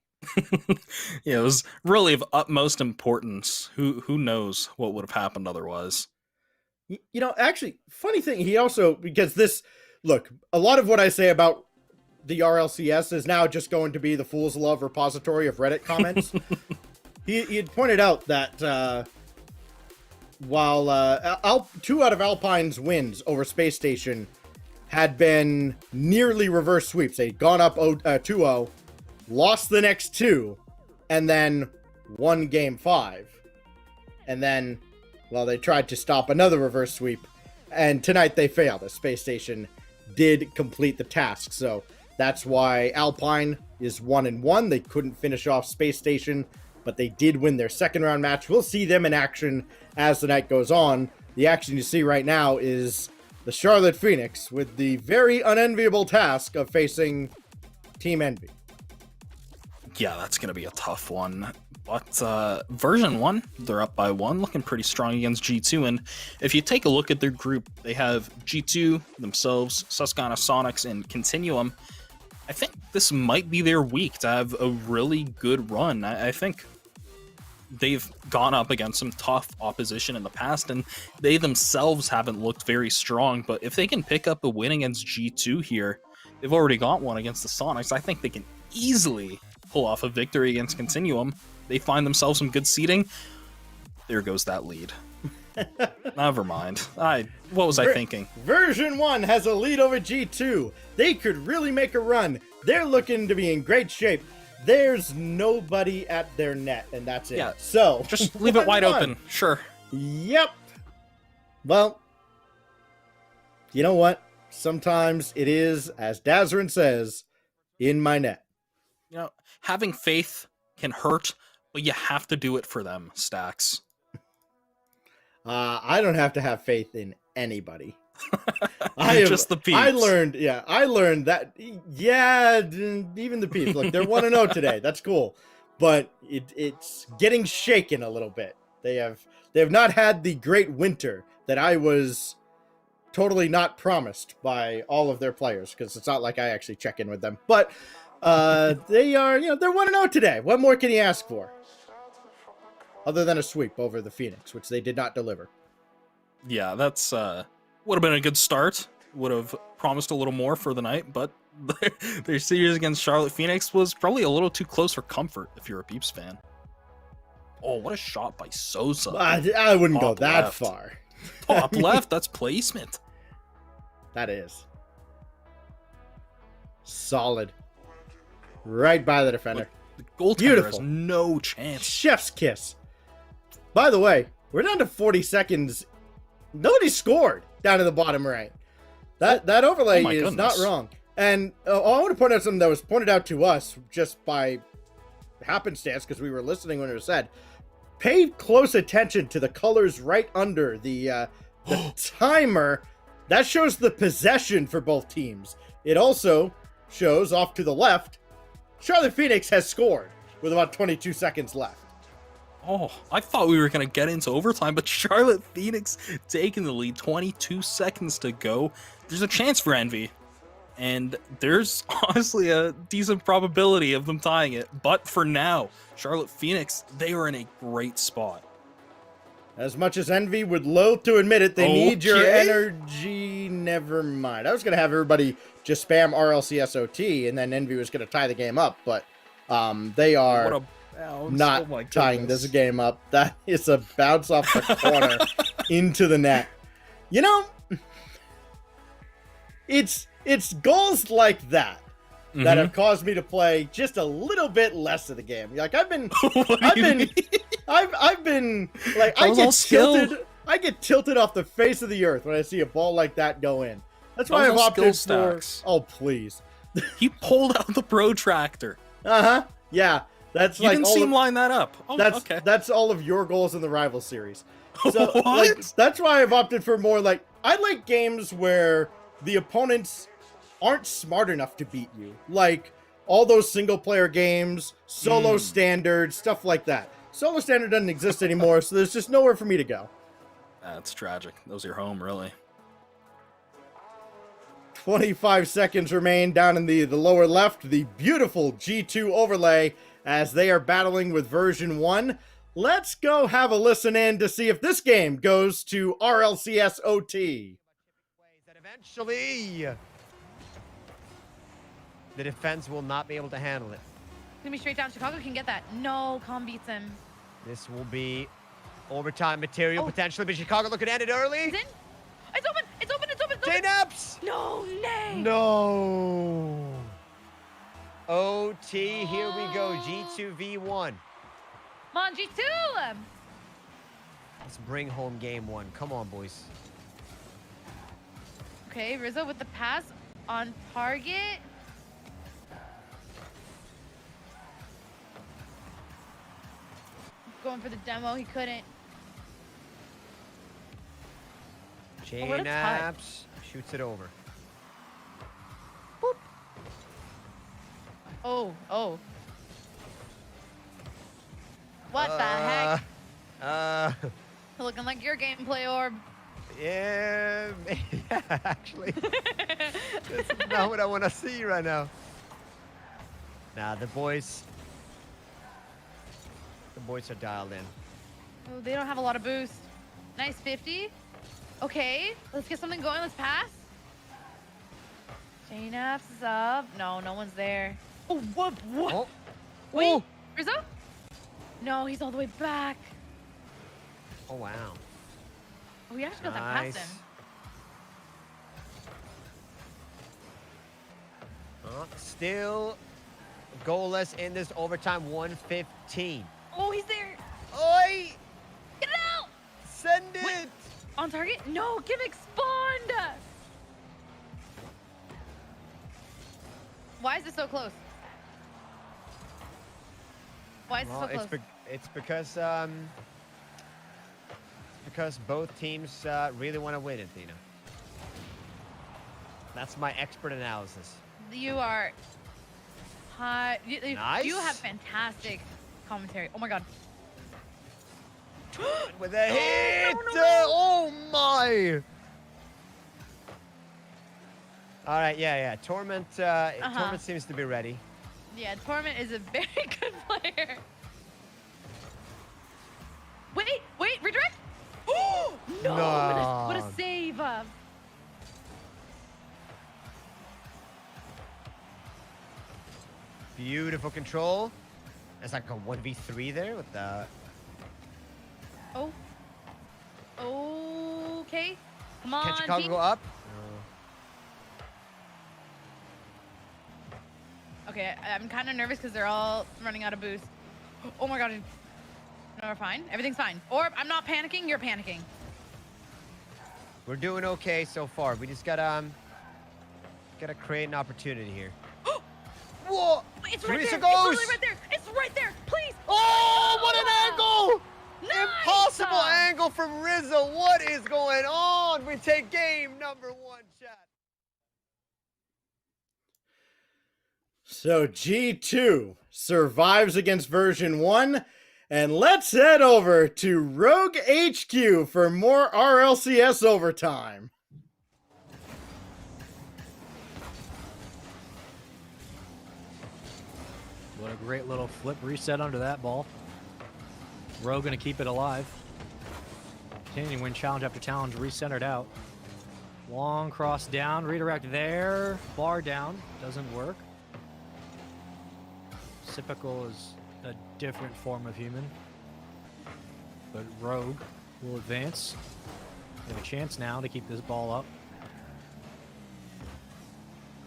Yeah, it was really of utmost importance. Who knows what would have happened otherwise? You know, actually, funny thing, he also, because this, look, a lot of what I say about the RLCS is now just going to be the Fool's Love repository of Reddit comments. He had pointed out that while 2 out of Alpine's wins over Space Station had been nearly reverse sweeps, they'd gone up 2-0, lost the next 2, and then won game 5. And then, well, they tried to stop another reverse sweep, and tonight they failed. The Space Station did complete the task, so that's why Alpine is 1-1. They couldn't finish off Space Station, but they did win their second round match. We'll see them in action as the night goes on. The action you see right now is the Charlotte Phoenix with the very unenviable task of facing Team Envy. Yeah, that's going to be a tough one. But version 1, they're up by 1, looking pretty strong against G2. And if you take a look at their group, they have G2 themselves, Susquehanna Sonics, and Continuum. I think this might be their week to have a really good run. I think they've gone up against some tough opposition in the past, and they themselves haven't looked very strong. But if they can pick up a win against G2 here, they've already got one against the Sonics. I think they can easily pull off a victory against Continuum. They find themselves some good seeding. There goes that lead. Never mind. What was I thinking? Version 1 has a lead over G2. They could really make a run. They're looking to be in great shape. There's nobody at their net, and that's it. Yeah, so just leave it wide open. Sure. Yep. Well, you know what? Sometimes it is, as Dazarin says, in my net. You know, having faith can hurt, but you have to do it for them, Stacks. I don't have to have faith in anybody. Just the peeps. I learned that, even the peeps. Look, they're 1-0 today. That's cool. But it's getting shaken a little bit. They have not had the great winter that I was totally not promised by all of their players, because it's not like I actually check in with them. But they are, they're 1-0 today. What more can you ask for? Other than a sweep over the Phoenix, which they did not deliver. Yeah, that's would have been a good start. Would have promised a little more for the night, but their series against Charlotte Phoenix was probably a little too close for comfort if you're a Peeps fan. Oh, what a shot by Sosa. I wouldn't go that far. Top left, that's placement. That is. Solid. Right by the defender. The goaltender Beautiful. has no chance. Chef's kiss. By the way, we're down to 40 seconds. Nobody scored down in the bottom right. That overlay is not wrong. And I want to point out something that was pointed out to us just by happenstance because we were listening when it was said. Pay close attention to the colors right under the timer. That shows the possession for both teams. It also shows off to the left, Charlotte Phoenix has scored with about 22 seconds left. Oh, I thought we were going to get into overtime, but Charlotte Phoenix taking the lead, 22 seconds to go. There's a chance for Envy, and there's honestly a decent probability of them tying it. But for now, Charlotte Phoenix, they are in a great spot. As much as Envy would loathe to admit it, they need your energy. Never mind. I was going to have everybody just spam RLCSOT, and then Envy was going to tie the game up, but they are not tying this game up. That is a bounce off the corner into the net. You know, it's goals like that that have caused me to play just a little bit less of the game. Like I've been like I get tilted off the face of the earth when I see a ball like that go in. That's why I've opted for. Oh please! He pulled out the protractor. Yeah, that's you like didn't see him line that up. Oh, that's all of your goals in the rival series. So like, that's why I've opted for more like I like games where the opponents aren't smart enough to beat you. Like all those single player games, solo standard, stuff like that. Solo standard doesn't exist anymore, so there's just nowhere for me to go. That's tragic. That was your home, really. 25 seconds remain down in the lower left. The beautiful G2 overlay as they are battling with version 1. Let's go have a listen in to see if this game goes to RLCS OT. Eventually, the defense will not be able to handle it. It's gonna be straight down. Chicago can get that. No, Calm beats him. This will be overtime material potentially, but Chicago looking at it early. It's in. It's open. It's open. It's open. It's open. J-Naps. No, nay. No. OT. Here we go. G2v1. Come on, G2. Let's bring home game 1. Come on, boys. Okay, Rizzo with the pass on target. Going for the demo, he couldn't. J-Naps shoots it over. Boop. Oh. What the heck? Looking like your gameplay orb. Yeah, actually. That's not what I want to see right now. Nah, the boys are dialed in. Oh, they don't have a lot of boost. Nice 50. Okay, let's get something going. Let's pass. J-Naps is up. No, no one's there. Oh, what? Oh. Wait, Rizzo? No, he's all the way back. Oh, wow. Oh, we actually got that past him. Still goalless in this overtime, 1:15. Oh, he's there. Oi! Get it out! Send it! Wait, on target? No, Gimmick spawned! Why is it so close? Why is it so close? It's because both teams really want to win it, Dina. That's my expert analysis. You are high. Nice. You have fantastic commentary. Oh my god. With a hit! No. Oh my! All right, yeah. Torment seems to be ready. Yeah, Torment is a very good player. Wait, redirect! Oh no! No. What a save! Beautiful control. It's like a 1v3 there with the... Oh. Okay. Come on, Can Chicago team. go up? Okay, I'm kind of nervous because they're all running out of boost. Oh my god. No, we're fine. Everything's fine. Orb, I'm not panicking. You're panicking. We're doing okay so far. We just gotta create an opportunity here. Whoa! It's right there. Teresa It's goes! literally right there. It's right there. Please. Oh, what an angle! Nice! Impossible angle from Rizzo. What is going on? We take game number 1, chat. So G2 survives against version 1, and let's head over to Rogue HQ for more RLCS overtime. What a great little flip reset under that ball. Rogue gonna keep it alive. Continuing to win challenge after challenge, recentered out. Long cross down, redirect there, bar down, doesn't work. Typical is a different form of human. But Rogue will advance. They have a chance now to keep this ball up.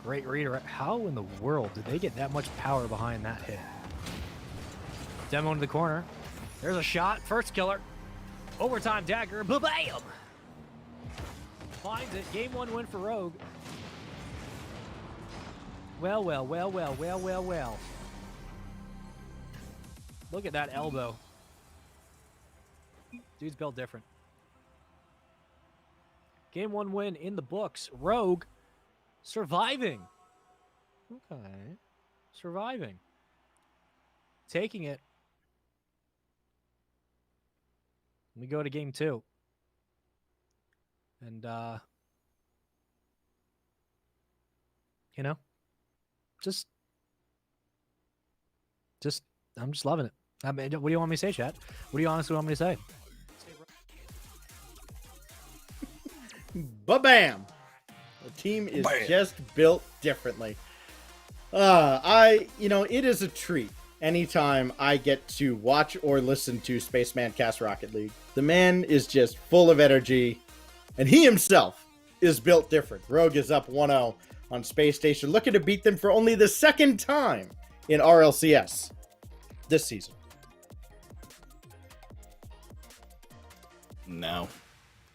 Great redirect. How in the world did they get that much power behind that hit? Demo into the corner. There's a shot. First killer. Overtime dagger. Ba-bam! Finds it. Game 1 win for Rogue. Well. Look at that elbow. Dude's built different. Game 1 win in the books. Rogue surviving. Okay. Surviving. Taking it. We go to game 2. And, you know, I'm just loving it. I mean, what do you want me to say, chat? What do you honestly want me to say? Ba-bam! The team is just built differently. It is a treat anytime I get to watch or listen to Spaceman cast Rocket League. The man is just full of energy, and he himself is built different. Rogue is up 1-0 on Space Station, looking to beat them for only the second time in RLCS this season. Now,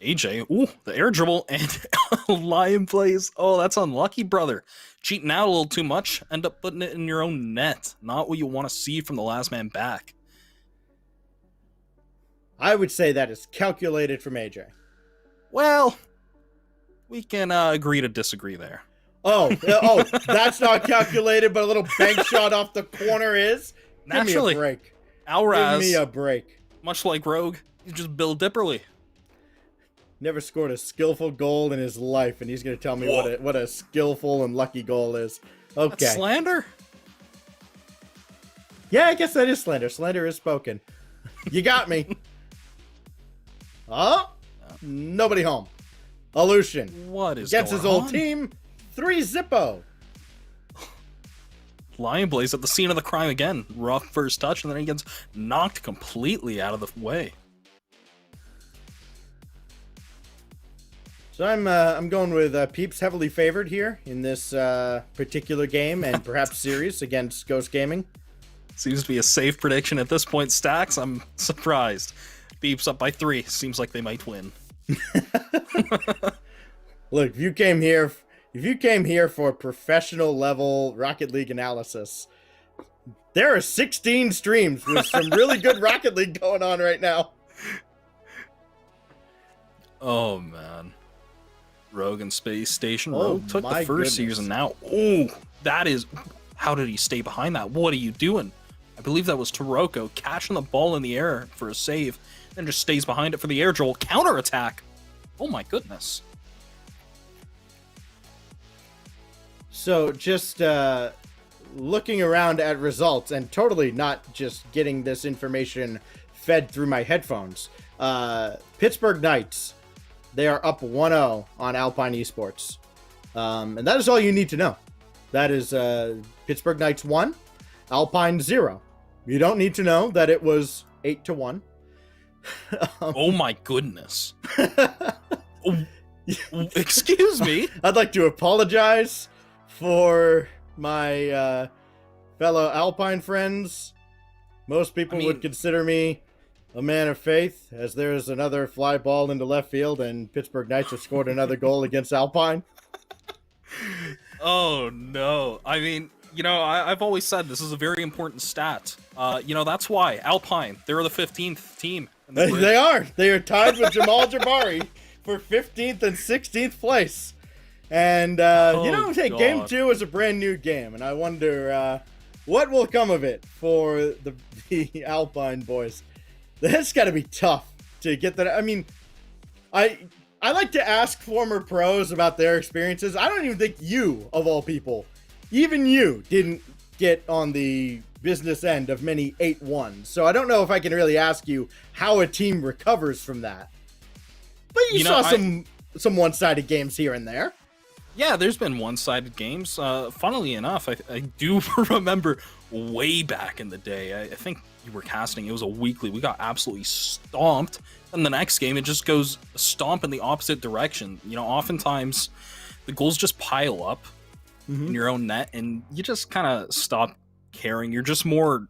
AJ, the air dribble and Lion plays. Oh, that's unlucky, brother. Cheating out a little too much. End up putting it in your own net. Not what you want to see from the last man back. I would say that is calculated from AJ. Well, we can agree to disagree there. Oh, that's not calculated, but a little bank shot off the corner is? Naturally. Give me a break. Alraz, Give me a break. Much like Rogue, he's just built dipperly. Never scored a skillful goal in his life, and he's going to tell me what a skillful and lucky goal is. Okay. That's slander? Yeah, I guess that is slander. Slander is spoken. You got me. Oh, nobody home. Aleutian. What is Gets going his old on? team. 3-zippo. Lion Blaze at the scene of the crime again. Rough first touch, and then he gets knocked completely out of the way. So I'm going with Peeps heavily favored here in this particular game and perhaps series against Ghost Gaming. Seems to be a safe prediction at this point. Stacks, I'm surprised. Beeps up by 3. Seems like they might win. Look, if you came here if you came here for professional level Rocket League analysis, there are 16 streams with some really good Rocket League going on right now. Oh man, Rogue and Space Station. Oh, Rogue took the my first goodness. season. Now, oh, that is. How did he stay behind that? What are you doing? I believe that was Taroko catching the ball in the air for a save, and just stays behind it for the air dribble counterattack. Oh my goodness. So just looking around at results and totally not just getting this information fed through my headphones. Pittsburgh Knights, they are up 1-0 on Alpine Esports. And that is all you need to know. That is Pittsburgh Knights 1, Alpine 0. You don't need to know that it was 8-1. Oh my goodness. Excuse me. I'd like to apologize for my fellow Alpine friends. Most people would consider me a man of faith, as there's another fly ball into left field and Pittsburgh Knights have scored another goal against Alpine. Oh no. I mean, you know, I've always said this is a very important stat. You know, that's why Alpine, they're the 15th team. in the grid. They are. They are tied with Jamal Jabari for 15th and 16th place. And, you know, hey, Game 2 is a brand new game, and I wonder what will come of it for the Alpine boys. That's got to be tough to get that. I mean, I like to ask former pros about their experiences. I don't even think you, of all people, even you, didn't get on the business end of many 8-1s. So I don't know if I can really ask you how a team recovers from that. But you saw some one-sided games here and there. Yeah, there's been one-sided games. Funnily enough, I do remember way back in the day, I think you were casting, it was a weekly, we got absolutely stomped, and the next game it just goes stomp in the opposite direction. You know, oftentimes the goals just pile up in your own net, and you just kind of stop caring. You're just more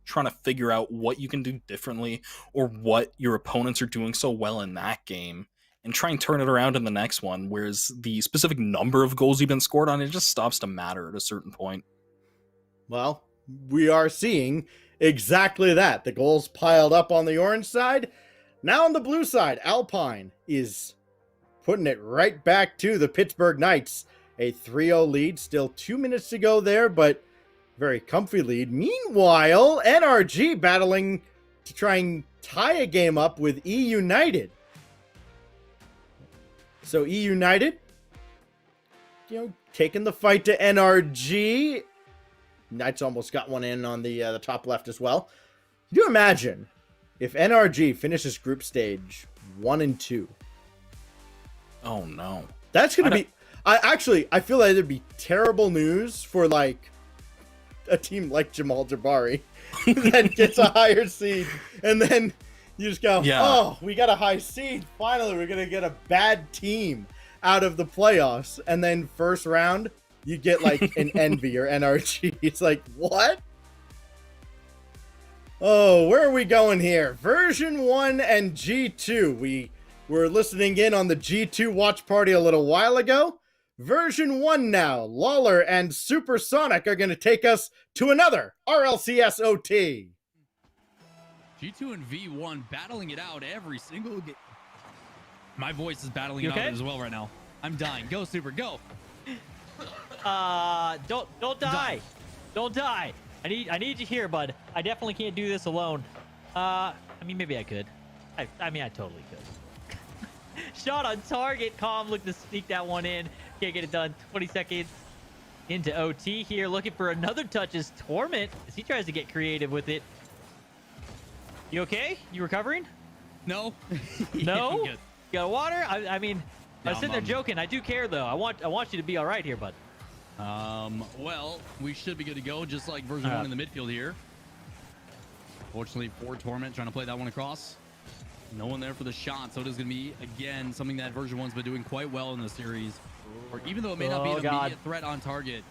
trying to figure out what you can do differently, or what your opponents are doing so well in that game, and try and turn it around in the next one, whereas the specific number of goals you've been scored on, it just stops to matter at a certain point. Well, we are seeing exactly that. The goals piled up on the orange side. Now on the blue side, Alpine is putting it right back to the Pittsburgh Knights. A 3-0 lead, still 2 minutes to go there, but very comfy lead. Meanwhile, NRG battling to try and tie a game up with E United. So E United, you know, taking the fight to NRG. Knights almost got one in on the top left as well. Can you imagine if NRG finishes group stage 1-2? Oh no. That's going to be... I feel like it'd be terrible news for, like, a team like Jamal Jabari that gets a higher seed, and then you just go, oh, we got a high seed. Finally, we're going to get a bad team out of the playoffs. And then first round, you get, like, an Envy or NRG. It's like, what? Oh, where are we going here? Version 1 and G2. We were listening in on the G2 watch party a little while ago. Version 1 now. Lawler and Supersonic are going to take us to another RLCS OT. G2 and V1 battling it out every single game. My voice is battling it out as well right now. I'm dying. Go, Super, go. Don't die. Don't die. I need you here, bud. I definitely can't do this alone. I mean, maybe I could. I mean, I totally could. Shot on target. Calm looking to sneak that one in. Can't get it done. 20 seconds into OT here. Looking for another touch is Torment as he tries to get creative with it. You okay? You recovering? No. No? I'm good. You got water? I mean, I was No, sitting there joking. I do care, though. I want you to be all right here, bud. Well, we should be good to go, just like version 1 in the midfield here. Fortunately for Torment, trying to play that one across. No one there for the shot, so it is going to be, again, something that version 1's been doing quite well in the series. Or even though it may not be an immediate threat on target,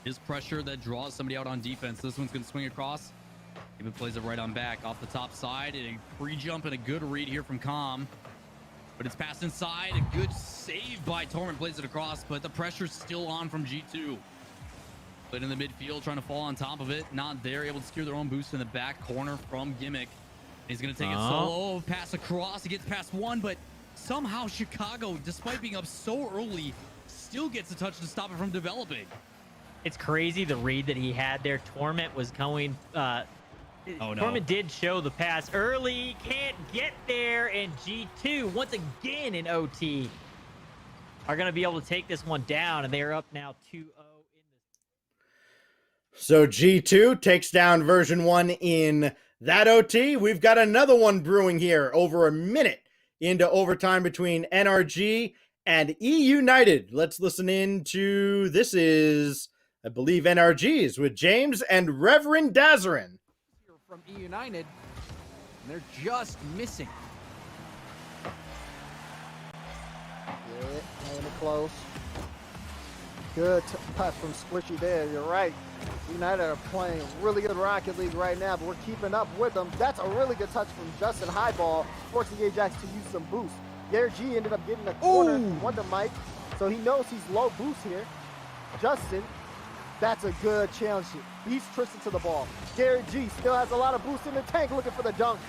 is pressure that draws somebody out on defense. This one's going to swing across. Even plays it right on back off the top side. A free jump and a good read here from Calm. But it's passed inside. A good save by Torment, plays it across, but the pressure's still on from G2. But in the midfield, trying to fall on top of it. Not there, able to secure their own boost in the back corner from Gimmick. He's going to take it solo, pass across. He gets past one, but somehow Chicago, despite being up so early, still gets a touch to stop it from developing. It's crazy the read that he had there. Torment was going... Torment did show the pass early, can't get there, and G2 once again in OT are going to be able to take this one down, and they are up now 2-0. So G2 takes down version 1 in that OT. We've got another one brewing here over a minute into overtime between NRG and E United. Let's listen in to, this is, I believe, NRG's with James and Reverend Dazarin. From E United, and they're just missing. Good, playing it close. Good pass from Squishy there, you're right. United are playing really good Rocket League right now, but we're keeping up with them. That's a really good touch from Justin Highball, forcing Ajax to use some boost. Garrett G ended up getting a corner from Wonder Mike, so he knows he's low boost here. Justin, that's a good challenge. Beats Tristan to the ball. Garrett G still has a lot of boost in the tank looking for the dunk,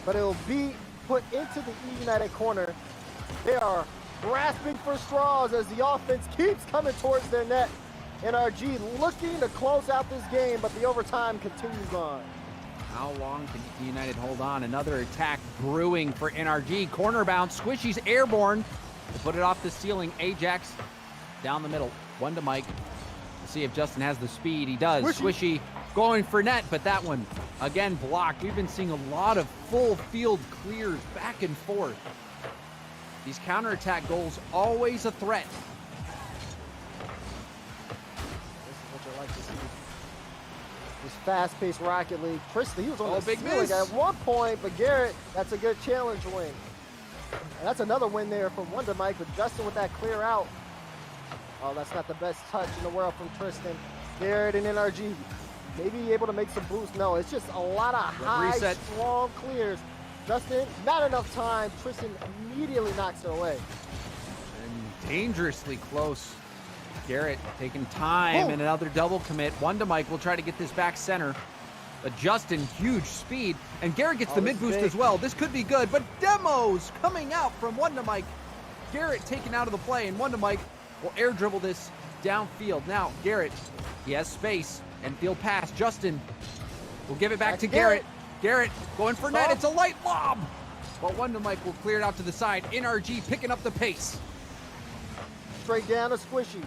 but it'll be put into the E United corner. They are grasping for straws as the offense keeps coming towards their net. NRG looking to close out this game, but the overtime continues on. How long can E United hold on? Another attack brewing for NRG. Corner bounce. Squishy's airborne. To put it off the ceiling. Ajax down the middle. One to Mike. Let's see if Justin has the speed. He does. Squishy going for net, but that one again blocked. We've been seeing a lot of full field clears back and forth. These counterattack goals always a threat. This is what you like to see. This fast-paced Rocket League. Tristan, he was on the big ceiling miss. at one point, but Garrett, that's a good challenge win. And that's another win there from Wonder Mike, but Justin with that clear out. Oh, that's not the best touch in the world from Tristan. Garrett and NRG, maybe able to make some boost. No, it's just a lot of high, reset. strong clears. Justin, not enough time. Tristan immediately knocks it away. And dangerously close. Garrett taking time and another double commit. One to Mike will try to get this back center. But Justin, huge speed. And Garrett gets the mid boost as well. This could be good, but demos coming out from One to Mike. Garrett taken out of the play, and One to Mike will air dribble this downfield. Now, Garrett, he has space and field pass. Justin will give it back to Garrett. Garrett going for net. It's a light lob. But One to Mike will clear it out to the side. NRG picking up the pace. Straight down to Squishy.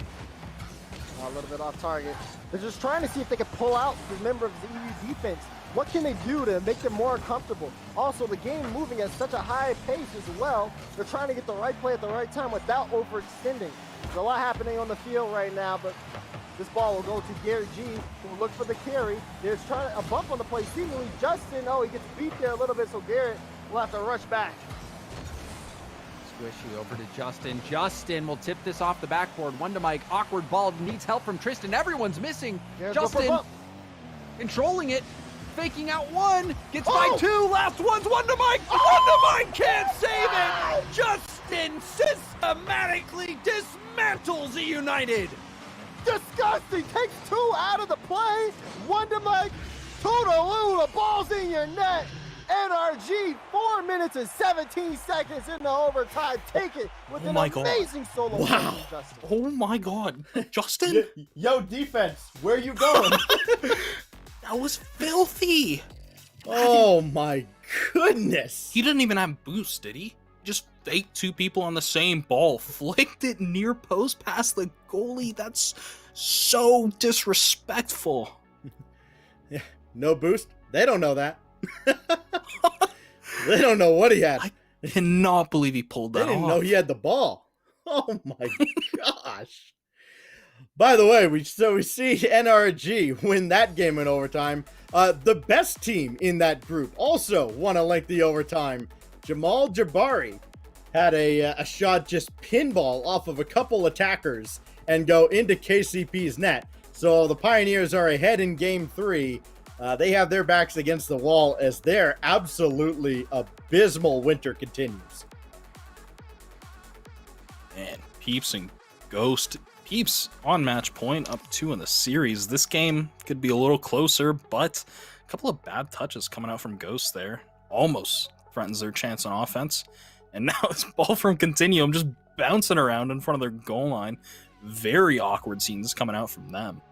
A little bit off target. They're just trying to see if they can pull out the member of the EU defense. What can they do to make them more comfortable? Also, the game moving at such a high pace as well. They're trying to get the right play at the right time without overextending. There's a lot happening on the field right now, but this ball will go to Garrett G, who will look for the carry. There's trying a bump on the play. Seemingly Justin, he gets beat there a little bit, so Garrett will have to rush back. Squishy over to Justin. Justin will tip this off the backboard. One to Mike. Awkward ball. Needs help from Tristan. Everyone's missing. Justin controlling it. Faking out one. Gets by two. Last one's One to Mike. One to Mike can't save it. Justin systematically dismantles the United. Disgusting. Takes two out of the play. One to Mike. Toodaloo. The ball's in your net. NRG, 4 minutes and 17 seconds in the overtime. Take it with an amazing solo. Wow. from Justin. Oh my God. Justin? Yo, defense, where are you going? That was filthy. Oh my goodness. He didn't even have boost, did he? Just faked two people on the same ball, flicked it near post past the goalie. That's so disrespectful. Yeah, no boost? They don't know that. They don't know what he had. I cannot believe he pulled that off. They didn't know he had the ball. Oh my gosh. By the way, we see NRG win that game in overtime. The best team in that group also won a lengthy overtime. Jamal Jabari had a shot just pinball off of a couple attackers and go into KCP's net. So the Pioneers are ahead in game 3. They have their backs against the wall as their absolutely abysmal winter continues. Man, Peeps and Ghost. Peeps on match point, up 2 in the series. This game could be a little closer, but a couple of bad touches coming out from Ghost there. Almost threatens their chance on offense. And now it's ball from Continuum just bouncing around in front of their goal line. Very awkward scenes coming out from them.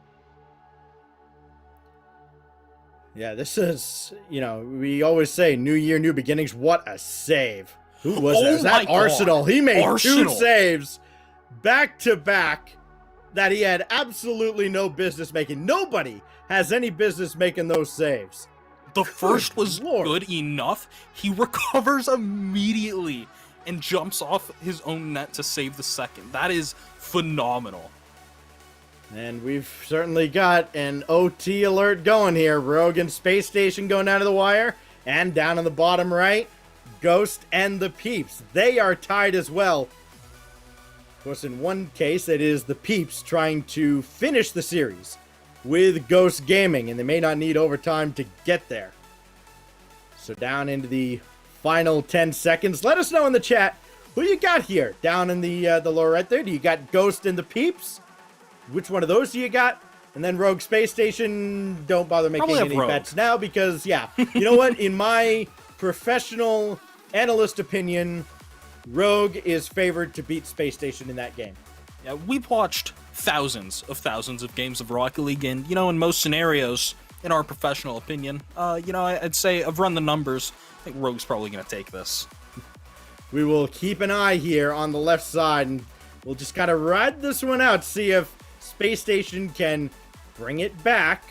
Yeah, this is, we always say new year, new beginnings. What a save. Who was that? Was that Arsenal? He made 2 saves back to back that he had absolutely no business making. Nobody has any business making those saves. The first was good enough. He recovers immediately and jumps off his own net to save the second. That is phenomenal. And we've certainly got an OT alert going here. Rogue and Space Station going down to the wire. And down on the bottom right, Ghost and the Peeps. They are tied as well. Of course, in one case, it is the Peeps trying to finish the series with Ghost Gaming, and they may not need overtime to get there. So down into the final 10 seconds. Let us know in the chat who you got here. Down in the lower right there, do you got Ghost and the Peeps? Which one of those do you got? And then Rogue Space Station, don't bother making any bets now because, yeah, you know what? In my professional analyst opinion, Rogue is favored to beat Space Station in that game. Yeah, we've watched thousands of games of Rocket League, and, in most scenarios, in our professional opinion, I'd say I've run the numbers. I think Rogue's probably going to take this. We will keep an eye here on the left side, and we'll just kind of ride this one out, see if Space Station can bring it back.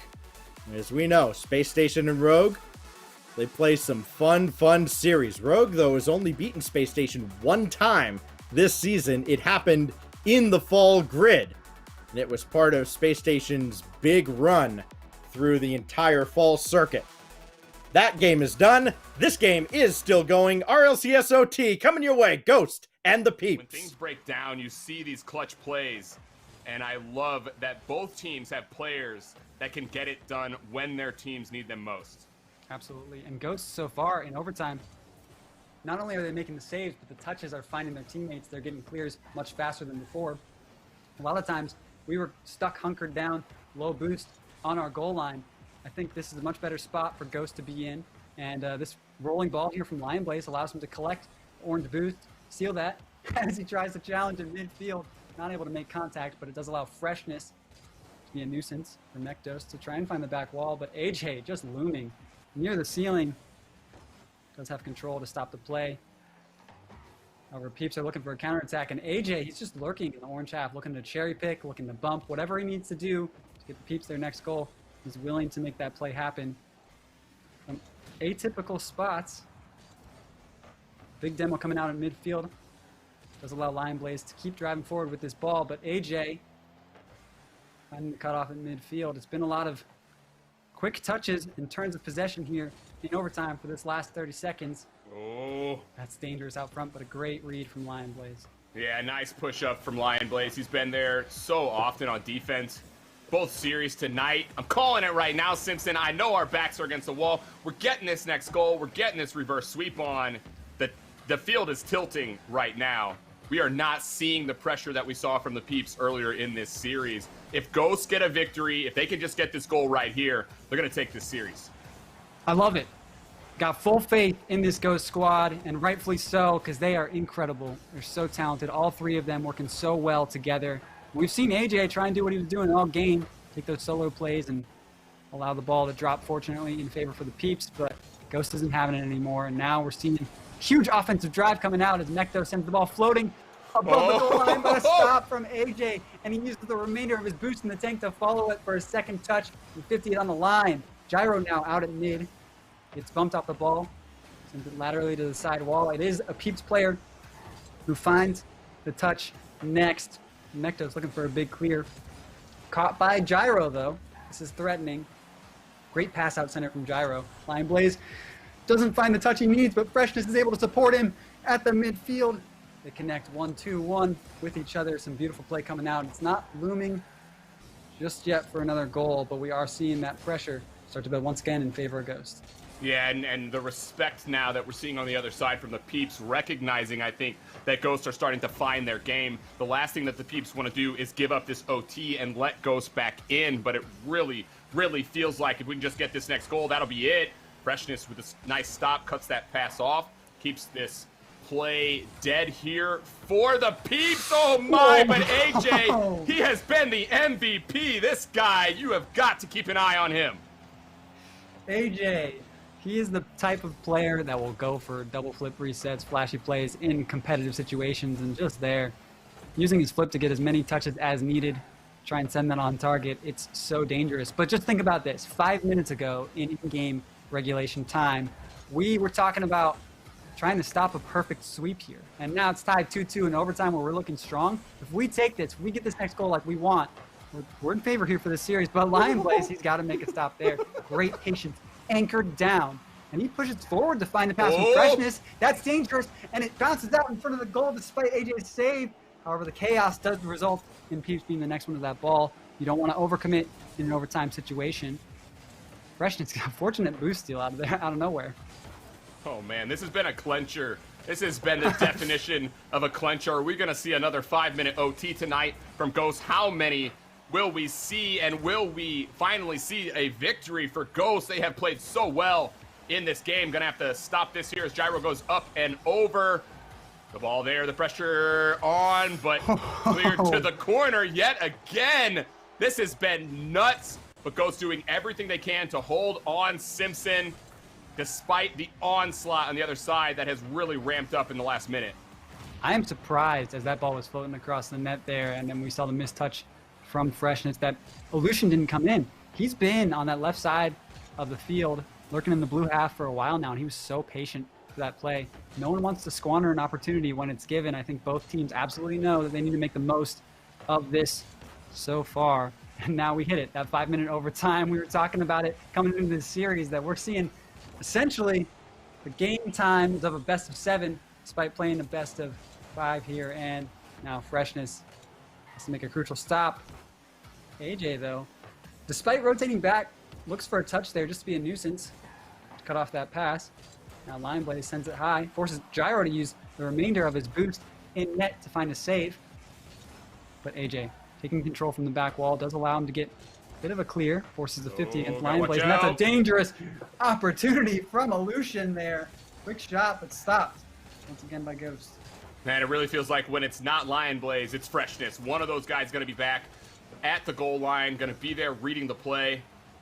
As we know, Space Station and Rogue, they play some fun series. Rogue, though, has only beaten Space Station 1 time this season. It happened in the fall grid, and it was part of Space Station's big run through the entire fall circuit. That game is done. This game is still going. RLCSOT coming your way. Ghost and the Peeps. When things break down, you see these clutch plays. And I love that both teams have players that can get it done when their teams need them most. Absolutely. And Ghosts so far in overtime, not only are they making the saves, but the touches are finding their teammates. They're getting clears much faster than before. A lot of times we were stuck hunkered down, low boost on our goal line. I think this is a much better spot for Ghost to be in. And this rolling ball here from Lion Blaze allows him to collect orange boost, seal that as he tries to challenge in midfield. Not able to make contact, but it does allow Freshness to be a nuisance for Mekdos to try and find the back wall. But AJ just looming near the ceiling. Does have control to stop the play. However, Peeps are looking for a counterattack, and AJ, he's just lurking in the orange half, looking to cherry pick, looking to bump, whatever he needs to do to get the Peeps their next goal. He's willing to make that play happen. Some atypical spots. Big demo coming out in midfield. Does allow Lion Blaze to keep driving forward with this ball, but AJ finding the cutoff in midfield. It's been a lot of quick touches in terms of possession here in overtime for this last 30 seconds. Oh. That's dangerous out front, but a great read from Lion Blaze. Yeah, nice push up from Lion Blaze. He's been there so often on defense. Both series tonight. I'm calling it right now, Simpson. I know our backs are against the wall. We're getting this next goal. We're getting this reverse sweep on. The field is tilting right now. We are not seeing the pressure that we saw from the Peeps earlier in this series. If Ghosts get a victory, if they can just get this goal right here, they're going to take this series. I love it. Got full faith in this Ghost squad, and rightfully so, because they are incredible. They're so talented. All three of them working so well together. We've seen AJ try and do what he was doing all game, take those solo plays and allow the ball to drop, fortunately, in favor for the Peeps, but Ghost isn't having it anymore, and now we're seeing huge offensive drive coming out as Mekdo sends the ball floating above the goal line, but a stop from AJ, and he uses the remainder of his boost in the tank to follow it for a second touch, and 50 on the line. Gyro now out at mid. Gets bumped off the ball, sends it laterally to the side wall. It is a Peeps player who finds the touch next. Mekdo's looking for a big clear. Caught by Gyro, though. This is threatening. Great pass out center from Gyro. Lion Blaze doesn't find the touch he needs, but Freshness is able to support him at the midfield. They connect 1-2-1 with each other. Some beautiful play coming out. It's not looming just yet for another goal, but we are seeing that pressure start to build once again in favor of Ghost. Yeah, and the respect now that we're seeing on the other side from the Peeps, recognizing, I think, that Ghosts are starting to find their game. The last thing that the Peeps want to do is give up this OT and let Ghosts back in, but it really, really feels like if we can just get this next goal, that'll be it. Freshness with this nice stop, cuts that pass off, keeps this play dead here for the Peeps. Oh my, but AJ, he has been the MVP. This guy, you have got to keep an eye on him. AJ, he is the type of player that will go for double flip resets, flashy plays in competitive situations, and just there, using his flip to get as many touches as needed, try and send that on target. It's so dangerous. But just think about this. 5 minutes ago in in-game regulation time, we were talking about trying to stop a perfect sweep here. And now it's tied 2-2 in overtime where we're looking strong. If we take this, if we get this next goal like we want, we're in favor here for this series. But Lion Blaze, he's got to make a stop there. Great patience. Anchored down, and he pushes forward to find the pass from Freshness. That's dangerous, and it bounces out in front of the goal despite AJ's save. However, the chaos does result in Peeps being the next one to that ball. You don't want to overcommit in an overtime situation. Freshness got a fortunate boost steal out of nowhere. Oh man, this has been a clencher. This has been the definition of a clencher. Are we going to see another 5-minute OT tonight from Ghost? How many will we see, and will we finally see a victory for Ghost? They have played so well in this game. Gonna have to stop this here as Gyro goes up and over. The ball there, the pressure on, but cleared to the corner yet again. This has been nuts, but Ghost doing everything they can to hold on Simpson, despite the onslaught on the other side that has really ramped up in the last minute. I am surprised as that ball was floating across the net there, and then we saw the missed touch from Freshness that Illusion didn't come in. He's been on that left side of the field, lurking in the blue half for a while now, and he was so patient for that play. No one wants to squander an opportunity when it's given. I think both teams absolutely know that they need to make the most of this so far. And now we hit it, that 5-minute overtime. We were talking about it coming into this series, that we're seeing essentially the game times of a best of 7, despite playing the best of 5 here. And now Freshness has to make a crucial stop. AJ, though, despite rotating back, looks for a touch there just to be a nuisance. Cut off that pass. Now Lion Blaze sends it high, forces Gyro to use the remainder of his boost in net to find a save. But AJ, taking control from the back wall, does allow him to get a bit of a clear, forces the 50 against Lion Blaze, and that's a dangerous opportunity from Illusion there. Quick shot, but stopped once again by Ghost. Man, it really feels like when it's not Lion Blaze, it's Freshness. One of those guys going to be back at the goal line, going to be there reading the play.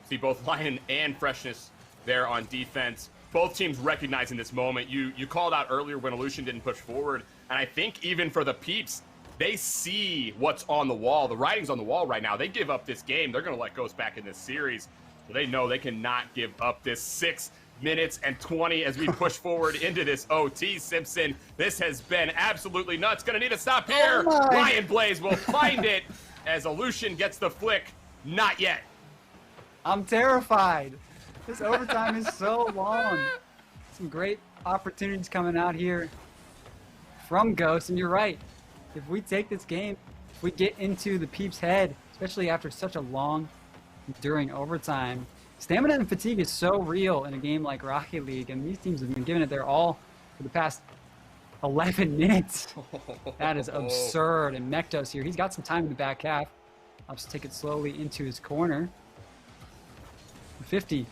See both Lion and Freshness there on defense. Both teams recognizing this moment. You called out earlier when Illusion didn't push forward, and I think even for the Peeps, they see what's on the wall. The writing's on the wall right now. They give up this game, they're going to let Ghost back in this series. So they know they cannot give up this 6 minutes and 20 as we push forward into this OT. Simpson, this has been absolutely nuts. Gonna need a stop here. Lion Blaze will find it as Illusion gets the flick. Not yet. I'm terrified. This overtime is so long. Some great opportunities coming out here from Ghost, and you're right. If we take this game, if we get into the Peeps' head, especially after such a long, enduring overtime, stamina and fatigue is so real in a game like Rocket League, and these teams have been giving it their all for the past 11 minutes. That is absurd. And Mektos here, he's got some time in the back half. Opts to take it slowly into his corner. 50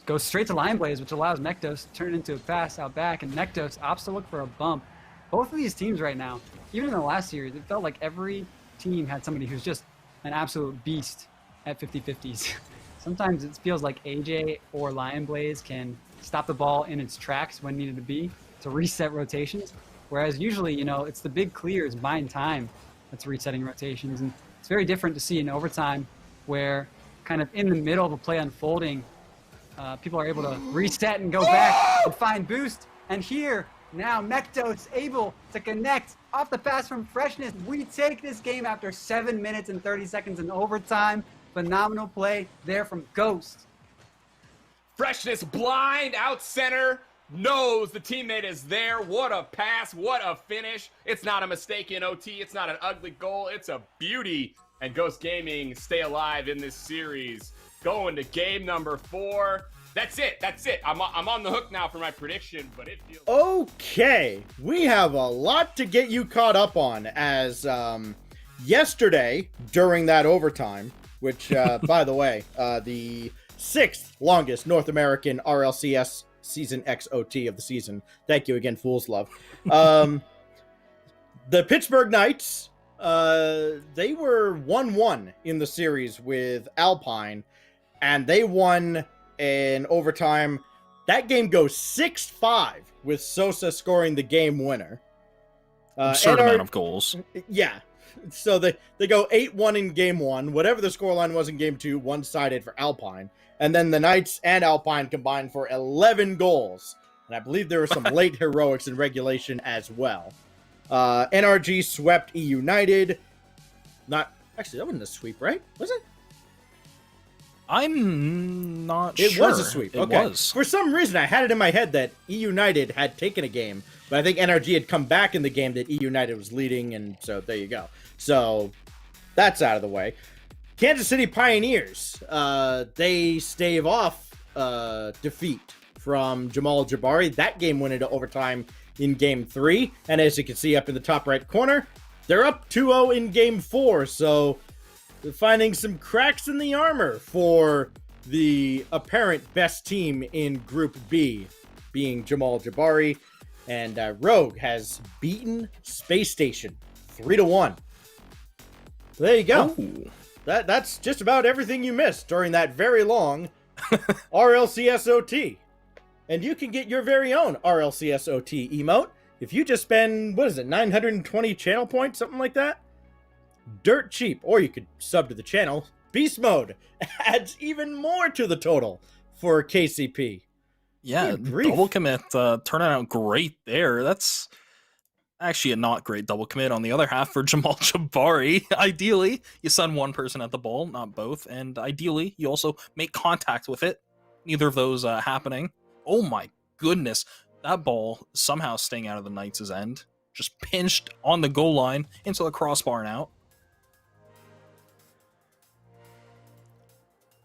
goes straight to Lion Blaze, which allows Mektos to turn into a pass out back, and Mektos opts to look for a bump. Both of these teams right now, even in the last series, it felt like every team had somebody who's just an absolute beast at 50-50s. Sometimes it feels like AJ or Lion Blaze can stop the ball in its tracks when needed to be to reset rotations, whereas usually, you know, it's the big clears buying time that's resetting rotations. And it's very different to see in overtime where kind of in the middle of a play unfolding, people are able to reset and go back and find boost. And here, now Mektos able to connect off the pass from Freshness. We take this game after 7 minutes and 30 seconds in overtime. Phenomenal play there from Ghost. Freshness blind, out center, knows the teammate is there. What a pass, what a finish. It's not a mistake in OT, it's not an ugly goal, it's a beauty. And Ghost Gaming stay alive in this series. Going to game number 4. That's it. That's it. I'm on the hook now for my prediction, but it feels. Okay, we have a lot to get you caught up on as yesterday during that overtime, which, by the way, the 6th longest North American RLCS Season XOT of the season. Thank you again, Fool's Love. The Pittsburgh Knights, they were 1-1 in the series with Alpine, and they won in overtime. That game goes 6-5 with Sosa scoring the game winner. Absurd amount of goals. Yeah. So they go 8-1 in game 1. Whatever the scoreline was in game 2, one-sided for Alpine. And then the Knights and Alpine combined for 11 goals. And I believe there were some late heroics in regulation as well. NRG swept E United. Actually, that wasn't a sweep, right? Was it? I'm not sure. It was a sweep. It Okay. was. For some reason, I had it in my head that E United had taken a game, but I think NRG had come back in the game that E United was leading, and so there you go. So that's out of the way. Kansas City Pioneers, they stave off defeat from Jamal Jabari. That game went into overtime in game 3, and as you can see up in the top right corner, they're up 2-0 in game 4, so they're finding some cracks in the armor for the apparent best team in Group B, being Jamal Jabari. And Rogue has beaten Space Station 3-1. So there you go. Ooh. That's just about everything you missed during that very long RLCSOT. And you can get your very own RLCSOT emote if you just spend, 920 channel points, something like that? Dirt cheap. Or you could sub to the channel. Beast Mode adds even more to the total for KCP. Yeah, double commit turning out great there. That's actually a not great double commit on the other half for Jamal Jabari. Ideally, you send one person at the ball, not both. And ideally, you also make contact with it. Neither of those happening. Oh my goodness. That ball somehow staying out of the Knights' end. Just pinched on the goal line into the crossbar and out.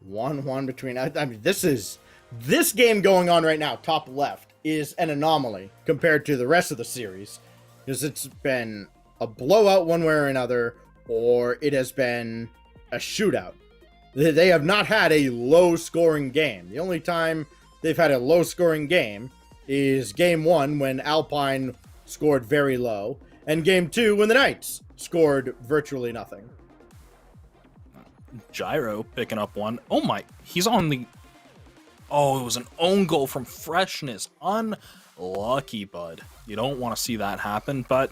1-1 between... I mean, this game going on right now, top left, is an anomaly compared to the rest of the series. Because it's been a blowout one way or another, or it has been a shootout. They have not had a low-scoring game. The only time they've had a low-scoring game is game 1 when Alpine scored very low, and game 2 when the Knights scored virtually nothing. Gyro picking up one. Oh my, he's on the... Oh, it was an own goal from Freshness. Unlucky, bud. You don't want to see that happen, but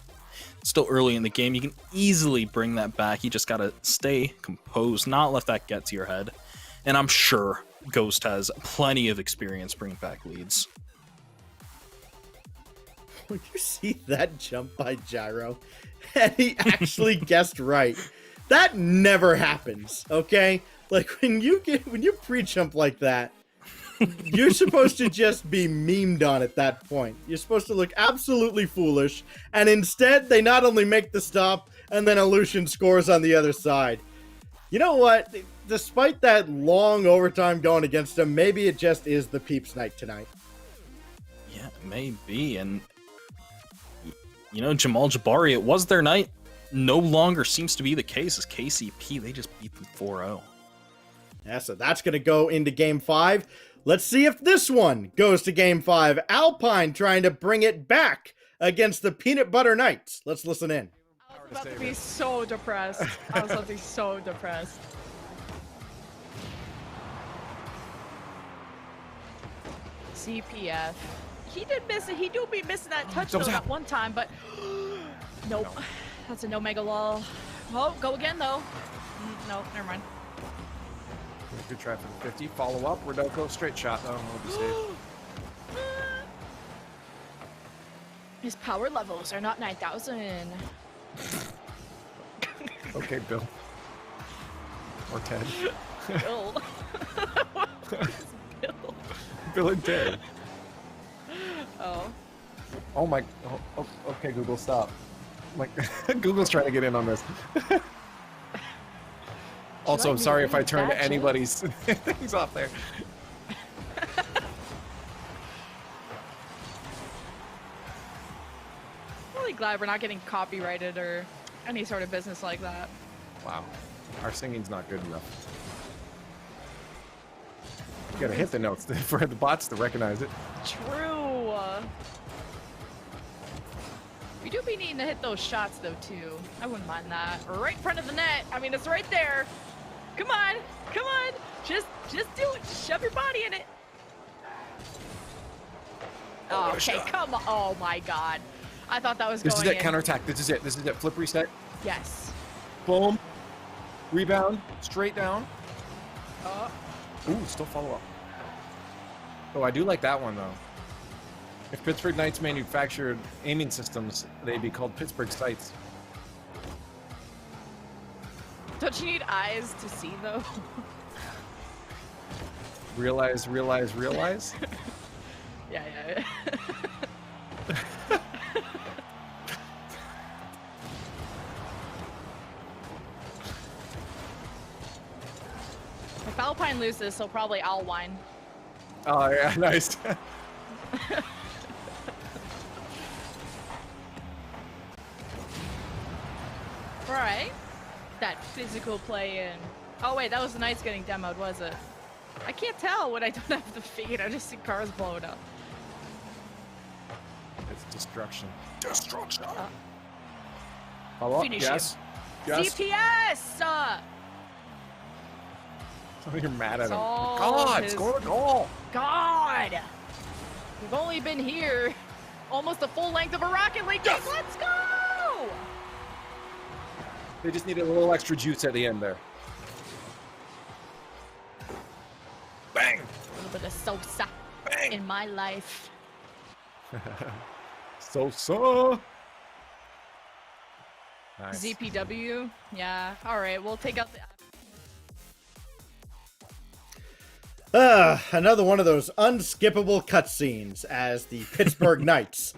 it's still early in the game. You can easily bring that back. You just got to stay composed, not let that get to your head. And I'm sure Ghost has plenty of experience bringing back leads. When you see that jump by Gyro, and he actually guessed right, that never happens, okay? Like, when you pre-jump like that, you're supposed to just be memed on at that point. You're supposed to look absolutely foolish, and instead, they not only make the stop, and then Aleutian scores on the other side. You know what? Despite that long overtime going against him, maybe it just is the Peeps night tonight. Yeah, maybe, and... You know, Jamal Jabari, it was their night. No longer seems to be the case as KCP. They just beat them 4-0. Yeah, so that's going to go into Game 5. Let's see if this one goes to Game 5. Alpine trying to bring it back against the Peanut Butter Knights. Let's listen in. I was about to be so depressed. I was about to be so depressed. CPF. He did miss it. He do be missing that touchdown at one time, but nope. That's a no mega lol. Oh, go again though. No, never mind. Good try for the 50. Follow up. Rodoko straight shot though. We'll be safe. His power levels are not 9,000. Okay, Bill. Or Ted. Bill. Bill. Bill and Ted. Oh. Oh my. Oh, okay, Google, stop. Like, Google's trying to get in on this. Also, I'm sorry if I turned anybody's things off there. glad we're not getting copyrighted or any sort of business like that. Wow. Our singing's not good enough. You gotta hit the notes for the bots to recognize it. True. We do be needing to hit those shots though too. I wouldn't mind that. Right in front of the net. I mean, it's right there. Come on, come on. Just do it. Just shove your body in it. Oh, okay, come on. Oh my God. I thought that was This going is it. in. Counterattack. This is it. This is it. Flip reset. Yes. Boom. Rebound. Straight down. Oh. Ooh, still follow up. Oh, I do like that one though. If Pittsburgh Knights manufactured aiming systems, they'd be called Pittsburgh Sights. Don't you need eyes to see though? Realize, realize, realize. Yeah. If Alpine loses, so probably I'll whine. Oh yeah, nice. Right. That physical play in. Oh wait, that was the Knights getting demoed, was it? I can't tell when I don't have the feed. I just see cars blowing up. It's destruction. Destruction. Follow up. Finish Yes. him. Yes. CPS! You're mad at him. all God, his- score a goal. God! We've only been here almost the full length of a Rocket League game. Let's go! They just needed a little extra juice at the end there. Bang! A little bit of Sosa in my life. So. Nice. ZPW? Yeah. All right, we'll take out the... Another one of those unskippable cutscenes as the Pittsburgh Knights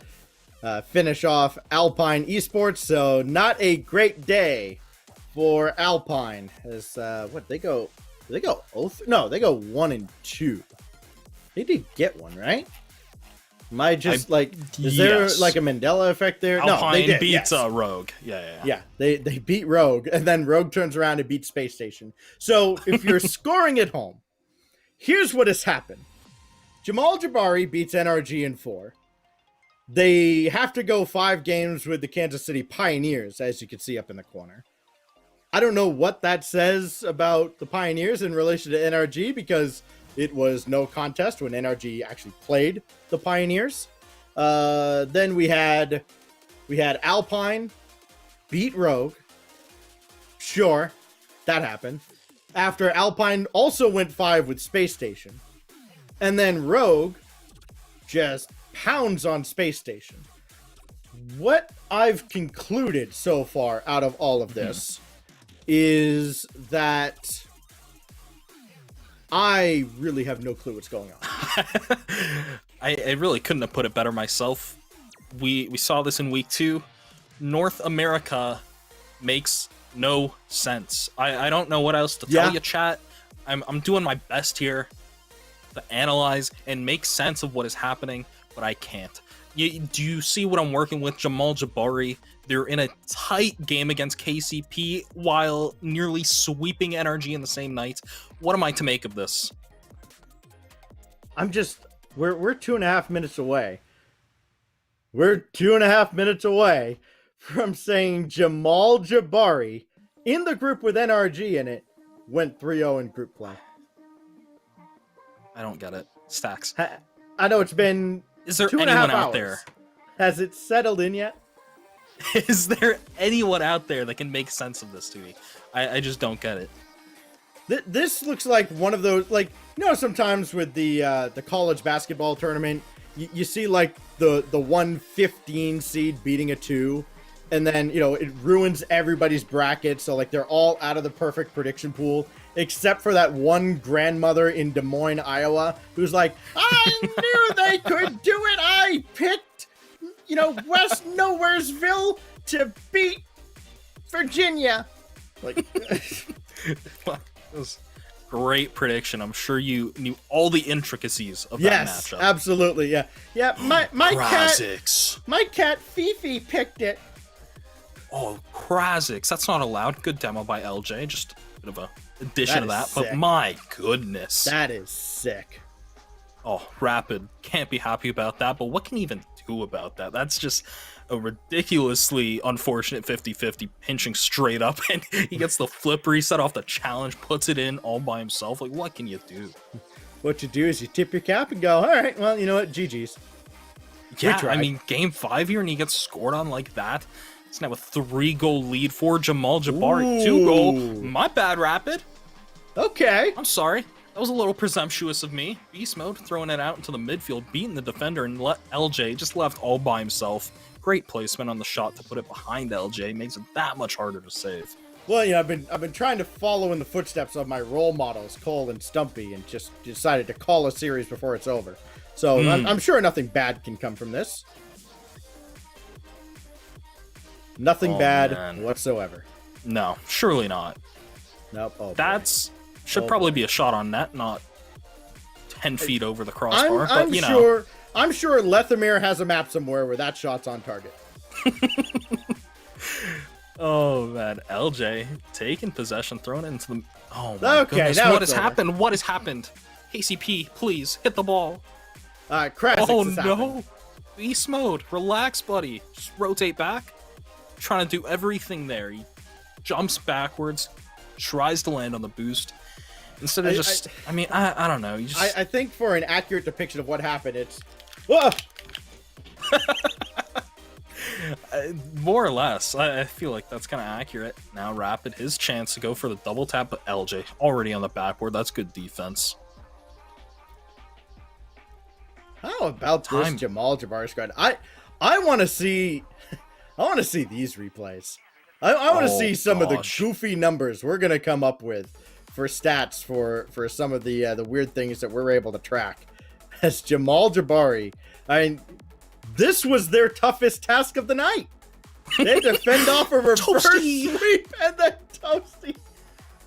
finish off Alpine Esports. So not a great day for Alpine. As what they go? They go 0-3? No, they go 1-2. They did get one, right? Am I just is there like a Mandela effect there? Alpine no, they did. beats Yes. Rogue. Yeah. Yeah, they beat Rogue, and then Rogue turns around and beats Space Station. So if you're scoring at home, here's what has happened. Jamal Jabari beats NRG in 4. They have to go 5 games with the Kansas City Pioneers, as you can see up in the corner. I don't know what that says about the Pioneers in relation to NRG, because it was no contest when NRG actually played the Pioneers. Then we had Alpine beat Rogue. Sure, that happened. After Alpine also went 5 with Space Station. And then Rogue just pounds on Space Station. What I've concluded so far out of all of this is that I really have no clue what's going on. I really couldn't have put it better myself. We saw this in week 2. North America makes no sense. I don't know what else to tell you, chat. I'm doing my best here to analyze and make sense of what is happening, but I can't. Do you see what I'm working with? Jamal Jabari, they're in a tight game against KCP while nearly sweeping NRG in the same night. What am I to make of this? We're 2.5 minutes away. We're 2.5 minutes away from saying Jamal Jabari in the group with NRG in it went 3-0 in group play. I don't get it. Stacks. I know it's been. Is there 2.5 anyone out hours. there? Has it settled in yet? Is there anyone out there that can make sense of this to me? I just don't get it. This looks like one of those, sometimes with the college basketball tournament, you see like the 115 seed beating a 2, and then it ruins everybody's bracket. So like they're all out of the perfect prediction pool, except for that one grandmother in Des Moines, Iowa, who's like, I knew they could do it. I picked, West Nowheresville to beat Virginia. Like, great prediction. I'm sure you knew all the intricacies of that Yes, matchup. absolutely. Yeah, yeah. My Krasix. cat Fifi picked it. Oh, Krasix. That's not allowed. Good demo by LJ. Just a bit of a addition to that. is But sick. my goodness. That is sick. Oh, Rapid. Can't be happy about that. But what can he even do about that? That's just a ridiculously unfortunate 50-50 pinching straight up. And he gets the flip reset off the challenge, puts it in all by himself. Like, what can you do? What you do is you tip your cap and go, all right, well, you know what? GG's. Yeah, tried. I mean, game 5 here, and he gets scored on like that. It's now a 3-goal lead for Jamal Jabari. 2-goal. My bad, Rapid. Okay. I'm sorry. That was a little presumptuous of me. Beast mode, throwing it out into the midfield, beating the defender, and let LJ just left all by himself. Great placement on the shot to put it behind LJ. Makes it that much harder to save. Well, you know, I've been trying to follow in the footsteps of my role models, Cole and Stumpy, and just decided to call a series before it's over. So I'm sure nothing bad can come from this. Nothing bad whatsoever. No, surely not. Nope. Oh, That's should Oh, probably boy. be a shot on net, not 10 feet over the crossbar. But you know, I'm sure Lethamere has a map somewhere where that shot's on target. oh man, LJ taking possession, throwing it into the. Oh my Okay, goodness! now What it's has over. happened? What has happened? KCP, please hit the ball. Krasix Oh has no! happened. Beast mode. Relax, buddy. Just rotate back. Trying to do everything there. He jumps backwards, tries to land on the boost. Instead of I don't know. You just... I think for an accurate depiction of what happened, it's... Whoa! More or less. I feel like that's kind of accurate. Now Rapid, his chance to go for the double tap, but LJ already on the backboard. That's good defense. How about this Jamal Jabari squad? I want to see... I want to see these replays. I want to see some of the goofy numbers we're going to come up with for stats for some of the weird things that we're able to track. As Jamal Jabari, I mean, this was their toughest task of the night. They had to fend off a reverse sweep and then Toasty.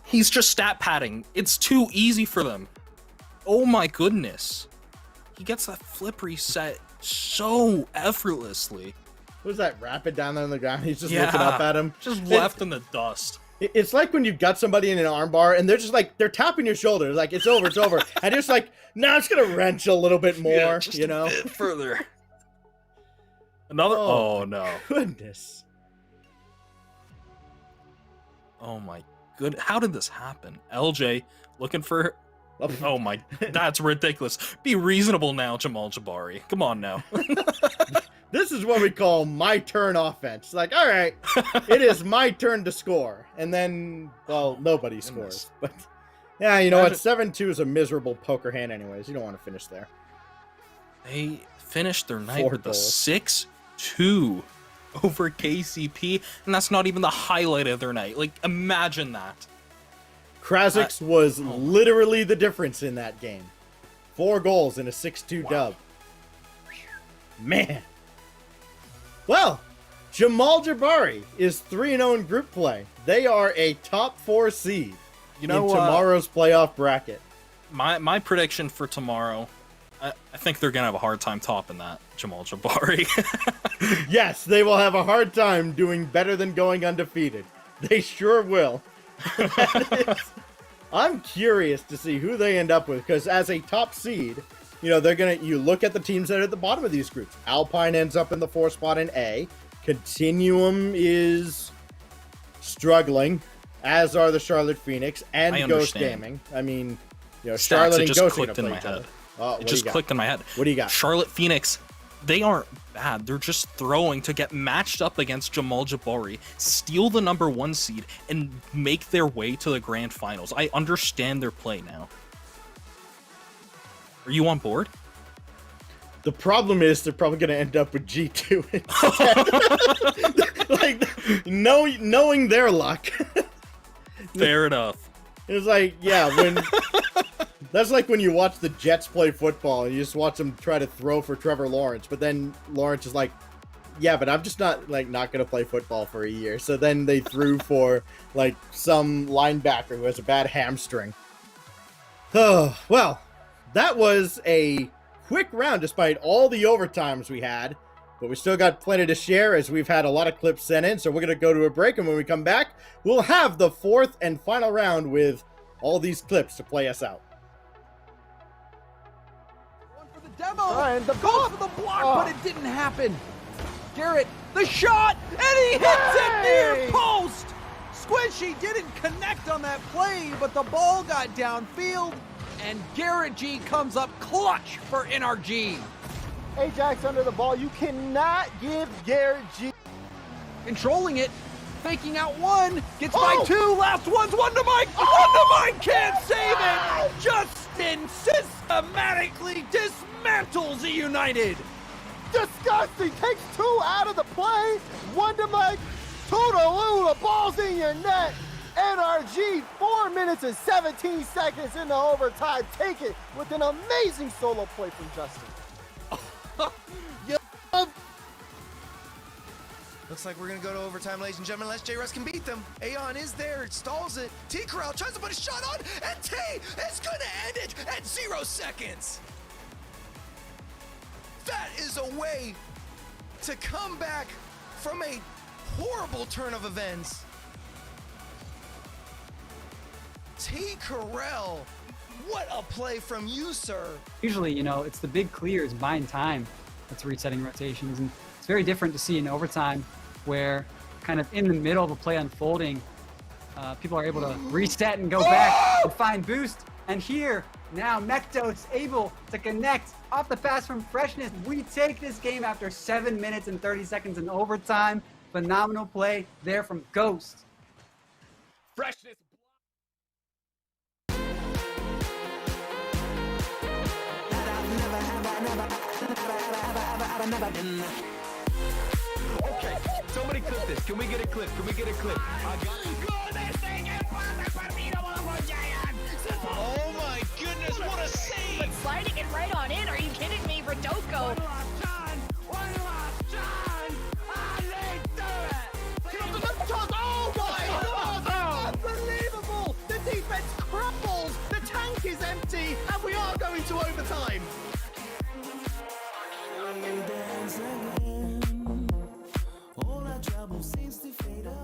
He's just stat padding. It's too easy for them. Oh my goodness. He gets that flip reset so effortlessly. What was that, Rapid down there on the ground? He's just looking up at him. Just left in the dust. It's like when you've got somebody in an armbar and they're just like, they're tapping your shoulder. Like, it's over, it's over. And you're just like, no, it's going to wrench a little bit more, just you know? a bit further. Another, oh no. Goodness. Oh my good. How did this happen? LJ looking for, oh my, that's ridiculous. Be reasonable now, Jamal Jabari. Come on now. This is what we call my turn offense. Like, all right, it is my turn to score. And then, well, nobody scores. But yeah, you know what? 7-2 is a miserable poker hand anyways. You don't want to finish there. They finished their night 4 with a goals. 6-2 over KCP, and that's not even the highlight of their night. Like, imagine that. Krasix was literally the difference in that game. 4 goals in a 6-2 dub. Man. Well, Jamal Jabari is 3-0 in group play. They are a top 4 seed in tomorrow's playoff bracket. My prediction for tomorrow, I think they're going to have a hard time topping that, Jamal Jabari. Yes, they will have a hard time doing better than going undefeated. They sure will. I'm curious to see who they end up with, because as a top seed, you know, you look at the teams that are at the bottom of these groups. Alpine ends up in the 4th spot in A. Continuum is struggling, as are the Charlotte Phoenix and I Ghost understand. Gaming. I mean, you know, Stats, Charlotte it and just Ghost clicked in play my each other. head. What It do just you got? clicked in my head. What do you got? Charlotte Phoenix, they aren't bad. They're just throwing to get matched up against Jamal Jabari, steal the number 1 seed, and make their way to the grand finals. I understand their play now. Are you on board? The problem is they're probably going to end up with G2 instead. Like, knowing their luck. Fair enough. It's like, yeah, that's like when you watch the Jets play football and you just watch them try to throw for Trevor Lawrence, but then Lawrence is like, yeah, but I'm just not going to play football for a year. So then they threw for like some linebacker who has a bad hamstring. Oh, well, that was a quick round despite all the overtimes we had, but we still got plenty to share as we've had a lot of clips sent in, so we're going to go to a break, and when we come back, we'll have the fourth and final round with all these clips to play us out. Demo Ryan, the goes for the block, but it didn't happen. Garrett, the shot, and he hits it near post. Squishy didn't connect on that play, but the ball got downfield, and Garrett G comes up clutch for NRG. Ajax under the ball. You cannot give Garrett G. Controlling it, faking out one, gets by two, last one's one to Mike. One to Mike, can't save it. Justin systematically dismantles the United. Disgusting. Takes two out of the play. One to Mike. Two to Lou. The ball's in your net. NRG, 4 minutes and 17 seconds into overtime. Take it with an amazing solo play from Justin. Looks like we're gonna go to overtime, ladies and gentlemen, unless J-Russ can beat them. Aeon is there, it stalls it. T Corral tries to put a shot on, and T is gonna end it at 0 seconds. That is a way to come back from a horrible turn of events. T Corral, what a play from you, sir. Usually, you know, it's the big clears buying time that's resetting rotations, and it's very different to see in overtime where kind of in the middle of a play unfolding, people are able to reset and go back and find boost. And here, now Mektos able to connect off the pass from Freshness. We take this game after 7 minutes and 30 seconds in overtime. Phenomenal play there from Ghost. Freshness. Okay, somebody clip this. Can we get a clip? Can we get a clip? Oh my goodness, what a save! But sliding it right on in, are you kidding me, Rodoko? Oh my God! Unbelievable! The defense crumbles. The tank is empty, and we are going to overtime. All our trouble seems to fade away.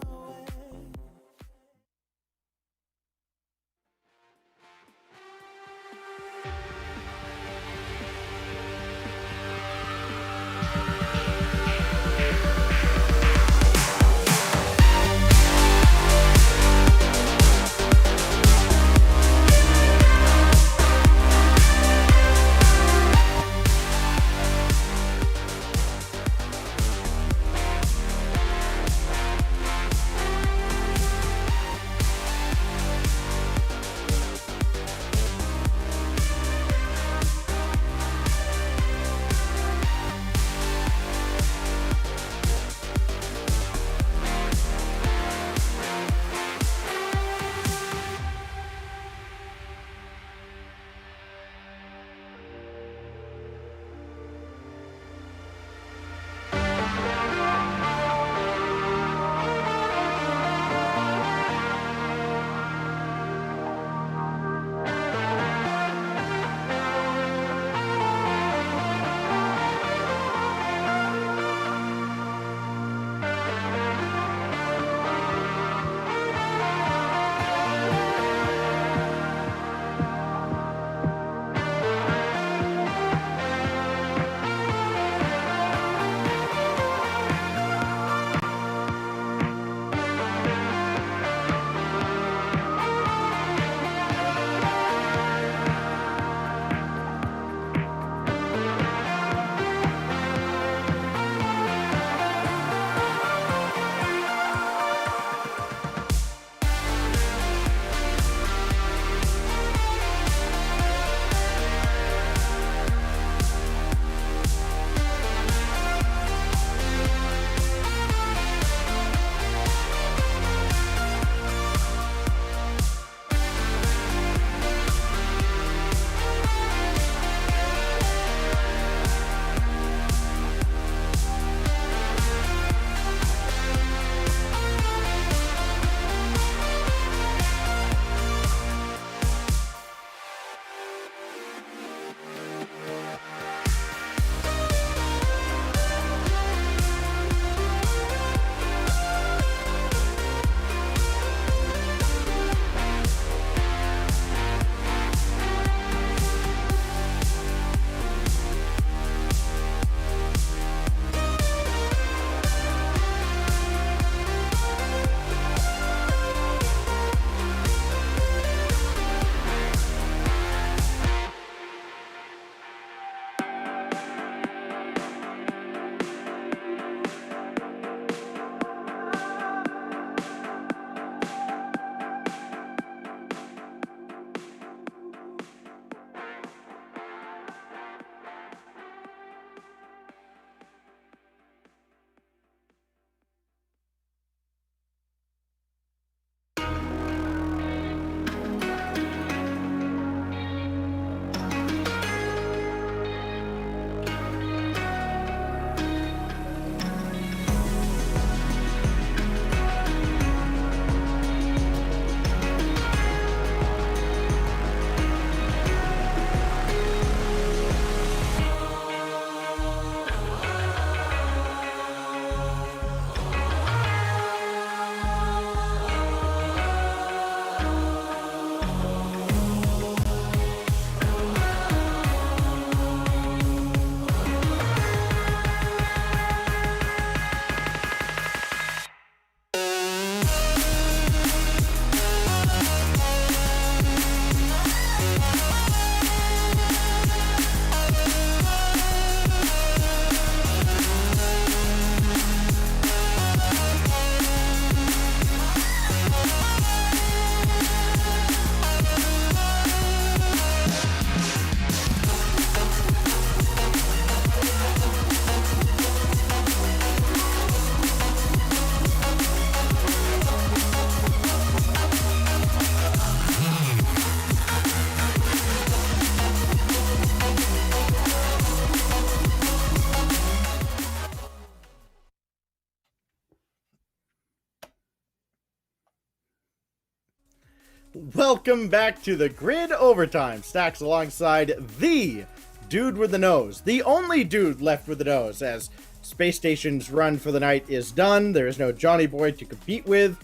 Welcome back to the Grid Overtime. Stacks alongside the dude with the nose. The only dude left with the nose, as Space Station's run for the night is done. There is no Johnny Boy to compete with.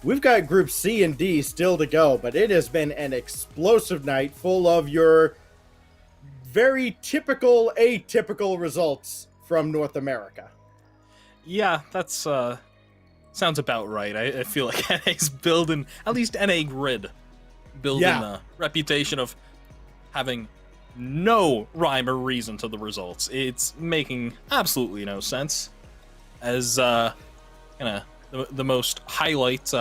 We've got Group C and D still to go, but it has been an explosive night full of your very typical, atypical results from North America. Yeah, that's sounds about right. I feel like NA's building, at least NA Grid, building a reputation of having no rhyme or reason to the results. It's making absolutely no sense. As the most highlight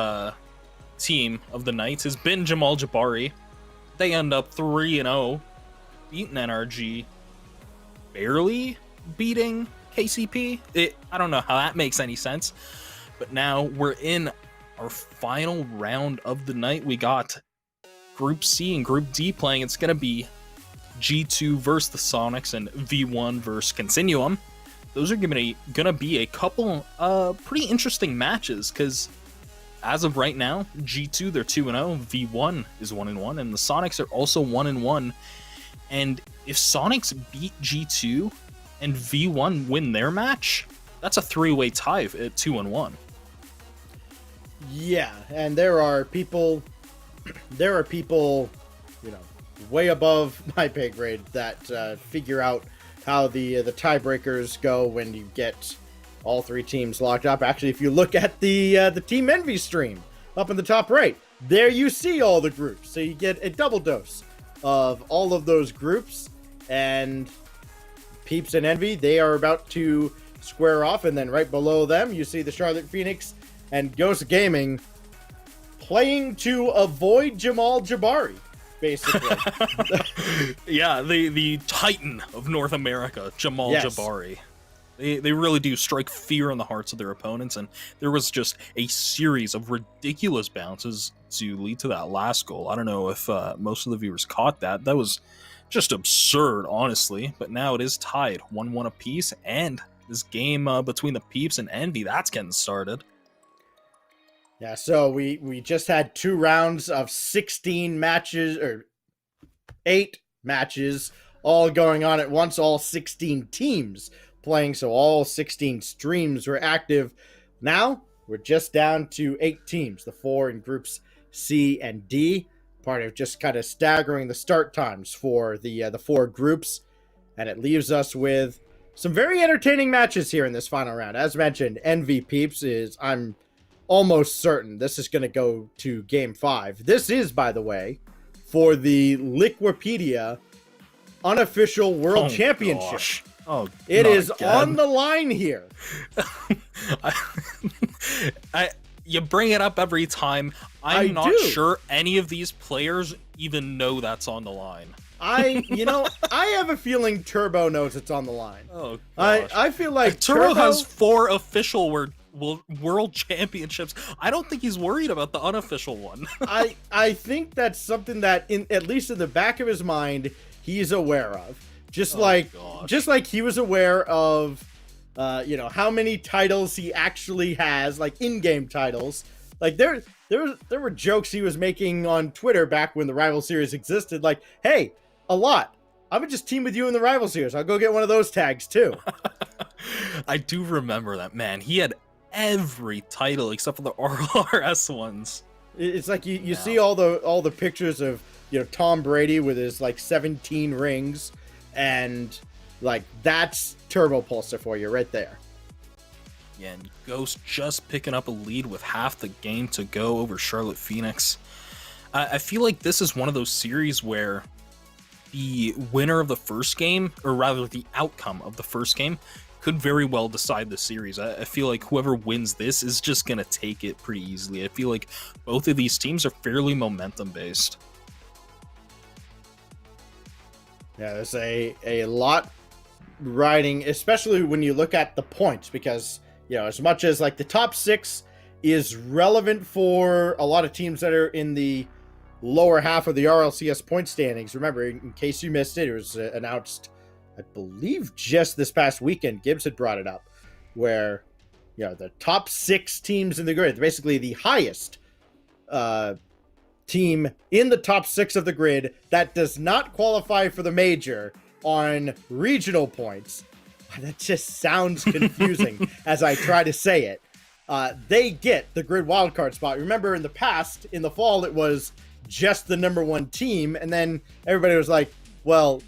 team of the night has been Jamal Jabari. They end up 3-0, beating NRG, barely beating KCP. I don't know how that makes any sense, but now we're in our final round of the night. We got Group C and Group D playing. It's going to be G2 versus the Sonics and V1 versus Continuum. Those are going to be a couple pretty interesting matches, because as of right now, G2, they're 2-0, V1 is 1-1, and the Sonics are also 1-1. And if Sonics beat G2 and V1 win their match, that's a three-way tie at 2-1. Yeah, and there are people, way above my pay grade that figure out how the tiebreakers go when you get all three teams locked up. Actually, if you look at the Team Envy stream up in the top right, there you see all the groups. So you get a double dose of all of those groups, and Peeps and Envy, they are about to square off, and then right below them, you see the Charlotte Phoenix and Ghost Gaming playing to avoid Jamal Jabari, basically. Yeah, the Titan of North America, Jamal Jabari. They really do strike fear in the hearts of their opponents, and there was just a series of ridiculous bounces to lead to that last goal. I don't know if most of the viewers caught that. That was just absurd, honestly, but now it is tied 1-1 apiece, and this game between the Peeps and Envy, that's getting started. Yeah, so we just had 2 rounds of 16 matches, or 8 matches, all going on at once, all 16 teams playing, so all 16 streams were active. Now, we're just down to 8 teams, the 4 in groups C and D, part of just kind of staggering the start times for the 4 groups, and it leaves us with some very entertaining matches here in this final round. As mentioned, Envy Peeps is, I'm almost certain this is going to go to Game 5. This is, by the way, for the Liquipedia unofficial World Championship. Gosh. Oh, it is on the line here. You bring it up every time. I'm not sure any of these players even know that's on the line. I have a feeling Turbo knows it's on the line. Oh, gosh. I feel like Turbo has 4 official World Championships. I don't think he's worried about the unofficial one. I think that's something that, at least in the back of his mind, he's aware of. Just like he was aware of, how many titles he actually has, like in-game titles. Like there were jokes he was making on Twitter back when the Rival Series existed. Like, hey, a lot. I would just team with you in the Rival Series. I'll go get one of those tags too. I do remember that, man. He had every title except for the RLRS ones. It's like you see all the pictures of Tom Brady with his like 17 rings, and like that's Turbo Pulsar for you right there. Yeah, and Ghost just picking up a lead with half the game to go over Charlotte Phoenix. I feel like this is one of those series where the winner of the first game, or rather the outcome of the first game, could very well decide the series. I feel like whoever wins this is just going to take it pretty easily. I feel like both of these teams are fairly momentum-based. Yeah, there's a lot riding, especially when you look at the points, because, as much as like the top 6 is relevant for a lot of teams that are in the lower half of the RLCS point standings. Remember, in case you missed it, it was announced, I believe, just this past weekend. Gibbs had brought it up, where the top 6 teams in the grid, basically the highest team in the top 6 of the grid that does not qualify for the major on regional points. That just sounds confusing as I try to say it. They get the grid wildcard spot. Remember, in the past, in the fall, it was just the number 1 team, and then everybody was like, well,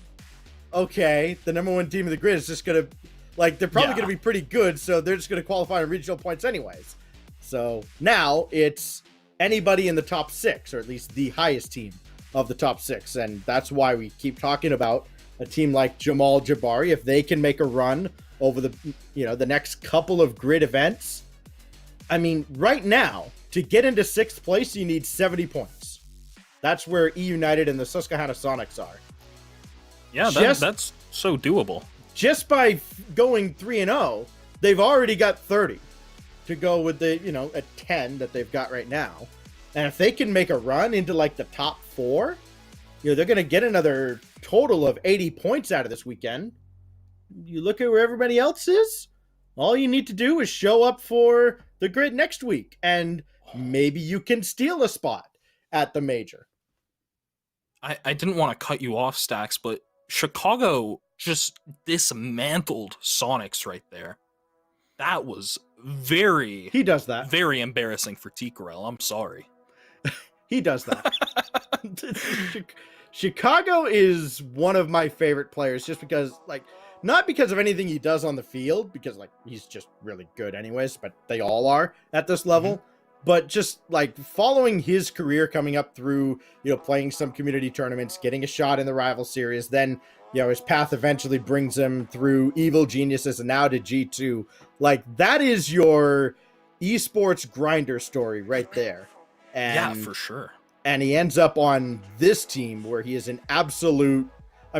okay, the number 1 team of the grid is just going to, like, they're probably going to be pretty good, so they're just going to qualify on regional points anyways. So now it's anybody in the top 6, or at least the highest team of the top 6, and that's why we keep talking about a team like Jamal Jabari. If they can make a run over the, the next couple of grid events, I mean, right now, to get into 6th place, you need 70 points. That's where E United and the Susquehanna Sonics are. Yeah, that's so doable. Just by going 3-0, they've already got 30 to go with the, a 10 that they've got right now. And if they can make a run into like the top 4, they're going to get another total of 80 points out of this weekend. You look at where everybody else is, all you need to do is show up for the grid next week, and maybe you can steal a spot at the major. I didn't want to cut you off, Stacks, but Chicago just dismantled Sonics right there. That was He does that. Very embarrassing for Ticarel. I'm sorry. He does that. Chicago is one of my favorite players just because, not because of anything he does on the field, because, he's just really good anyways, but they all are at this level. But just, following his career coming up through, playing some community tournaments, getting a shot in the rival series, then, his path eventually brings him through Evil Geniuses and now to G2. That is your esports grinder story right there. And, yeah, for sure. And he ends up on this team where he is an absolute,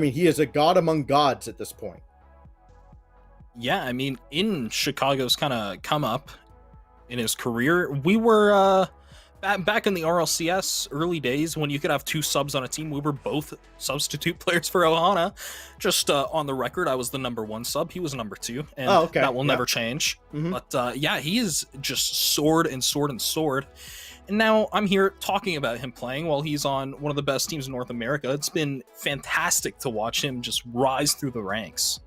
he is a god among gods at this point. Yeah, in Chicago's kind of come up in his career, we were back in the RLCS early days when you could have 2 subs on a team. We were both substitute players for Ohana. Just on the record, I was the number 1 sub. He was number 2, and that will never change. But he is just soared and soared and soared. And now I'm here talking about him playing while he's on one of the best teams in North America. It's been fantastic to watch him just rise through the ranks.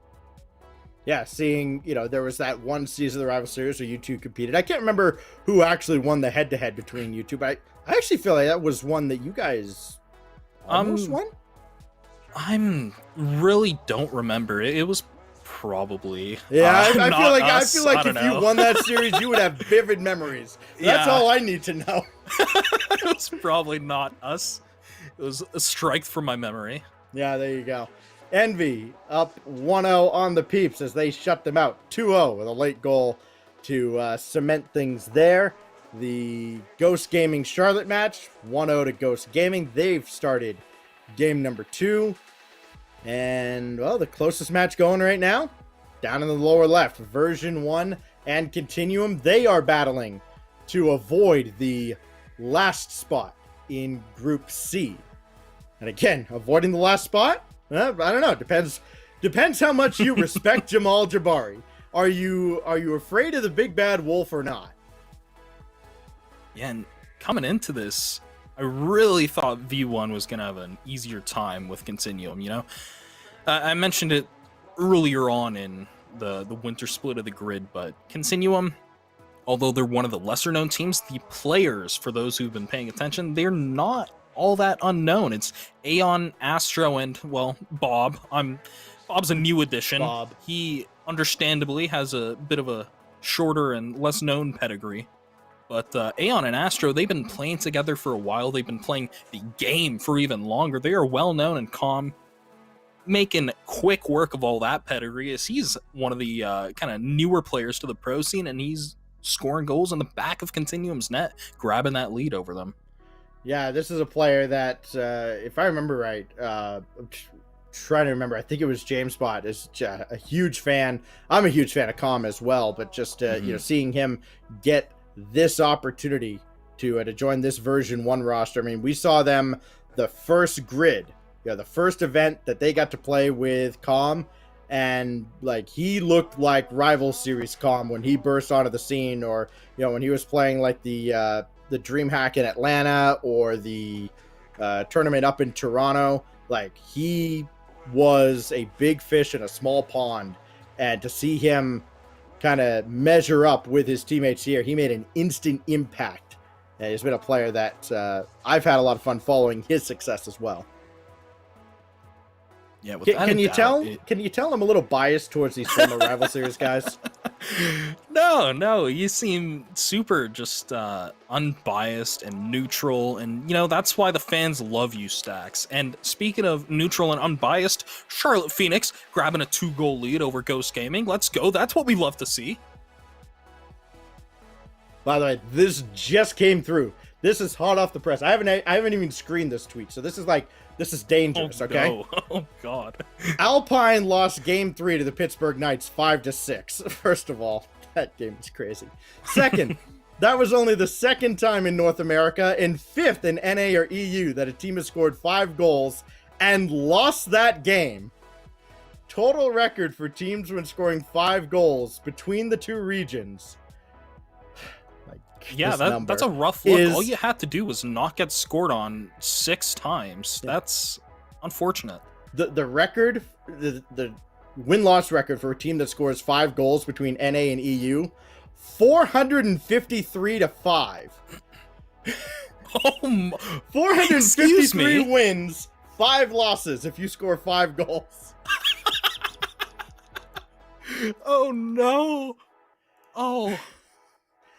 Yeah, seeing, there was that one season of the Rival Series where you two competed. I can't remember who actually won the head-to-head between you two, but I actually feel like that was one that you guys almost won? I really don't remember. It was probably... Yeah, I feel like if know. you won that series, you would have vivid memories. That's all I need to know. It was probably not us. It was a strike from my memory. Yeah, there you go. Envy up 1-0 on the Peeps as they shut them out 2-0 with a late goal to cement things there. The Ghost Gaming Charlotte match, 1-0 to Ghost Gaming. They've started game number 2. And, well, the closest match going right now, down in the lower left, version 1 and Continuum. They are battling to avoid the last spot in Group C. And again, avoiding the last spot? I don't know. Depends how much you respect Jamal Jabari. Are you afraid of the big bad wolf or not? Yeah, and coming into this, I really thought V1 was going to have an easier time with Continuum, I mentioned it earlier on in the winter split of the grid, but Continuum, although they're one of the lesser known teams, the players, for those who've been paying attention, they're not all that unknown. It's Aeon, Astro, and, well, Bob. Bob's a new addition. Bob. He understandably has a bit of a shorter and less known pedigree. But Aeon and Astro, they've been playing together for a while. They've been playing the game for even longer. They are well known and calm, making quick work of all that pedigree, as he's one of the kind of newer players to the pro scene, and he's scoring goals in the back of Continuum's net, grabbing that lead over them. Yeah, this is a player that, if I remember right, I'm trying to remember, I think it was James Bott is a huge fan. I'm a huge fan of Calm as well, but just seeing him get this opportunity to join this version 1 roster. We saw them the first grid, the first event that they got to play with Calm, and he looked like rival series Calm when he burst onto the scene, or when he was playing the the DreamHack in Atlanta or the tournament up in Toronto. Like, he was a big fish in a small pond, and to see him kind of measure up with his teammates here, he made an instant impact. And he's been a player that I've had a lot of fun following his success as well. Yeah, Can you tell I'm a little biased towards these former rival series guys? No, you seem super just unbiased and neutral, and that's why the fans love you, Stacks. And speaking of neutral and unbiased, Charlotte Phoenix grabbing a 2-goal lead over Ghost Gaming. Let's go. That's what we love to see. By the way, this just came through. This is hot off the press. I haven't even screened this tweet, so this is dangerous. Okay. No. Oh God. Alpine lost Game 3 to the Pittsburgh Knights 5-6. First of all, that game is crazy. Second, that was only the second time in North America and fifth in NA or EU that a team has scored 5 goals and lost that game. Total record for teams when scoring 5 goals between the two regions. Yeah, that's a rough look. All you had to do was not get scored on 6 times. Yeah. That's unfortunate. The record, the win-loss record for a team that scores 5 goals between NA and EU, 453-5. 453 wins, 5 losses if you score 5 goals. Oh no. Oh.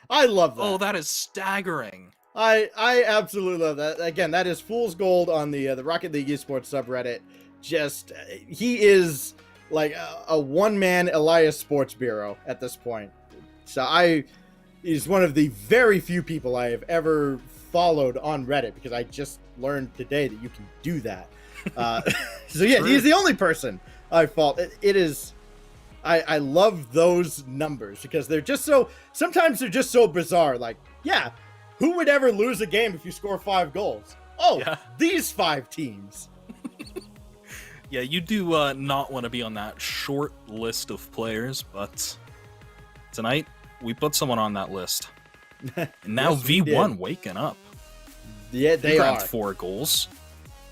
I love that. Oh, that is staggering. I absolutely love that. Again, that is fool's gold on the Rocket League Esports subreddit. Just, he is like a one-man Elias Sports Bureau at this point. So he's one of the very few people I have ever followed on Reddit, because I just learned today that you can do that. So yeah, he's the only person I follow. It is... I love those numbers because sometimes they're just so bizarre. Like, yeah, who would ever lose a game if you score 5 goals? Oh, yeah. These 5 teams. Yeah, you do not want to be on that short list of players, but tonight we put someone on that list. And now yes, V1 waking up. Yeah, they grabbed are. 4 goals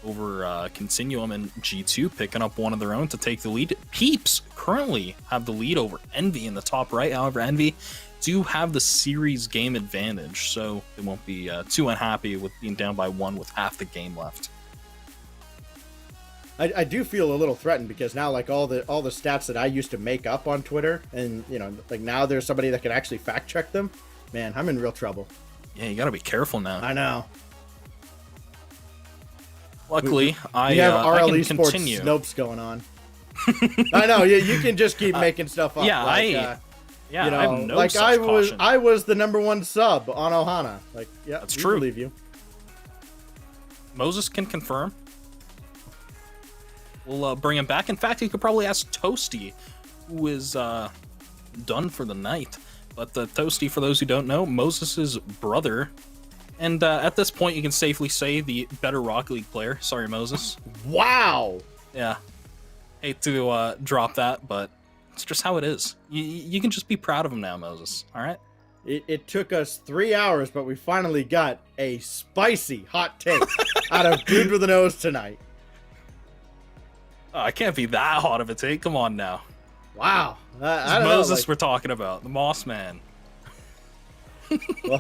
over Continuum and G2, picking up one of their own to take the lead. Peeps currently have the lead over Envy in the top right. However, Envy do have the series game advantage, so they won't be too unhappy with being down by 1 with half the game left. I do feel a little threatened because now, like, all the stats that I used to make up on Twitter, and like now there's somebody that can actually fact check them. Man, I'm in real trouble. Yeah, you got to be careful now. I know. Luckily, we have RL can Esports continue. Snopes going on. I know you can just keep making stuff up. Yeah, like, I have no like such caution. I was the #1 sub on Ohana. Like, yeah, that's we true. Believe you. Moses can confirm. We'll bring him back. In fact, you could probably ask Toasty, who is done for the night. But Toasty, for those who don't know, Moses' brother. And at this point, you can safely say the better Rocket League player. Sorry, Moses. Wow. Yeah. Hate to drop that, but it's just how it is. You can just be proud of him now, Moses. All right? It took us 3 hours, but we finally got a spicy hot take out of Dude with a Nose tonight. Oh, I can't be that hot of a take. Come on now. Wow. I don't Moses know, like... we're talking about. The Moss Man. Well,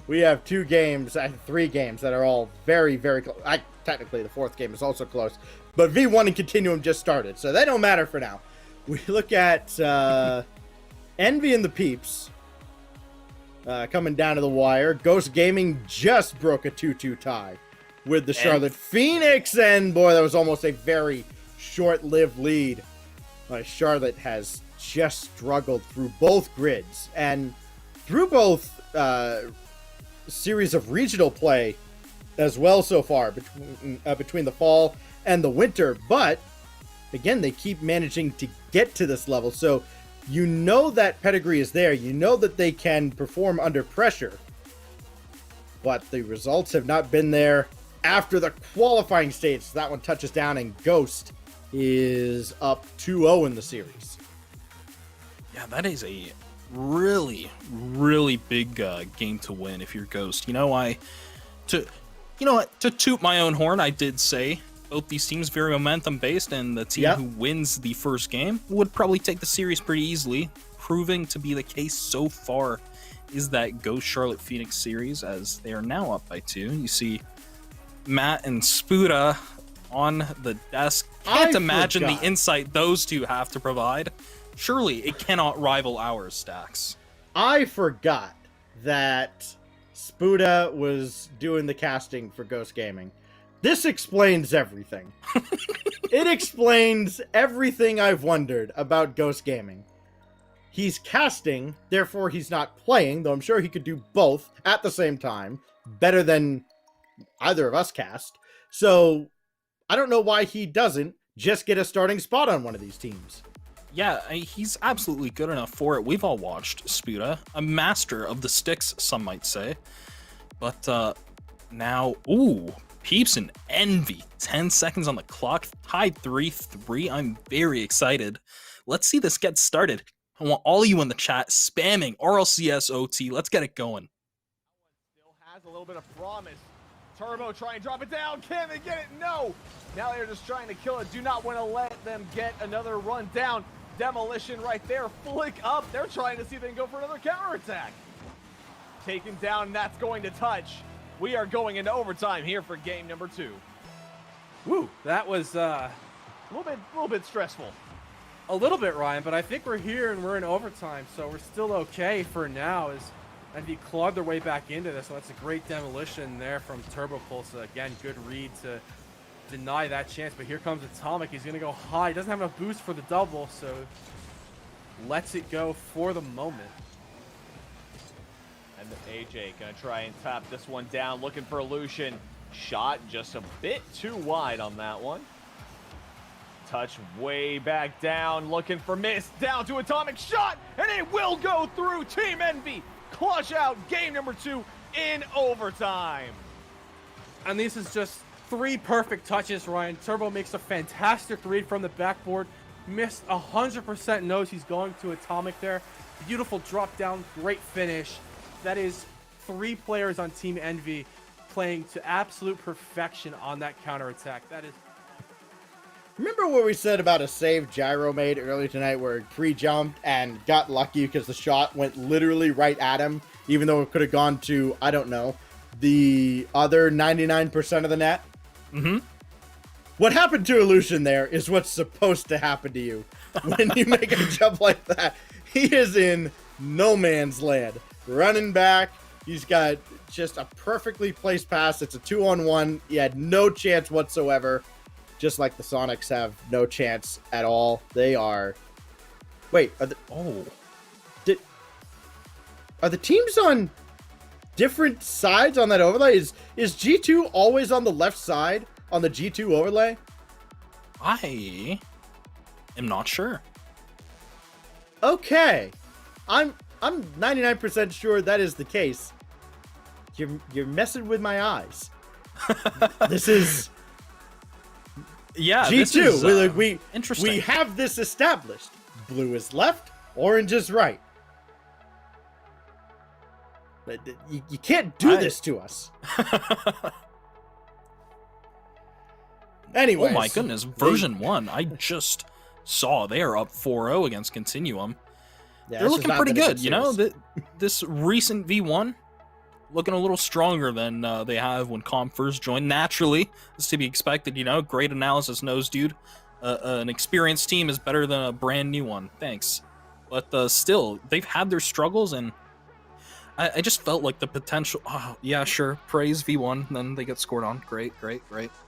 we have 3 games that are all very, very close. Technically, the 4th game is also close. But V1 and Continuum just started, so they don't matter for now. We look at Envy and the Peeps coming down to the wire. Ghost Gaming just broke a 2-2 tie with the Charlotte Phoenix, and boy, that was almost a very short-lived lead. Charlotte has just struggled through both grids and through both series of regional play as well so far between the fall and the winter, but again, they keep managing to get to this level, so you know that pedigree is there, you know that they can perform under pressure, but the results have not been there after the qualifying stage. So that one touches down, and Ghost is up 2-0 in the series. Yeah, that is a really, really big game to win if you're Ghost. To toot my own horn, I did say both these teams very momentum based, and the team who wins the first game would probably take the series pretty easily. Proving to be the case so far is that Ghost Charlotte Phoenix series, as they are now up by 2. You see Matt and Spuda on the desk. Can't imagine the insight those two have to provide. Surely it cannot rival ours, Stacks. I forgot that Spuda was doing the casting for Ghost Gaming. This explains everything. It explains everything I've wondered about Ghost Gaming. He's casting, therefore he's not playing, though I'm sure he could do both at the same time, better than either of us cast. So I don't know why he doesn't just get a starting spot on one of these teams. Yeah, he's absolutely good enough for it. We've all watched Spuda, a master of the sticks, some might say. But now, Peeps and Envy, 10 seconds on the clock, tied 3-3. I'm very excited. Let's see this get started. I want all of you in the chat spamming RLCS OT. Let's get it going. Still has a little bit of promise. Turbo try and drop it down. Can they get it? No. Now they're just trying to kill it. Do not want to let them get another run down. Demolition right there. Flick up. They're trying to see if they can go for another counterattack. Taken down, and that's going to touch. We are going into overtime here for game number 2. Woo, that was a little bit stressful. A little bit, Ryan, but I think we're here and we're in overtime, so we're still okay for now as Envy clawed their way back into this. So that's a great demolition there from Turbo Pulse. Again, good read to deny that chance, but here comes Atomic. He's going to go high. He doesn't have enough boost for the double, so lets it go for the moment. And AJ going to try and tap this one down, looking for Lucian. Shot just a bit too wide on that one. Touch way back down, looking for miss, down to Atomic shot, and it will go through. Team Envy clutch out game number 2 in overtime. And this is just 3 perfect touches, Ryan. Turbo makes a fantastic read from the backboard, missed 100%, knows he's going to Atomic there. Beautiful drop down, great finish. That is 3 players on Team Envy playing to absolute perfection on that counterattack. That is. Remember what we said about a save Gyro made earlier tonight where it pre-jumped and got lucky because the shot went literally right at him, even though it could have gone to, I don't know, the other 99% of the net? Mm-hmm. What happened to Illusion there is what's supposed to happen to you when you make a jump like that. He is in no man's land. Running back, he's got just a perfectly placed pass. It's a 2-on-1. He had no chance whatsoever. Just like the Sonics have no chance at all. They are... Wait, are the teams on different sides on that overlay? Is G2 always on the left side on the G2 overlay? I am not sure. Okay. I'm 99% sure that is the case. You're messing with my eyes. This is... Yeah, G2. Interesting. We have this established. Blue is left, orange is right. But you can't do this to us. Anyways, oh my goodness, version 1. I just saw they are up 4-0 against Continuum. Yeah, they're looking pretty good, you know. This recent V1 looking a little stronger than they have when Comp first joined. Naturally, it's to be expected, you know. Great analysis, Nose Dude. An experienced team is better than a brand new one. Thanks. But still, they've had their struggles, and I just felt like the potential. Oh, yeah, sure. Praise V1, then they get scored on. Great.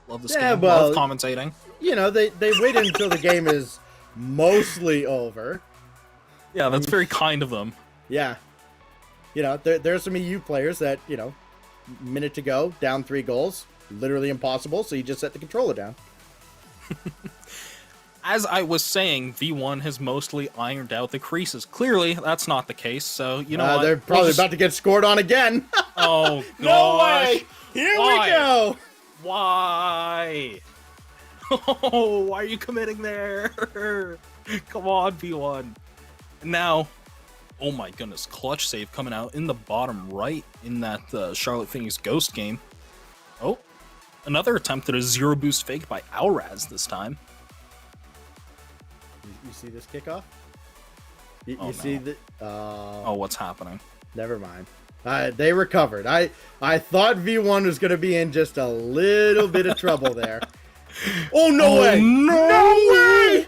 Love this game. Well, love commentating. You know, they wait until the game is mostly over. Yeah, that's very kind of them. Yeah. You know, there's some EU players that, you know, minute to go, down 3 goals, literally impossible, so you just set the controller down. As I was saying, V1 has mostly ironed out the creases. Clearly, that's not the case, so, you know what? They're probably about to get scored on again. Oh, gosh. No way! Here we go! Why? Oh, why are you committing there? Come on, V1. Now, Oh my goodness, clutch save coming out in the bottom right in that Charlotte Phoenix Ghost game. Oh, another attempt at a zero boost fake by Alraz this time. You see this kickoff? You Oh, see no. the? Oh, what's happening? Never mind. They recovered. I thought V1 was going to be in just a little bit of trouble there. Oh, no way! No way!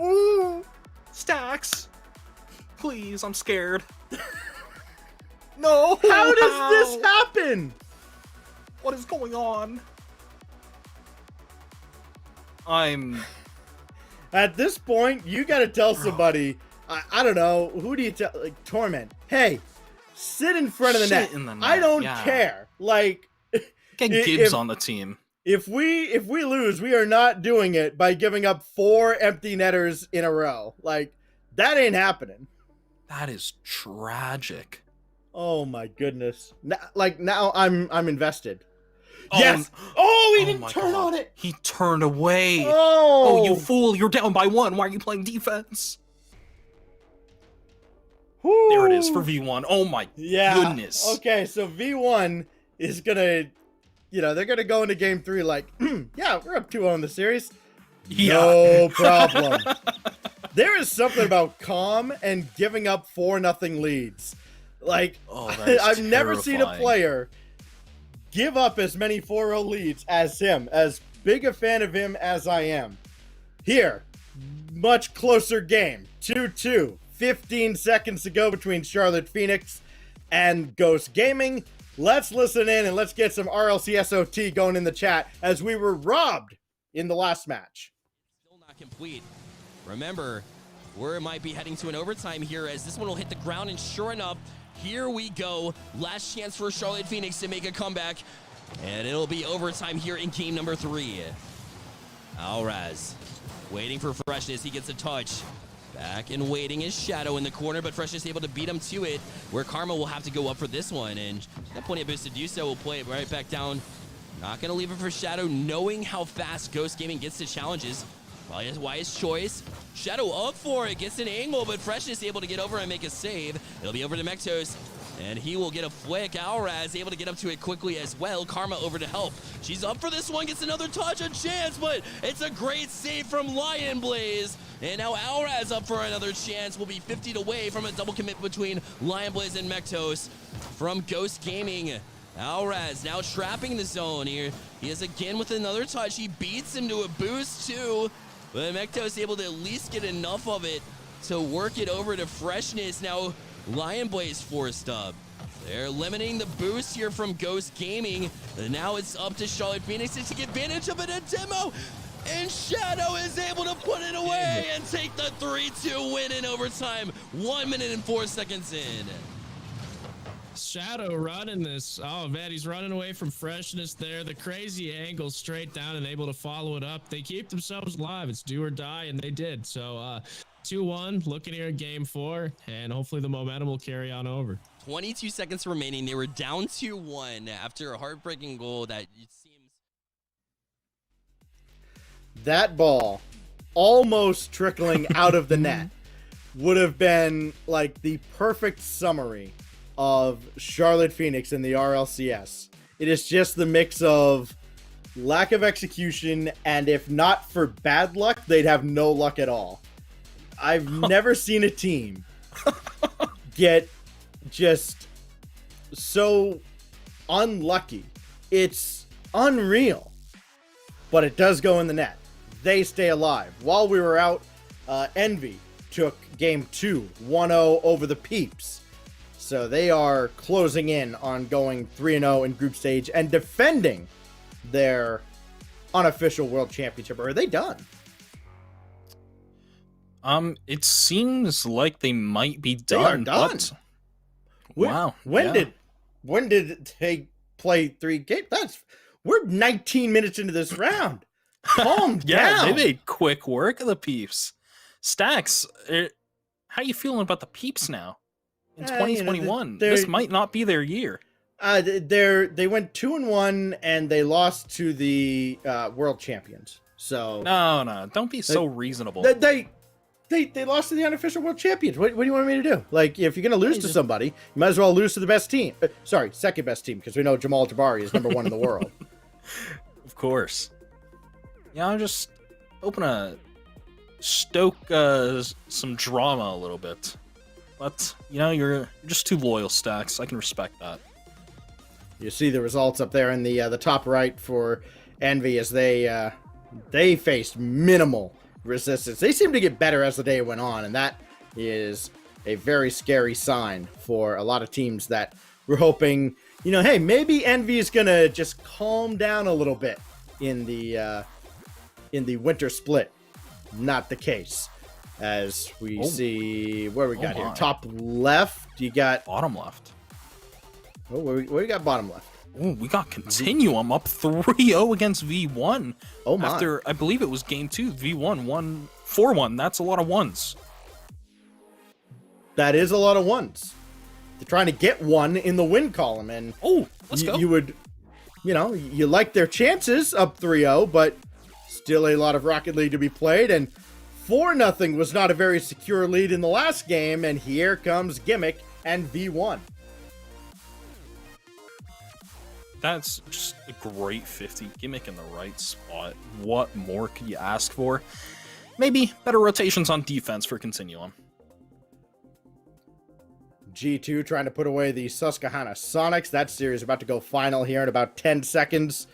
Ooh, Stacks. Please, I'm scared. No! How does this happen? What is going on? I'm... At this point, you got to tell somebody, I don't know, who do you tell? Like, Torment. Hey, sit in front of the net. Shit in the I net, don't yeah. care. Like, Get Gibbs on the team. If we lose, we are not doing it by giving up 4 empty netters in a row. Like, that ain't happening. That is tragic. Oh my goodness. Now I'm invested. Oh, Yes. Oh, he oh didn't my turn God. on it. He turned away. Oh. Oh, you fool. You're down by 1. Why are you playing defense? Whew. There it is for V1. Oh my goodness. Okay, so V1 is gonna, they're gonna go into game 3 like, yeah, we're up 2-0 in the series. Yeah. No problem. There is something about calm and giving up 4-0 leads. Like, I've never seen a player give up as many 4-0 leads as him. As big a fan of him as I am. Here, much closer game. 2-2. 15 seconds to go between Charlotte Phoenix and Ghost Gaming. Let's listen in and let's get some RLCSOT going in the chat as we were robbed in the last match. Still not complete. Remember, we might be heading to an overtime here as this one will hit the ground, and sure enough, here we go. Last chance for Charlotte Phoenix to make a comeback, and it'll be overtime here in game number 3. Alraz waiting for Freshness. He gets a touch. Back and waiting is Shadow in the corner, but Freshness able to beat him to it, where Karma will have to go up for this one, and got plenty of boost to do so. Will play it right back down. Not going to leave it for Shadow, knowing how fast Ghost Gaming gets to challenges. Wise choice. Shadow up for it, gets an angle, but Freshness able to get over and make a save. It'll be over to Mektos, and he will get a flick. Alraz able to get up to it quickly as well. Karma over to help. She's up for this one, gets another touch, a chance, but it's a great save from Lion Blaze. And now Alraz up for another chance. Will be 50 away from a double commit between Lion Blaze and Mektos from Ghost Gaming. Alraz now trapping the zone here. He is again with another touch. He beats him to a boost too. But Mektos able to at least get enough of it to work it over to Freshness. Now Lion Blaze forced up. They're limiting the boost here from Ghost Gaming. And now it's up to Charlotte Phoenix to take advantage of it. A demo. And Shadow is able to put it away and take the 3-2 win in overtime. 1 minute and 4 seconds in. Shadow running this. Oh, man, he's running away from Freshness there. The crazy angle straight down and able to follow it up. They keep themselves alive. It's do or die, and they did. So 2-1, looking here at game 4, and hopefully the momentum will carry on over. 22 seconds remaining. They were down 2-1 after a heartbreaking goal that it seems. That ball almost trickling out of the net would have been like the perfect summary of Charlotte Phoenix in the RLCS. It is just the mix of lack of execution, and if not for bad luck, they'd have no luck at all. I've never seen a team get just so unlucky. It's unreal. But it does go in the net. They stay alive. While we were out, Envy took game 2, 1-0 over the Peeps. So they are closing in on going 3-0 in group stage and defending their unofficial world championship. Or are they done? It seems like they might be They are done. done. Wow. When did they play 3 games? We're 19 minutes into this round. Calm Yeah, down. they made quick work of the Peeps. Stacks, how you feeling about the Peeps now? In 2021, this might not be their year. They went 2-1 and they lost to the world champions. So no, don't be so reasonable. They They lost to the unofficial world champions. What do you want me to do? Like, if you're going to lose to somebody, you might as well lose to the best team. Sorry, second best team, because we know Jamal Jabari is number 1 in the world. Of course. Yeah, I'm just hoping to stoke some drama a little bit. But, you know, you're just too loyal, Stacks. I can respect that. You see the results up there in the top right for Envy as they faced minimal resistance. They seemed to get better as the day went on, and that is a very scary sign for a lot of teams that were hoping, you know, hey, maybe Envy is going to just calm down a little bit in the winter split. Not the case. As we see, where we got here? Top left, you got... Bottom left. Oh, where you got bottom left? Oh, we got Continuum up 3-0 against V1. Oh my. After, I believe it was game 2, V1 won 4-1. That's a lot of ones. That is a lot of ones. They're trying to get one in the win column, and let's go. You would, you know, you like their chances up 3-0, but still a lot of Rocket League to be played, and 4-0 was not a very secure lead in the last game, and here comes Gimmick and V1. That's just a great 50. Gimmick in the right spot. What more could you ask for? Maybe better rotations on defense for Continuum. G2 trying to put away the Susquehanna Sonics. That series about to go final here in about 10 seconds.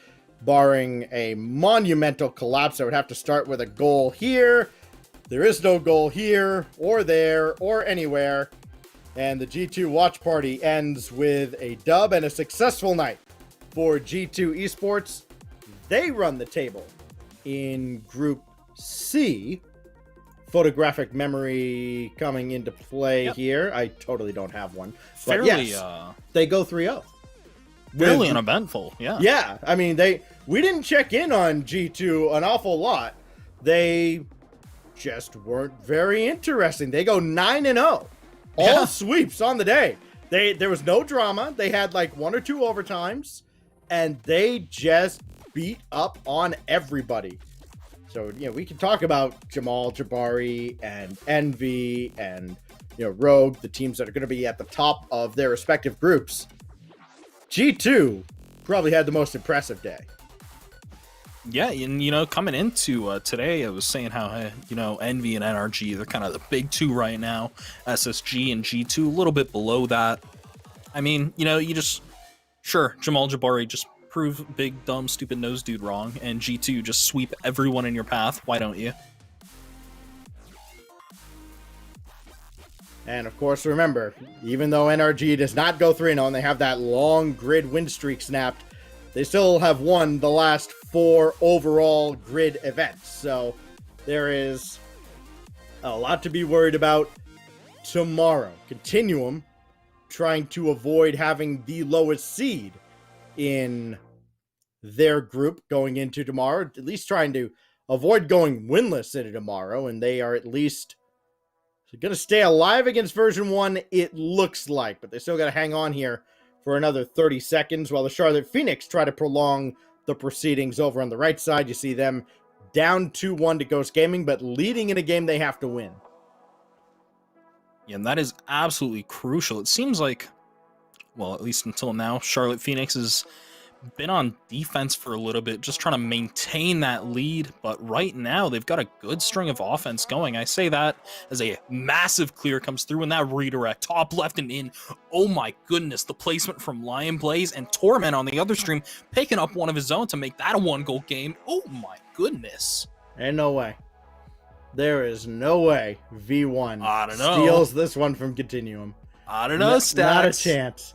Barring a monumental collapse, I would have to start with a goal here. There is no goal here, or there, or anywhere. And the G2 watch party ends with a dub and a successful night for G2 Esports. They run the table in Group C. Photographic memory coming into play here. I totally don't have one. But Fairly, yes, they go 3-0. Fairly uneventful, yeah. Yeah, I mean, we didn't check in on G2 an awful lot. They just weren't very interesting. They go 9-0. All sweeps on the day. There was no drama. They had like 1 or 2 overtimes, and they just beat up on everybody. So, you know, we can talk about Jamal Jabari and Envy and, you know, Rogue, the teams that are going to be at the top of their respective groups. G2 probably had the most impressive day. Yeah, and, you know, coming into today, I was saying how, you know, Envy and NRG, they're kind of the big 2 right now. SSG and G2 a little bit below that. I mean, you know, sure, Jamal Jabari just prove big, dumb, stupid nose dude wrong, and G2 just sweep everyone in your path. Why don't you? And of course, remember, even though NRG does not go 3-0 and they have that long grid win streak snapped, they still have won the last 4 overall grid events. So there is a lot to be worried about tomorrow. Continuum trying to avoid having the lowest seed in their group going into tomorrow, at least trying to avoid going winless into tomorrow, and they are at least going to stay alive against version 1, it looks like, but they still got to hang on here for another 30 seconds while the Charlotte Phoenix try to prolong the proceedings. Over on the right side, you see them down 2-1 to Ghost Gaming, but leading in a game they have to win. Yeah, and that is absolutely crucial. It seems like, well, at least until now, Charlotte Phoenix has been on defense for a little bit, just trying to maintain that lead, but right now they've got a good string of offense going. I say that as a massive clear comes through, and that redirect top left and in. Oh my goodness, the placement from Lion Blaze, and Torment on the other stream picking up one of his own to make that a 1-goal game. Oh my goodness. Ain't no way. There is no way V1 I don't know. steals this one from Continuum. I don't know, Stats. Not a chance.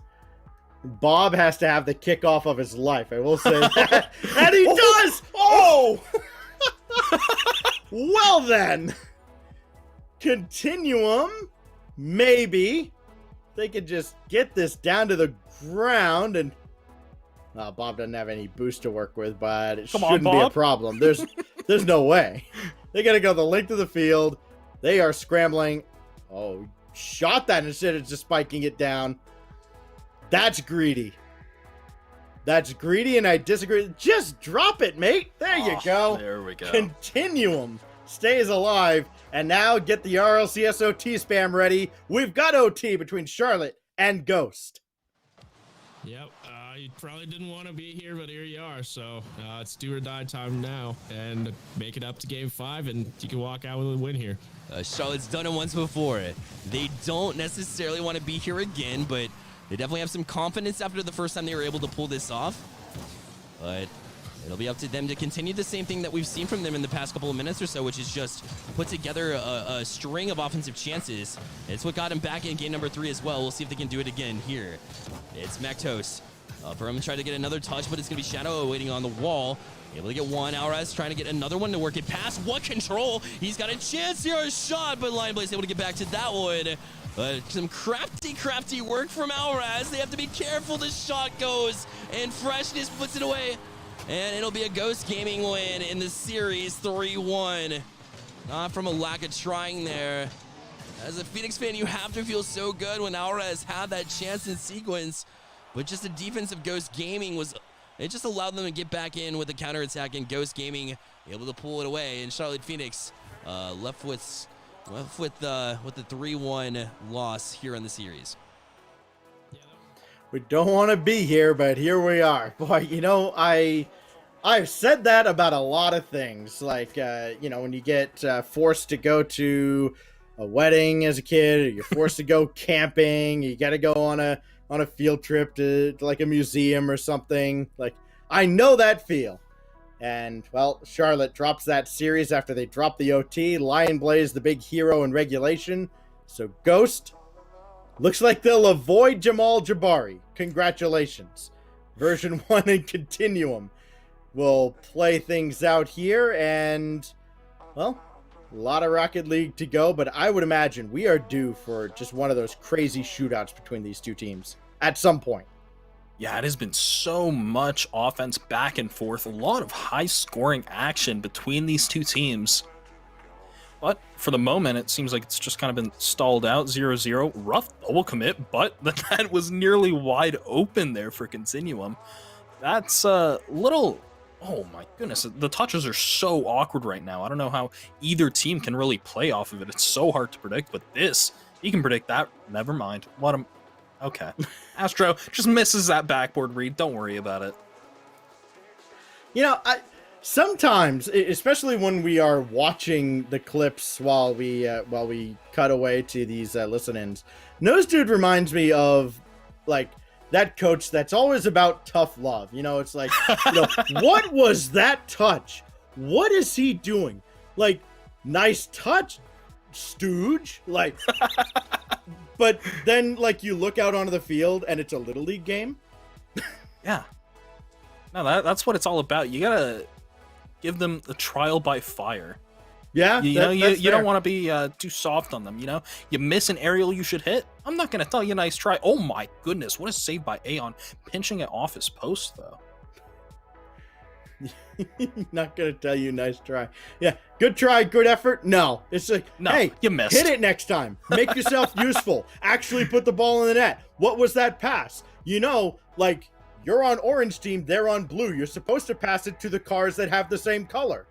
Bob has to have the kickoff of his life, I will say that. And he does! Oh! Well then. Continuum, maybe. They could just get this down to the ground, and Bob doesn't have any boost to work with, but it shouldn't be a problem. There's no way. They gotta go the length of the field. They are scrambling. Oh, shot that instead of just spiking it down. That's greedy. That's greedy, and I disagree. Just drop it, mate. There you go. There we go. Continuum stays alive. And now get the RLCS OT spam ready. We've got OT between Charlotte and Ghost. Yep, you probably didn't want to be here, but here you are. So it's do or die time now, and make it up to game 5, and you can walk out with a win here. Charlotte's done it once before. They don't necessarily want to be here again, but they definitely have some confidence after the first time they were able to pull this off. But it'll be up to them to continue the same thing that we've seen from them in the past couple of minutes or so, which is just put together a string of offensive chances. It's what got him back in game number 3 as well. We'll see if they can do it again here. It's Mactos. For him to try to get another touch, but it's going to be Shadow waiting on the wall. Able to get one. Alraz trying to get another one to work it past. What control? He's got a chance here, a shot, but Lion Blaze able to get back to that one. Some crafty work from Alraz. They have to be careful. The shot goes, and Freshness puts it away. And it'll be a Ghost Gaming win in the series, 3-1. Not from a lack of trying there. As a Phoenix fan, you have to feel so good when Alraz had that chance in sequence. But just the defense of Ghost Gaming it just allowed them to get back in with the counterattack, and Ghost Gaming able to pull it away. And Charlotte Phoenix left with the 3-1 loss here in the series. We don't want to be here, but here we are. Boy, you know, I've said that about a lot of things. Like, you know, when you get forced to go to a wedding as a kid, or you're forced to go camping, you got to go on a field trip to like a museum or something. Like, I know that feel. And, well, Charlotte drops that series after they drop the OT. Lion Blaze, the big hero in regulation. So, Ghost, looks like they'll avoid Jamal Jabari. Congratulations. Version 1 and Continuum will play things out here. And, well, a lot of Rocket League to go. But I would imagine we are due for just one of those crazy shootouts between these two teams at some point. Yeah, it has been so much offense back and forth. A lot of high-scoring action between these two teams. But for the moment, it seems like it's just kind of been stalled out, 0-0. Rough double commit, but the net was nearly wide open there for Continuum. That's a little... Oh my goodness, the touches are so awkward right now. I don't know how either team can really play off of it. It's so hard to predict, but this, you can predict that. Never mind. Okay. Astro just misses that backboard read. Don't worry about it. You know, sometimes, especially when we are watching the clips while we cut away to these listen-ins, Nose Dude reminds me of, like, that coach that's always about tough love. You know, it's like, you know, what was that touch? What is he doing? Like, nice touch, stooge. Like, but then, like, you look out onto the field and it's a Little League game. Yeah. No, that's what it's all about. You gotta give them the trial by fire. Yeah, you don't want to be too soft on them. You know, you miss an aerial you should hit. I'm not gonna tell you nice try. Oh my goodness, what a save by Aeon, pinching it off his post though. Not gonna tell you nice try. Yeah, good try, good effort. No, it's like, no, hey, you missed. Hit it next time. Make yourself useful. Actually, put the ball in the net. What was that pass? You know, like, you're on orange team, they're on blue. You're supposed to pass it to the cars that have the same color.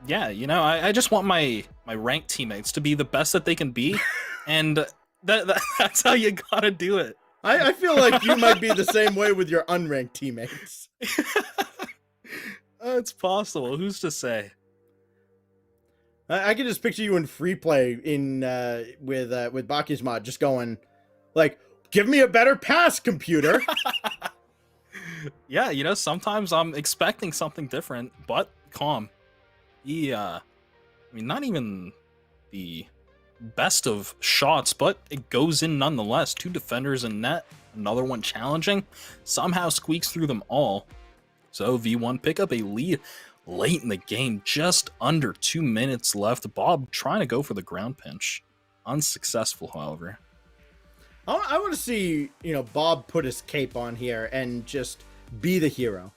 Yeah, you know, I just want my ranked teammates to be the best that they can be, and that's how you gotta do it. I feel like you might be the same way with your unranked teammates. It's possible. Who's to say? I can just picture you in free play with Baki's mod, just going like, "Give me a better pass, computer." Yeah, you know, sometimes I'm expecting something different, but calm. I mean, not even the best of shots, but it goes in nonetheless. 2 defenders in net, another one challenging, somehow squeaks through them all. So V1 pick up a lead late in the game, just under 2 minutes left. Bob trying to go for the ground pinch. Unsuccessful, however. I want to see, you know, Bob put his cape on here and just be the hero.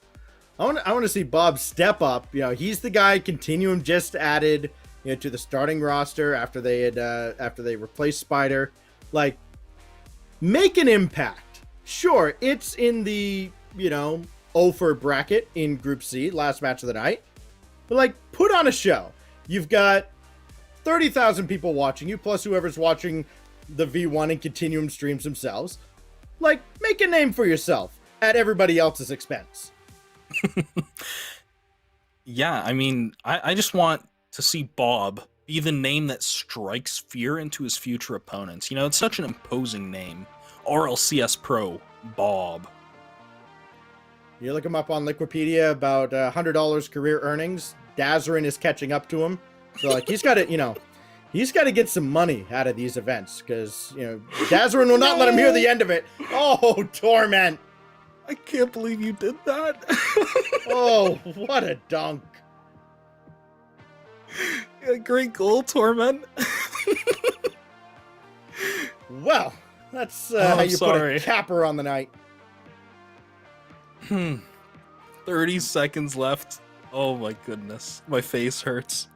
I want to see Bob step up. You know, he's the guy Continuum just added, you know, to the starting roster after they replaced Spider. Like, make an impact. Sure, it's in the, you know, 0 for bracket in Group C, last match of the night. But, like, put on a show. You've got 30,000 people watching you, plus whoever's watching the V1 and Continuum streams themselves. Like, make a name for yourself at everybody else's expense. Yeah, I mean, I just want to see Bob be the name that strikes fear into his future opponents. You know, it's such an imposing name. RLCS Pro, Bob. You look him up on Wikipedia, about $100 career earnings. Dazarin is catching up to him. So, like, he's got to, he's got to get some money out of these events, because, Dazarin will not let him hear the end of it. Oh, Torment. I can't believe you did that. Oh, what a dunk. Yeah, great goal, Torment. Well, that's how you put a capper on the night. 30 seconds left. Oh my goodness. My face hurts.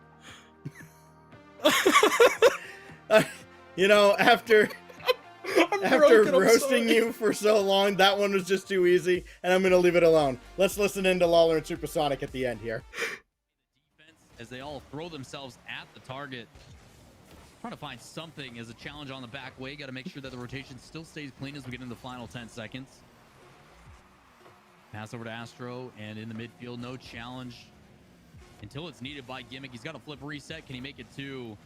After roasting you for so long, that one was just too easy, and I'm going to leave it alone. Let's listen into Lawler and Supersonic at the end here. As they all throw themselves at the target. Trying to find something as a challenge on the back way. Got to make sure that the rotation still stays clean as we get into the final 10 seconds. Pass over to Astro, and in the midfield, no challenge until it's needed by Gimmick. He's got a flip reset. Can he make it to...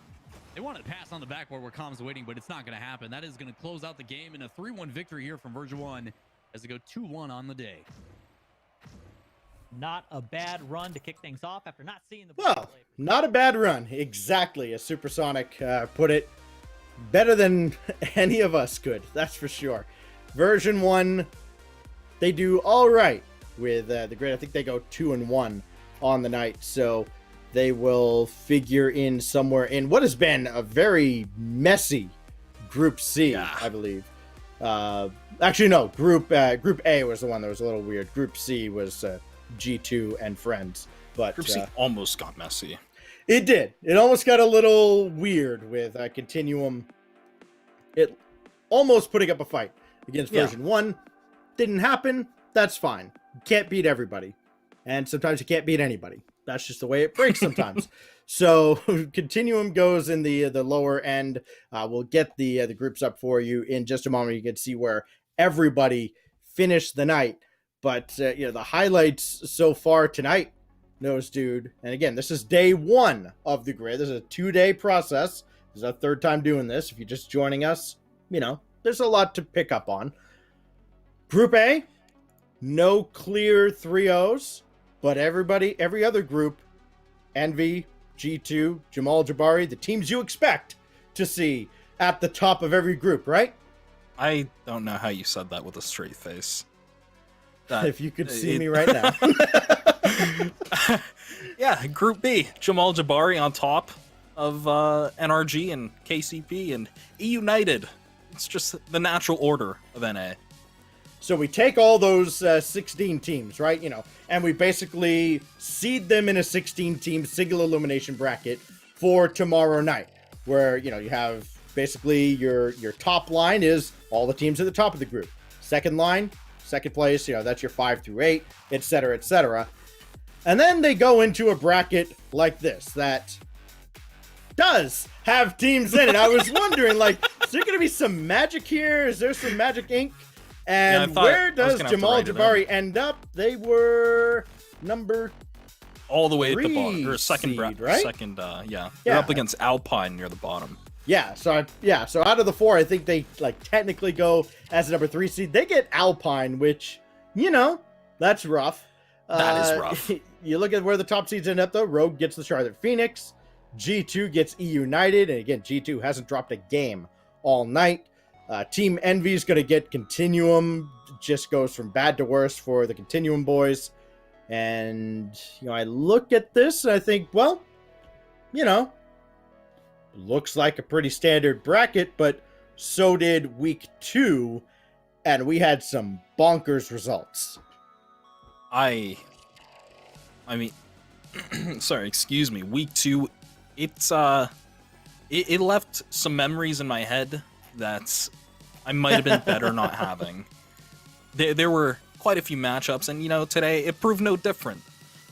They wanted to pass on the backboard where Com's waiting, but it's not going to happen. That is going to close out the game in a 3-1 victory here from Version 1 as they go 2-1 on the day. Not a bad run to kick things off after not seeing the ball. Well, not a bad run. Exactly, as Supersonic put it. Better than any of us could, that's for sure. Version 1, they do all right with the grid. I think they go 2-1 on the night, so they will figure in somewhere in what has been a very messy Group C, I believe. Actually, no, Group A was the one that was a little weird. Group C was G2 and friends, but Group C almost got messy. It did. It almost got a little weird with Continuum. It almost putting up a fight against Version 1. Didn't happen. That's fine. Can't beat everybody, and sometimes you can't beat anybody. That's just the way it breaks sometimes. So Continuum goes in the lower end. We'll get the groups up for you in just a moment. You can see where everybody finished the night. But the highlights so far tonight, Nose Dude. And again, this is day 1 of the grid. This is a 2-day process. This is our 3rd time doing this. If you're just joining us, there's a lot to pick up on. Group A, no clear 3-0s. But every other group, Envy, G2, Jamal Jabari, the teams you expect to see at the top of every group, right? I don't know how you said that with a straight face. If you could see me right now. Yeah, Group B, Jamal Jabari on top of NRG and KCP and E United. It's just the natural order of NA. So we take all those 16 teams, right? And we basically seed them in a 16-team single elimination bracket for tomorrow night, where, you have basically your top line is all the teams at the top of the group. Second line, second place, that's your 5 through 8, etc., etc. And then they go into a bracket like this that does have teams in it. I was wondering, is there going to be some magic here? Is there some magic ink? And where does Jamal Jabari end up? They were number all the way at the bottom, or seed, right? Yeah. They're up against Alpine near the bottom. Yeah, so out of the 4, I think they technically go as a number 3 seed. They get Alpine, which, that's rough. That is rough. You look at where the top seeds end up, though. Rogue gets the Charlotte Phoenix. G2 gets E United. And again, G2 hasn't dropped a game all night. Team Envy is going to get Continuum. Just goes from bad to worse for the Continuum boys. And, I look at this and I think, well, looks like a pretty standard bracket, but so did week 2. And we had some bonkers results. I mean, sorry, excuse me. Week 2, it left some memories in my head that I might have been better not having. There were quite a few matchups, and today it proved no different.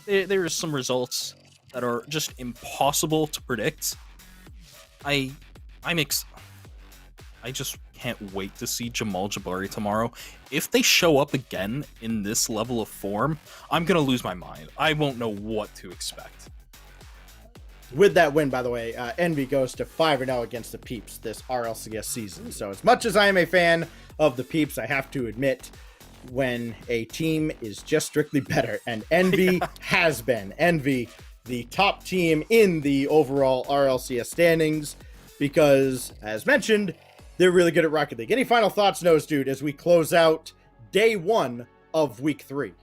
There were some results that are just impossible to predict. I just can't wait to see Jamal Jabari tomorrow. If they show up again in this level of form, I'm gonna lose my mind. I won't know what to expect. With that win, by the way, Envy goes to 5-0 against the Peeps this RLCS season. So as much as I am a fan of the Peeps, I have to admit when a team is just strictly better, and Envy has been. Envy, the top team in the overall RLCS standings, because, as mentioned, they're really good at Rocket League. Any final thoughts, Nose Dude, as we close out day 1 of week 3?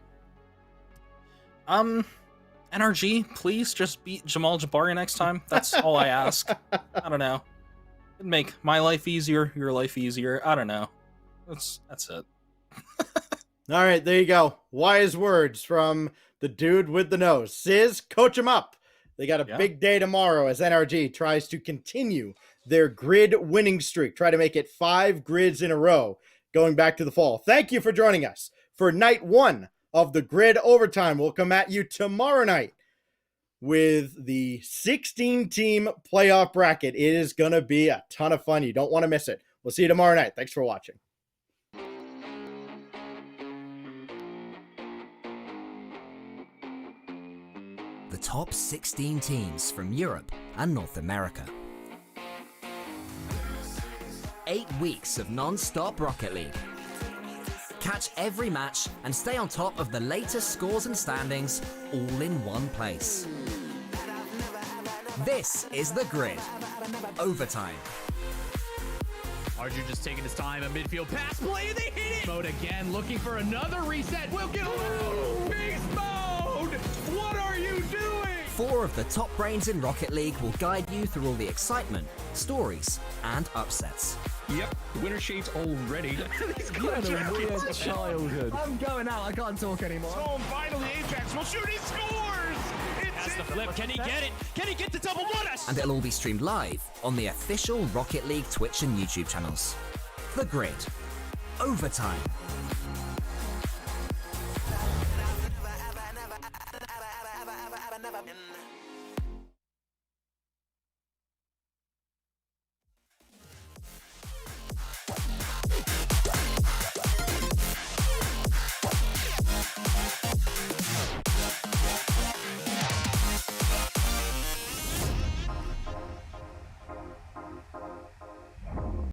NRG, please just beat Jamal Jabari next time. That's all I ask. I don't know. It'd make my life easier, your life easier. I don't know. That's it. All right, there you go. Wise words from the dude with the nose. Sizz, coach him up. They got a big day tomorrow as NRG tries to continue their grid winning streak. Try to make it 5 grids in a row going back to the fall. Thank you for joining us for night 1 of the grid overtime. We'll come at you tomorrow night with the 16-team playoff bracket. It is going to be a ton of fun. You don't want to miss it. We'll see you tomorrow night. Thanks for watching. The top 16 teams from Europe and North America. 8 weeks of non-stop Rocket League. Catch every match and stay on top of the latest scores and standings all in one place. This is the grid. Overtime. Archer just taking his time, a midfield pass play, and they hit it! Mode again, looking for another reset. We'll get a beast mode! What are you doing? 4 of the top brains in Rocket League will guide you through all the excitement, stories, and upsets. Yep, winner sheets already. He's got a weird childhood. I'm going out. I can't talk anymore. So finally, Apex will shoot. He scores. That's the flip. Can he get it? Can he get the double bonus? And it'll all be streamed live on the official Rocket League Twitch and YouTube channels. The Grid. Overtime.